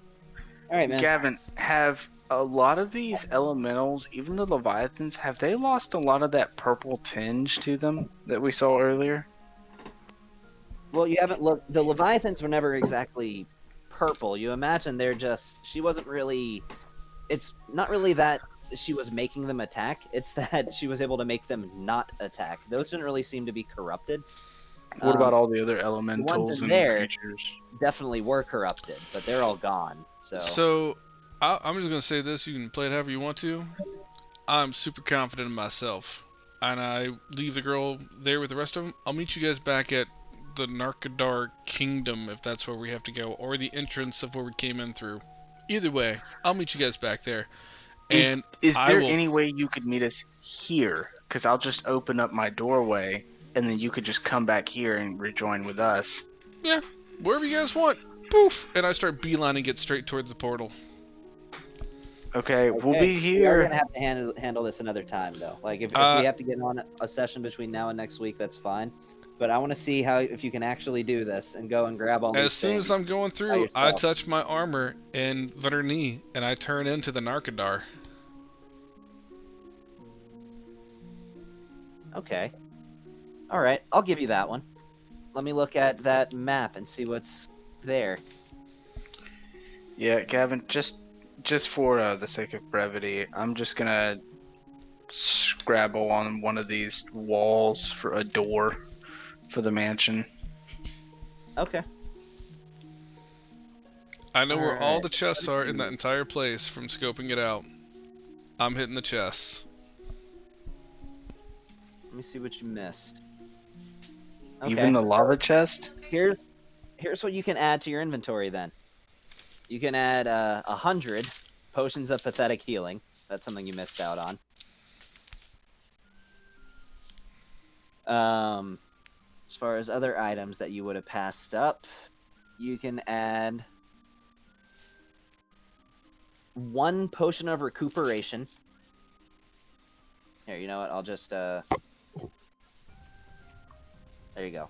B: All right, man.
C: Gavin, have a lot of these elementals, even the Leviathans, have they lost a lot of that purple tinge to them that we saw earlier?
B: Well, you haven't looked. The Leviathans were never exactly purple. You imagine they're just. She wasn't really. It's not really that she was making them attack. It's that she was able to make them not attack. Those didn't really seem to be corrupted.
C: What about all the other elementals
B: the ones in
C: and
B: there
C: creatures?
B: definitely were corrupted, but they're all gone.
A: So I'm just gonna say this. You can play it however you want to. I'm super confident in myself, and I leave the girl there with the rest of them. I'll meet you guys back at the Narkadar Kingdom if that's where we have to go, or the entrance of where we came in through. Either way, I'll meet you guys back there. And
C: Is there any way you could meet us here? Because I'll just open up my doorway, and then you could just come back here and rejoin with us.
A: Yeah, wherever you guys want. Poof! And I start beelining, get straight towards the portal.
C: Okay, we'll be
B: We are
C: here.
B: gonna have to handle this another time, though. Like if we have to get on a session between now and next week, that's fine. But I want to see if you can actually do this and go and grab all these
A: As soon as I'm going through, I touch my armor and Verni, and I turn into the Narkadar.
B: Okay. All right, I'll give you that one. Let me look at that map and see what's there.
C: Yeah, Gavin, just for the sake of brevity, I'm just gonna scrabble on one of these walls for a door for the mansion.
B: Okay.
A: I know where all the chests are in that entire place from scoping it out. I'm hitting the chests.
B: Let me see what you missed. Okay.
C: Even the lava chest?
B: Here's what you can add to your inventory then. You can add 100 potions of pathetic healing. That's something you missed out on. As far as other items that you would have passed up, you can add 1 potion of recuperation. Here, you know what? I'll just there you go.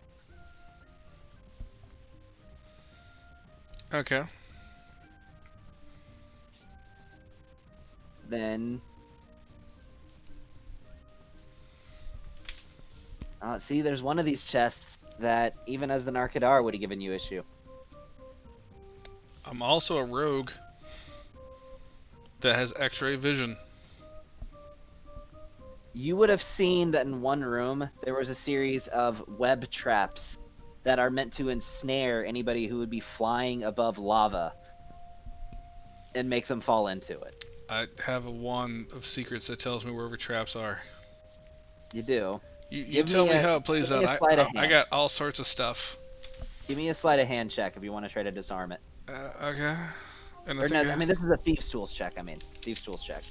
A: Okay.
B: Then see, there's one of these chests that even as the Narkadar would have given you issue.
A: I'm also a rogue that has X-ray vision.
B: You would have seen that in one room there was a series of web traps that are meant to ensnare anybody who would be flying above lava and make them fall into it.
A: I have a wand of secrets that tells me wherever traps are.
B: You do.
A: You tell me how it plays
B: give
A: out.
B: me a sleight of
A: I
B: hand.
A: got all sorts of stuff.
B: Give me a sleight of hand check if you want to try to disarm it.
A: Okay. And
B: Or no, I mean this is a thieves' tools check. Thieves' tools check.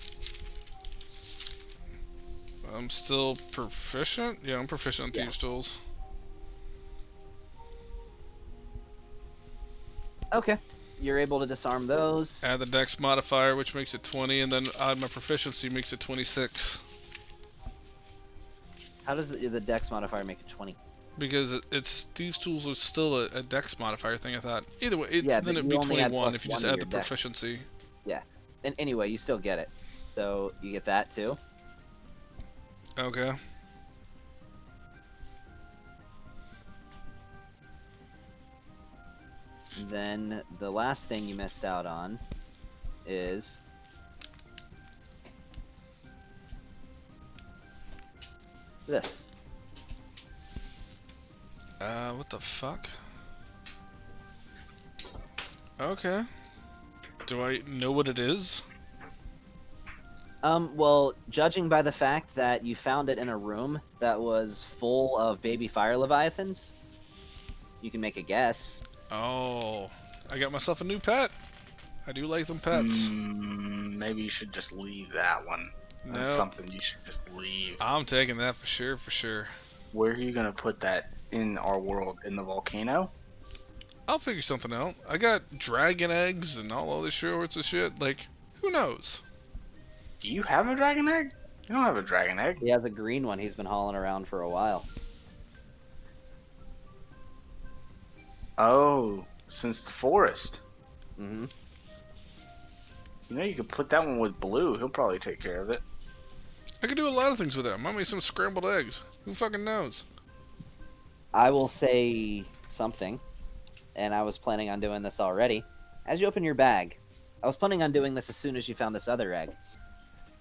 A: I'm still proficient? Yeah, I'm proficient in thieves' tools.
B: Okay. You're able to disarm those.
A: Add the dex modifier, which makes it 20, and then add my proficiency, makes it 26.
B: How does the dex modifier make it 20?
A: Because it's thieves' tools is still a dex modifier thing, I thought. Either way,
B: Yeah,
A: then
B: but
A: it'd
B: you
A: be
B: only add
A: 21
B: plus
A: if you
B: one
A: just
B: to
A: add
B: your
A: the
B: dex.
A: proficiency.
B: Yeah. And anyway, you still get it. So you get that too.
A: Okay.
B: Then the last thing you missed out on is this.
A: What the fuck? Okay. Do I know what it is?
B: Well, judging by the fact that you found it in a room that was full of baby fire leviathans, you can make a guess.
A: Oh, I got myself a new pet. I do like them pets.
C: Maybe you should just leave that one. That's
A: No.
C: something you should just leave.
A: I'm taking that for sure, for sure.
C: Where are you gonna put that in our world? In the volcano?
A: I'll figure something out. I got dragon eggs and all other sorts of shit. Like, who knows?
C: Do you have a dragon egg? You don't have a dragon egg.
B: He has a green one he's been hauling around for a while.
C: Oh, since the forest.
B: Mm-hmm.
C: You know, you could put that one with Blue. He'll probably take care of it.
A: I could do a lot of things with it. I might make some scrambled eggs. Who fucking knows?
B: I will say something, and I was planning on doing this already. As you open your bag, I was planning on doing this as soon as you found this other egg.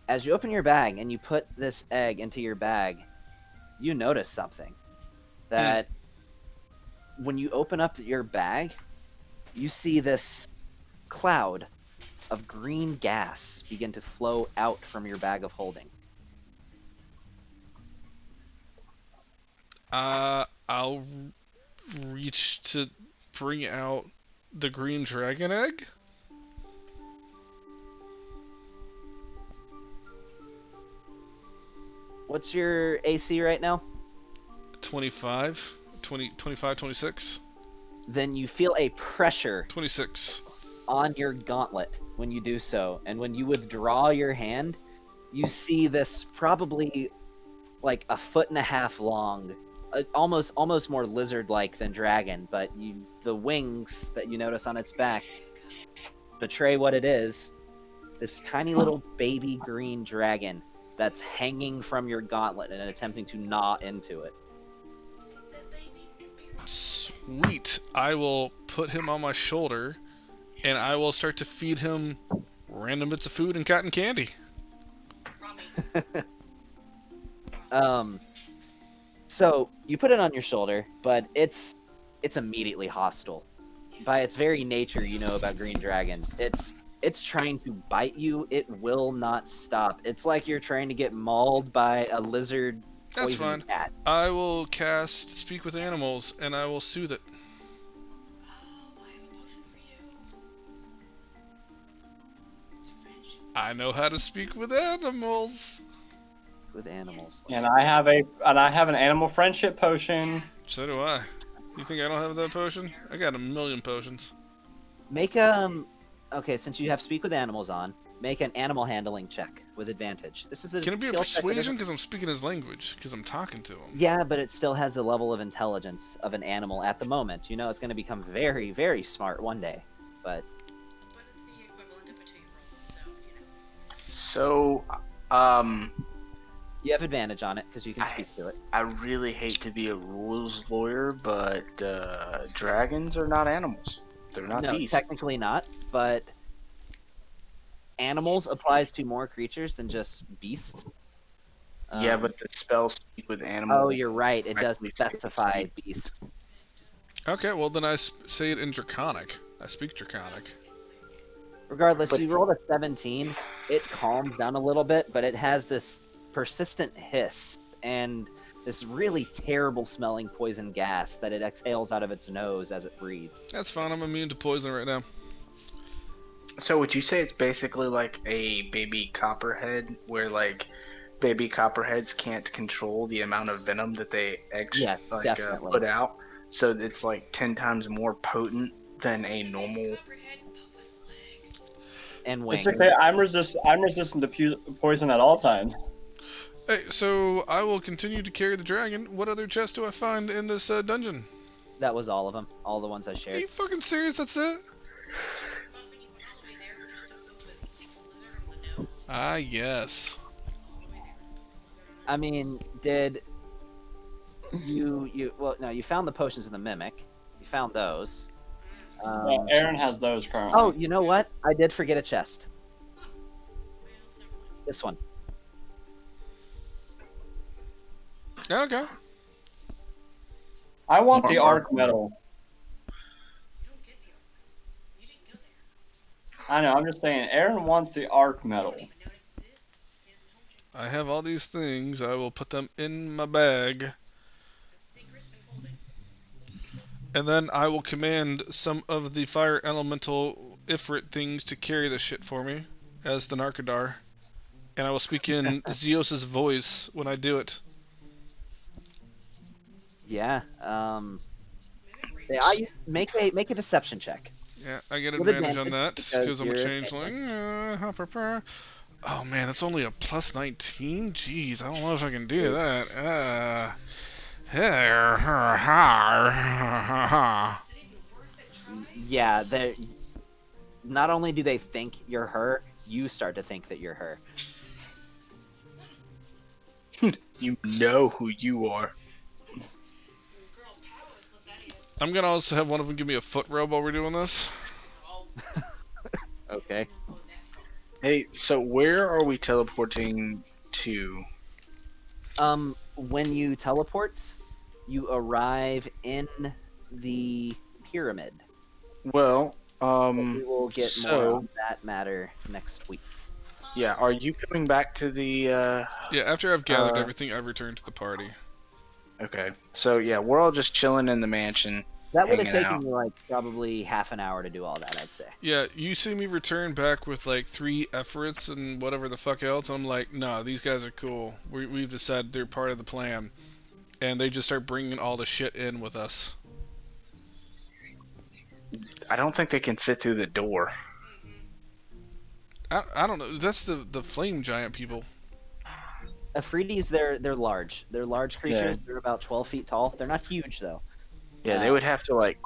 B: As you open your bag and you put this egg into your bag, you notice something. That when you open up your bag, you see this cloud of green gas begin to flow out from your bag of holding.
A: I'll reach to bring out the green dragon egg.
B: What's your AC right now?
A: 25, 26.
B: Then you feel a pressure
A: 26
B: on your gauntlet when you do so, and when you withdraw your hand, you see this probably like 1.5 foot long, almost more lizard-like than dragon, but the wings that you notice on its back betray what it is. This tiny little baby green dragon that's hanging from your gauntlet and attempting to gnaw into it.
A: Sweet. I will put him on my shoulder, and I will start to feed him random bits of food and cotton candy.
B: So you put it on your shoulder, but it's immediately hostile. By its very nature, you know about green dragons. It's trying to bite you. It will not stop. It's like you're trying to get mauled by a lizard
A: That's fine.
B: poison cat.
A: I will cast Speak with Animals, and I will soothe it. I know how to speak with animals.
B: With animals.
I: And I have an animal friendship potion.
A: So do I. You think I don't have that potion? I got 1,000,000 potions.
B: Make okay, since you have Speak with Animals on, Make an animal handling check with advantage. This is a
A: Can it be a
B: skill check that
A: persuasion
B: doesn't-
A: because I'm speaking his language? Because I'm talking to him.
B: Yeah, but it still has the level of intelligence of an animal at the moment. You know, it's going to become very, very smart one day. But
C: So,
B: you have advantage on it because you can speak to it.
C: I really hate to be a rules lawyer, but dragons are not animals. They're not
B: No,
C: beasts.
B: technically not, but animals applies to more creatures than just beasts.
C: Yeah,
B: Um,
C: but the spells speak with animals.
B: Oh, you're right. It does
C: directly
B: specify
C: speak.
B: beast.
A: Okay, well then I say it in Draconic. I speak Draconic.
B: Regardless,
C: But-
B: you rolled a 17. It calms down a little bit, but it has this persistent hiss and this really terrible smelling poison gas that it exhales out of its nose as it breathes.
A: That's fine. I'm immune to poison right now.
C: So would you say it's basically like a baby copperhead, where like baby copperheads can't control the amount of venom that they
B: Yeah, definitely.
C: put out? So it's like 10 times more potent than a normal.
B: And wings.
I: It's okay. I'm resistant to poison at all times.
A: Hey, so I will continue to carry the dragon. What other chest do I find in this dungeon?
B: That was all of them. All the ones I
A: Are
B: shared.
A: you fucking serious? That's it? Ah, yes.
B: I mean, did you well, no, you found the potions of the mimic. You found those.
I: Yeah, Aaron has those currently.
B: Oh, you know what? I did forget a chest. This one.
A: Okay.
I: I want the arc medal. I know. I'm just saying. Aaron wants the arc medal.
A: I have all these things. I will put them in my bag. And then I will command some of the fire elemental Ifrit things to carry this shit for me as the Narcadar. And I will speak in Zeus's voice when I do it.
B: Yeah. Make a deception check.
A: Yeah, I get
B: With
A: advantage on that
B: advantage
A: because I'm a
B: you're
A: changeling. Oh man, that's only a plus 19? Jeez, I don't know if I can do that.
B: Yeah, they not only do they think you're her, you start to think that you're her.
C: You know who you are.
A: I'm gonna also have one of them give me a foot rub while we're doing this.
B: Okay.
C: Hey, so where are we teleporting to?
B: When you teleport, you arrive in the pyramid.
C: Well,
B: We will get more
C: so
B: on that matter next week.
C: yeah, are you coming back to the?
A: Yeah, after I've gathered everything, I return to the party.
C: Okay, so yeah, we're all just chilling in the mansion.
B: That would have
C: hanging
B: taken
C: out.
B: me like probably half an hour to do all that, I'd say.
A: Yeah, you see me return back with like 3 efforts and whatever the fuck else. I'm like, nah, these guys are cool. We've decided they're part of the plan. And they just start bringing all the shit in with us.
C: I don't think they can fit through the door.
A: I don't know. That's the flame giant people.
B: Afridi's, they're large. They're large creatures.
C: Yeah.
B: They're about 12 feet tall. They're not huge though.
C: Yeah, they would have to like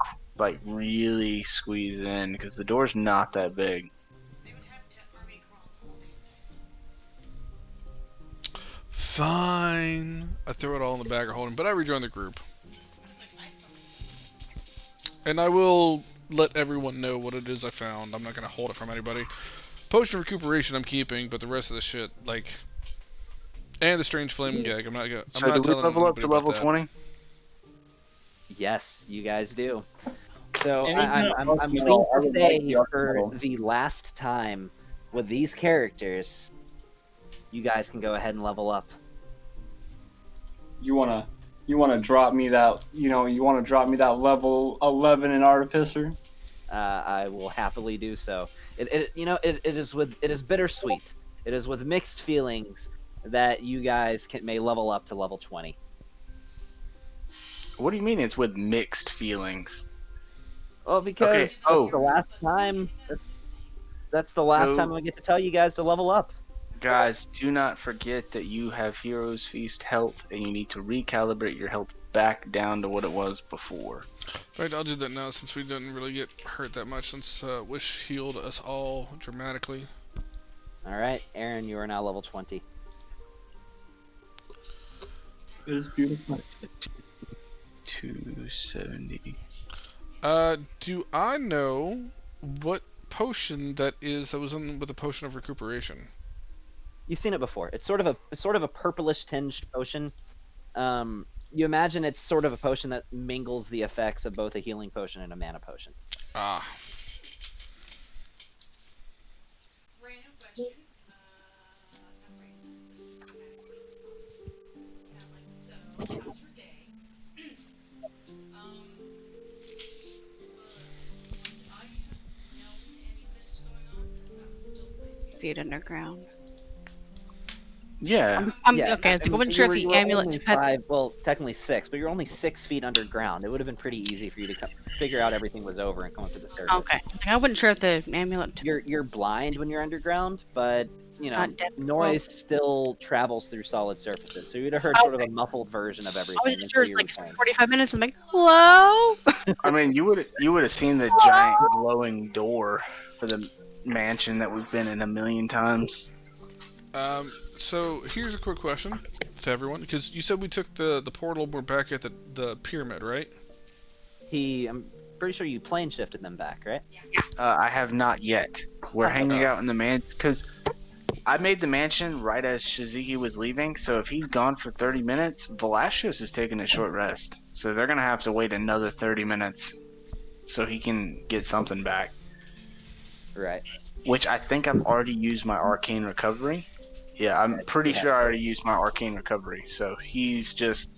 C: really squeeze in because the door's not that big.
A: Fine. I throw it all in the bag of holding, but I rejoin the group. And I will let everyone know what it is I found. I'm not going to hold it from anybody. Potion of recuperation I'm keeping, but the rest of the shit, like... And the strange flaming gag, I'm not going to...
C: So do we level up to level 20?
B: Yes, you guys do. So
I: Anything
B: I'm
I: else,
B: pleased
I: you know, I
B: to
I: would
B: say
I: like the arc
B: for
I: medal.
B: the last time with these characters, you guys can go ahead and level up.
I: You wanna drop me that? You wanna drop me that level 11 in Artificer?
B: I will happily do so. It is bittersweet. It is with mixed feelings that you guys may level up to level 20.
C: What do you mean it's with mixed feelings?
B: Well, because
C: Okay, oh.
B: the last time, that's that's the last
C: No.
B: time I get to tell you guys to level up.
C: Guys, do not forget that you have Heroes Feast health, and you need to recalibrate your health back down to what it was before.
A: Right, I'll do that now since we didn't really get hurt that much since Wish healed us all dramatically.
B: All right, Aaron, you are now level 20.
I: It is beautiful.
C: 270.
A: Do I know what potion that is that was in with the potion of recuperation?
B: You've seen it before. It's sort of a purplish tinged potion. You imagine it's sort of a potion that mingles the effects of both a healing potion and a mana potion.
A: Ah.
G: Feet underground.
C: Yeah.
B: Yeah,
G: Okay, I
B: mean,
G: wasn't sure if
B: you
G: the
B: were
G: amulet
B: only
G: had.
B: 5, well, technically 6, but you're only 6 feet underground. It would have been pretty easy for you to figure out everything was over and come up to the surface.
G: Okay, I wasn't sure if the amulet.
B: You're blind when you're underground, but you know,
G: Not deaf.
B: noise still travels through solid surfaces. So you'd have heard sort of a muffled version of everything.
G: I wasn't sure.
B: until
G: It's
B: you
G: like
B: returned.
G: 45 minutes. I'm like, hello.
C: I mean, you would have seen the giant glowing door for the mansion that we've been in a million times.
A: So here's a quick question to everyone, because you said we took the portal, we're back at the pyramid, right?
B: I'm pretty sure you plane shifted them back, right?
C: I have not yet. We're hanging out in the man because I made the mansion right as Shiziki was leaving. So if he's gone for 30 minutes, Velasios is taking a short rest. So they're gonna have to wait another 30 minutes so he can get something back.
B: Right.
C: Which I think I've already used my arcane recovery. Yeah, I'm pretty sure I already used my arcane recovery. So he's just.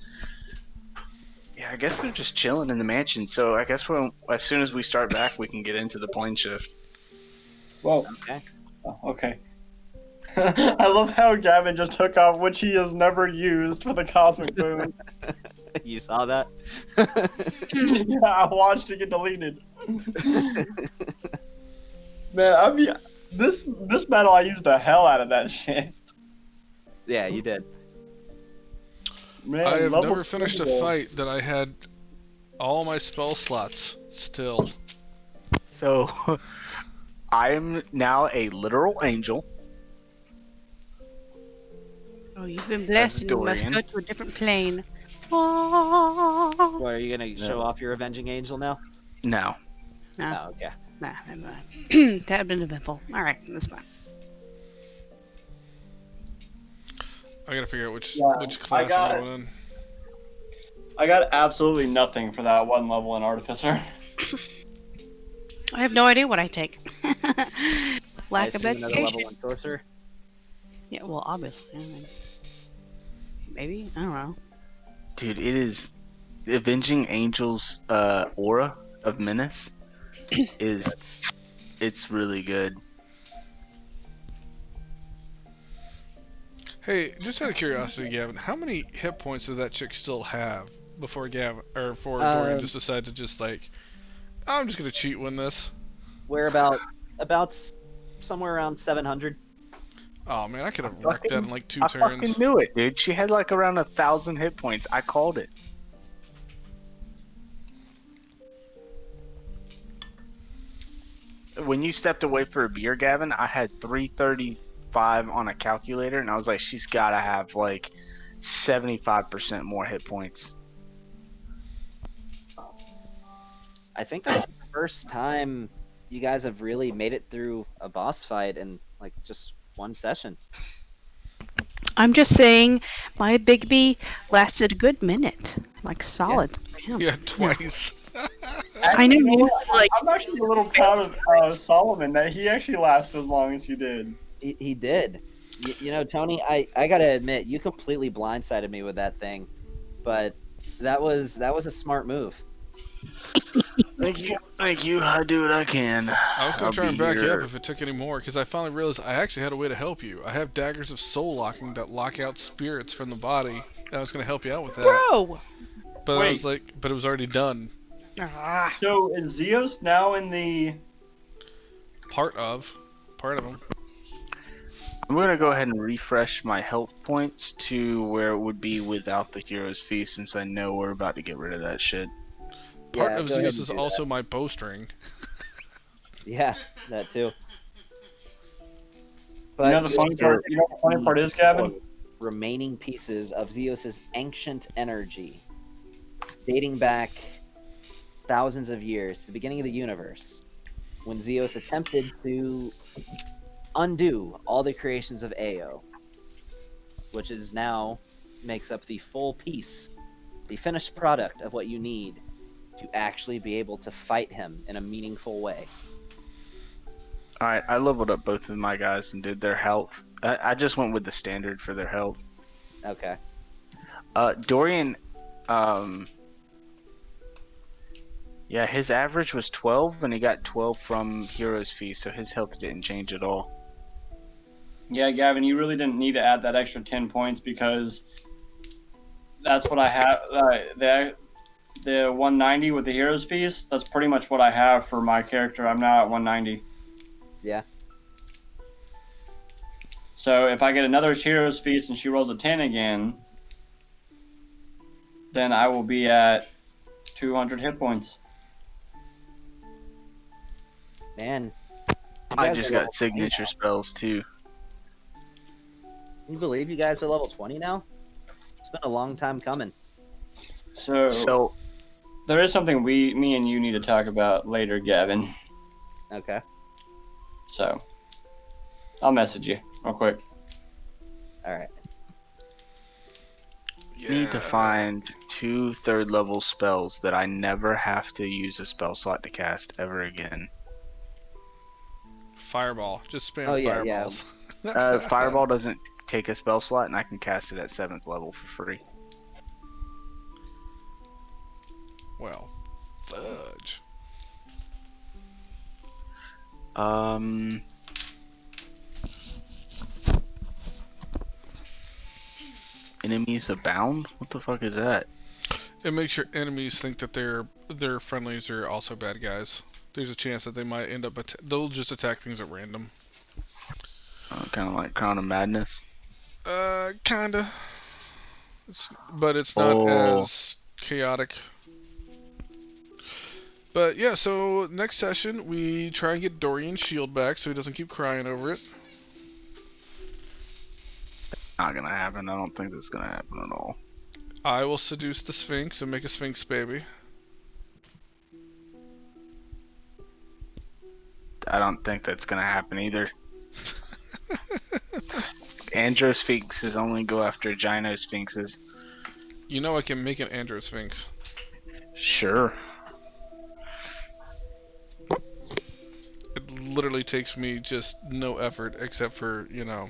C: Yeah, I guess they're just chilling in the mansion. So I guess as soon as we start back, we can get into the plane shift.
I: Well,
B: okay.
I: Oh, okay. I love how Gavin just took off, which he has never used for the cosmic boom.
B: You saw that?
I: Yeah, I watched it get deleted. Man, I mean, this battle I used the hell out of that shit.
B: Yeah, you did.
I: Man,
A: I have
I: level
A: never finished a
I: 20.
A: fight that I had all my spell slots still.
C: So I am now a literal angel.
G: Oh, you've been blessed and you must
C: Dorian.
G: go to a different plane.
B: What, are you gonna show off your avenging angel now?
C: No.
G: No.
B: Oh, okay.
G: Nah, never mind. That had been eventful. Alright, that's fine.
A: I gotta figure out which
I: I
A: class
I: got-
A: I'm going in.
I: I got absolutely nothing for that one level in Artificer.
G: I have no idea what I take. Lack of
B: I assume another
G: education.
B: level 1 sorcerer.
G: Yeah, well, obviously. I mean, maybe? I don't know.
C: Dude, it is Avenging Angel's aura of menace it's really good.
A: Hey, just out of curiosity, Gavin, how many hit points does that chick still have before Dorian just decided to just like, I'm just gonna cheat win this?
B: We're about somewhere around 700.
A: Oh man, I could have wrecked that in like 2
C: I
A: turns.
C: fucking knew it, dude. She had like around 1,000 hit points. I called it. When you stepped away for a beer, Gavin, I had 335 on a calculator, and I was like, she's gotta have like 75% more hit points.
B: I think that's the first time you guys have really made it through a boss fight in like just one session.
G: I'm just saying, my Bigby lasted a good minute. Like, solid.
A: Yeah, twice.
G: I know, you like.
I: I'm actually a little proud of Solomon that he actually lasted as long as he did.
B: He did. You know, Tony, I gotta admit, you completely blindsided me with that thing, but that was a smart move.
C: Thank you. I do what I can.
A: I was gonna
C: I'll
A: try and
C: be
A: back you
C: here.
A: up if it took any more, because I finally realized I actually had a way to help you. I have daggers of soul locking that lock out spirits from the body. I was gonna help you out with that.
G: Bro!
A: But I
I: Wait.
A: was like, but it was already done.
G: Ah.
I: So is Zeus now in the?
A: Part of. part of them.
C: I'm gonna go ahead and refresh my health points to where it would be without the Hero's Feast, since I know we're about to get rid of that shit.
A: Part
B: Yeah,
A: of
B: go ahead
A: Zeus
B: and
A: is
B: do
A: also
B: that.
A: my bowstring.
B: Yeah, that too.
I: You know
B: But
I: the
B: you'll
I: funny
B: get
I: part. You know what the funny part is, Gavin?
B: remaining pieces of Zeus's ancient energy, dating back thousands of years to the beginning of the universe, when Zeus attempted to undo all the creations of Ao, which is now makes up the full piece, the finished product of what you need to actually be able to fight him in a meaningful way.
C: Alright, I leveled up both of my guys and did their health. I just went with the standard for their health.
B: Okay.
C: Dorian, yeah, his average was 12, and he got 12 from Hero's Feast, so his health didn't change at all.
I: Yeah, Gavin, you really didn't need to add that extra 10 points because that's what I have. The 190 with the Hero's Feast, that's pretty much what I have for my character. I'm now at 190.
B: Yeah.
I: So if I get another Hero's Feast and she rolls a 10 again, then I will be at 200 hit points.
B: Man.
C: I just got signature spells too.
B: Can you believe you guys are level 20 now? It's been a long time coming.
I: So there is something me and you need to talk about later, Gavin.
B: Okay.
I: So I'll message you real quick.
B: All right.
C: Need to find 2 third-level spells that I never have to use a spell slot to cast ever again.
A: Fireball. Just spam
B: Oh, yeah,
A: fireballs.
C: Fireball doesn't take a spell slot, and I can cast it at 7th level for free.
A: Well, fudge.
C: Enemies abound? What the fuck is that?
A: It makes your enemies think that their friendlies are also bad guys. There's a chance that they might end up they'll just attack things at random.
C: Kind of like Crown of Madness.
A: Kinda. But it's not as chaotic. But yeah, so next session we try and get Dorian's shield back so he doesn't keep crying over it.
C: Not gonna happen. I don't think that's gonna happen at all.
A: I will seduce the Sphinx and make a Sphinx baby.
C: I don't think that's gonna happen either. Androsphinxes only go after Gynosphinxes.
A: You know I can make an Androsphinx.
C: Sure.
A: It literally takes me just no effort except for, you know,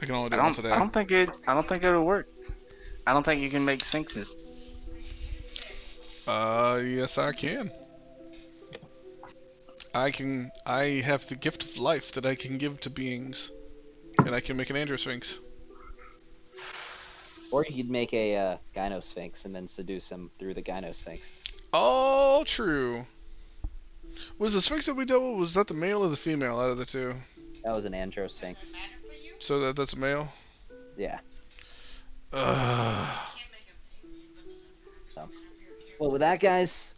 A: I can only do it once a day.
C: I don't think it'll work. I don't think you can make sphinxes.
A: Yes I can. I have the gift of life that I can give to beings. And I can make an Androsphinx.
B: Or you'd make a Gynosphinx and then seduce him through the Gynosphinx.
A: All true. Was the Sphinx that we dealt with, was that the male or the female out of the two?
B: That was an Androsphinx.
A: So that's a male?
B: Yeah.
A: Ugh.
B: So, well, with that, guys,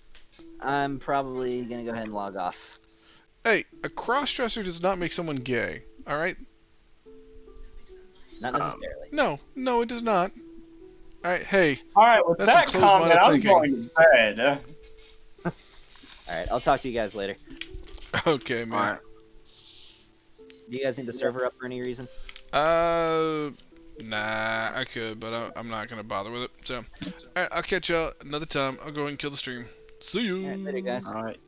B: I'm probably going to go ahead and log off.
A: Hey, a cross-dresser does not make someone gay, alright?
B: Not necessarily.
A: No, it does not. Alright, hey.
I: Alright, with
A: that's
I: that
A: some closed-minded
I: comment, I'm
A: thinking.
I: going to bed.
B: Alright, I'll talk to you guys later.
A: Okay, man.
C: Alright.
B: Do you guys need the server up for any reason?
A: Nah, I could, but I'm not gonna bother with it. So, alright, I'll catch y'all another time. I'll go and kill the stream. See you.
B: Alright, later, guys.
C: Alright.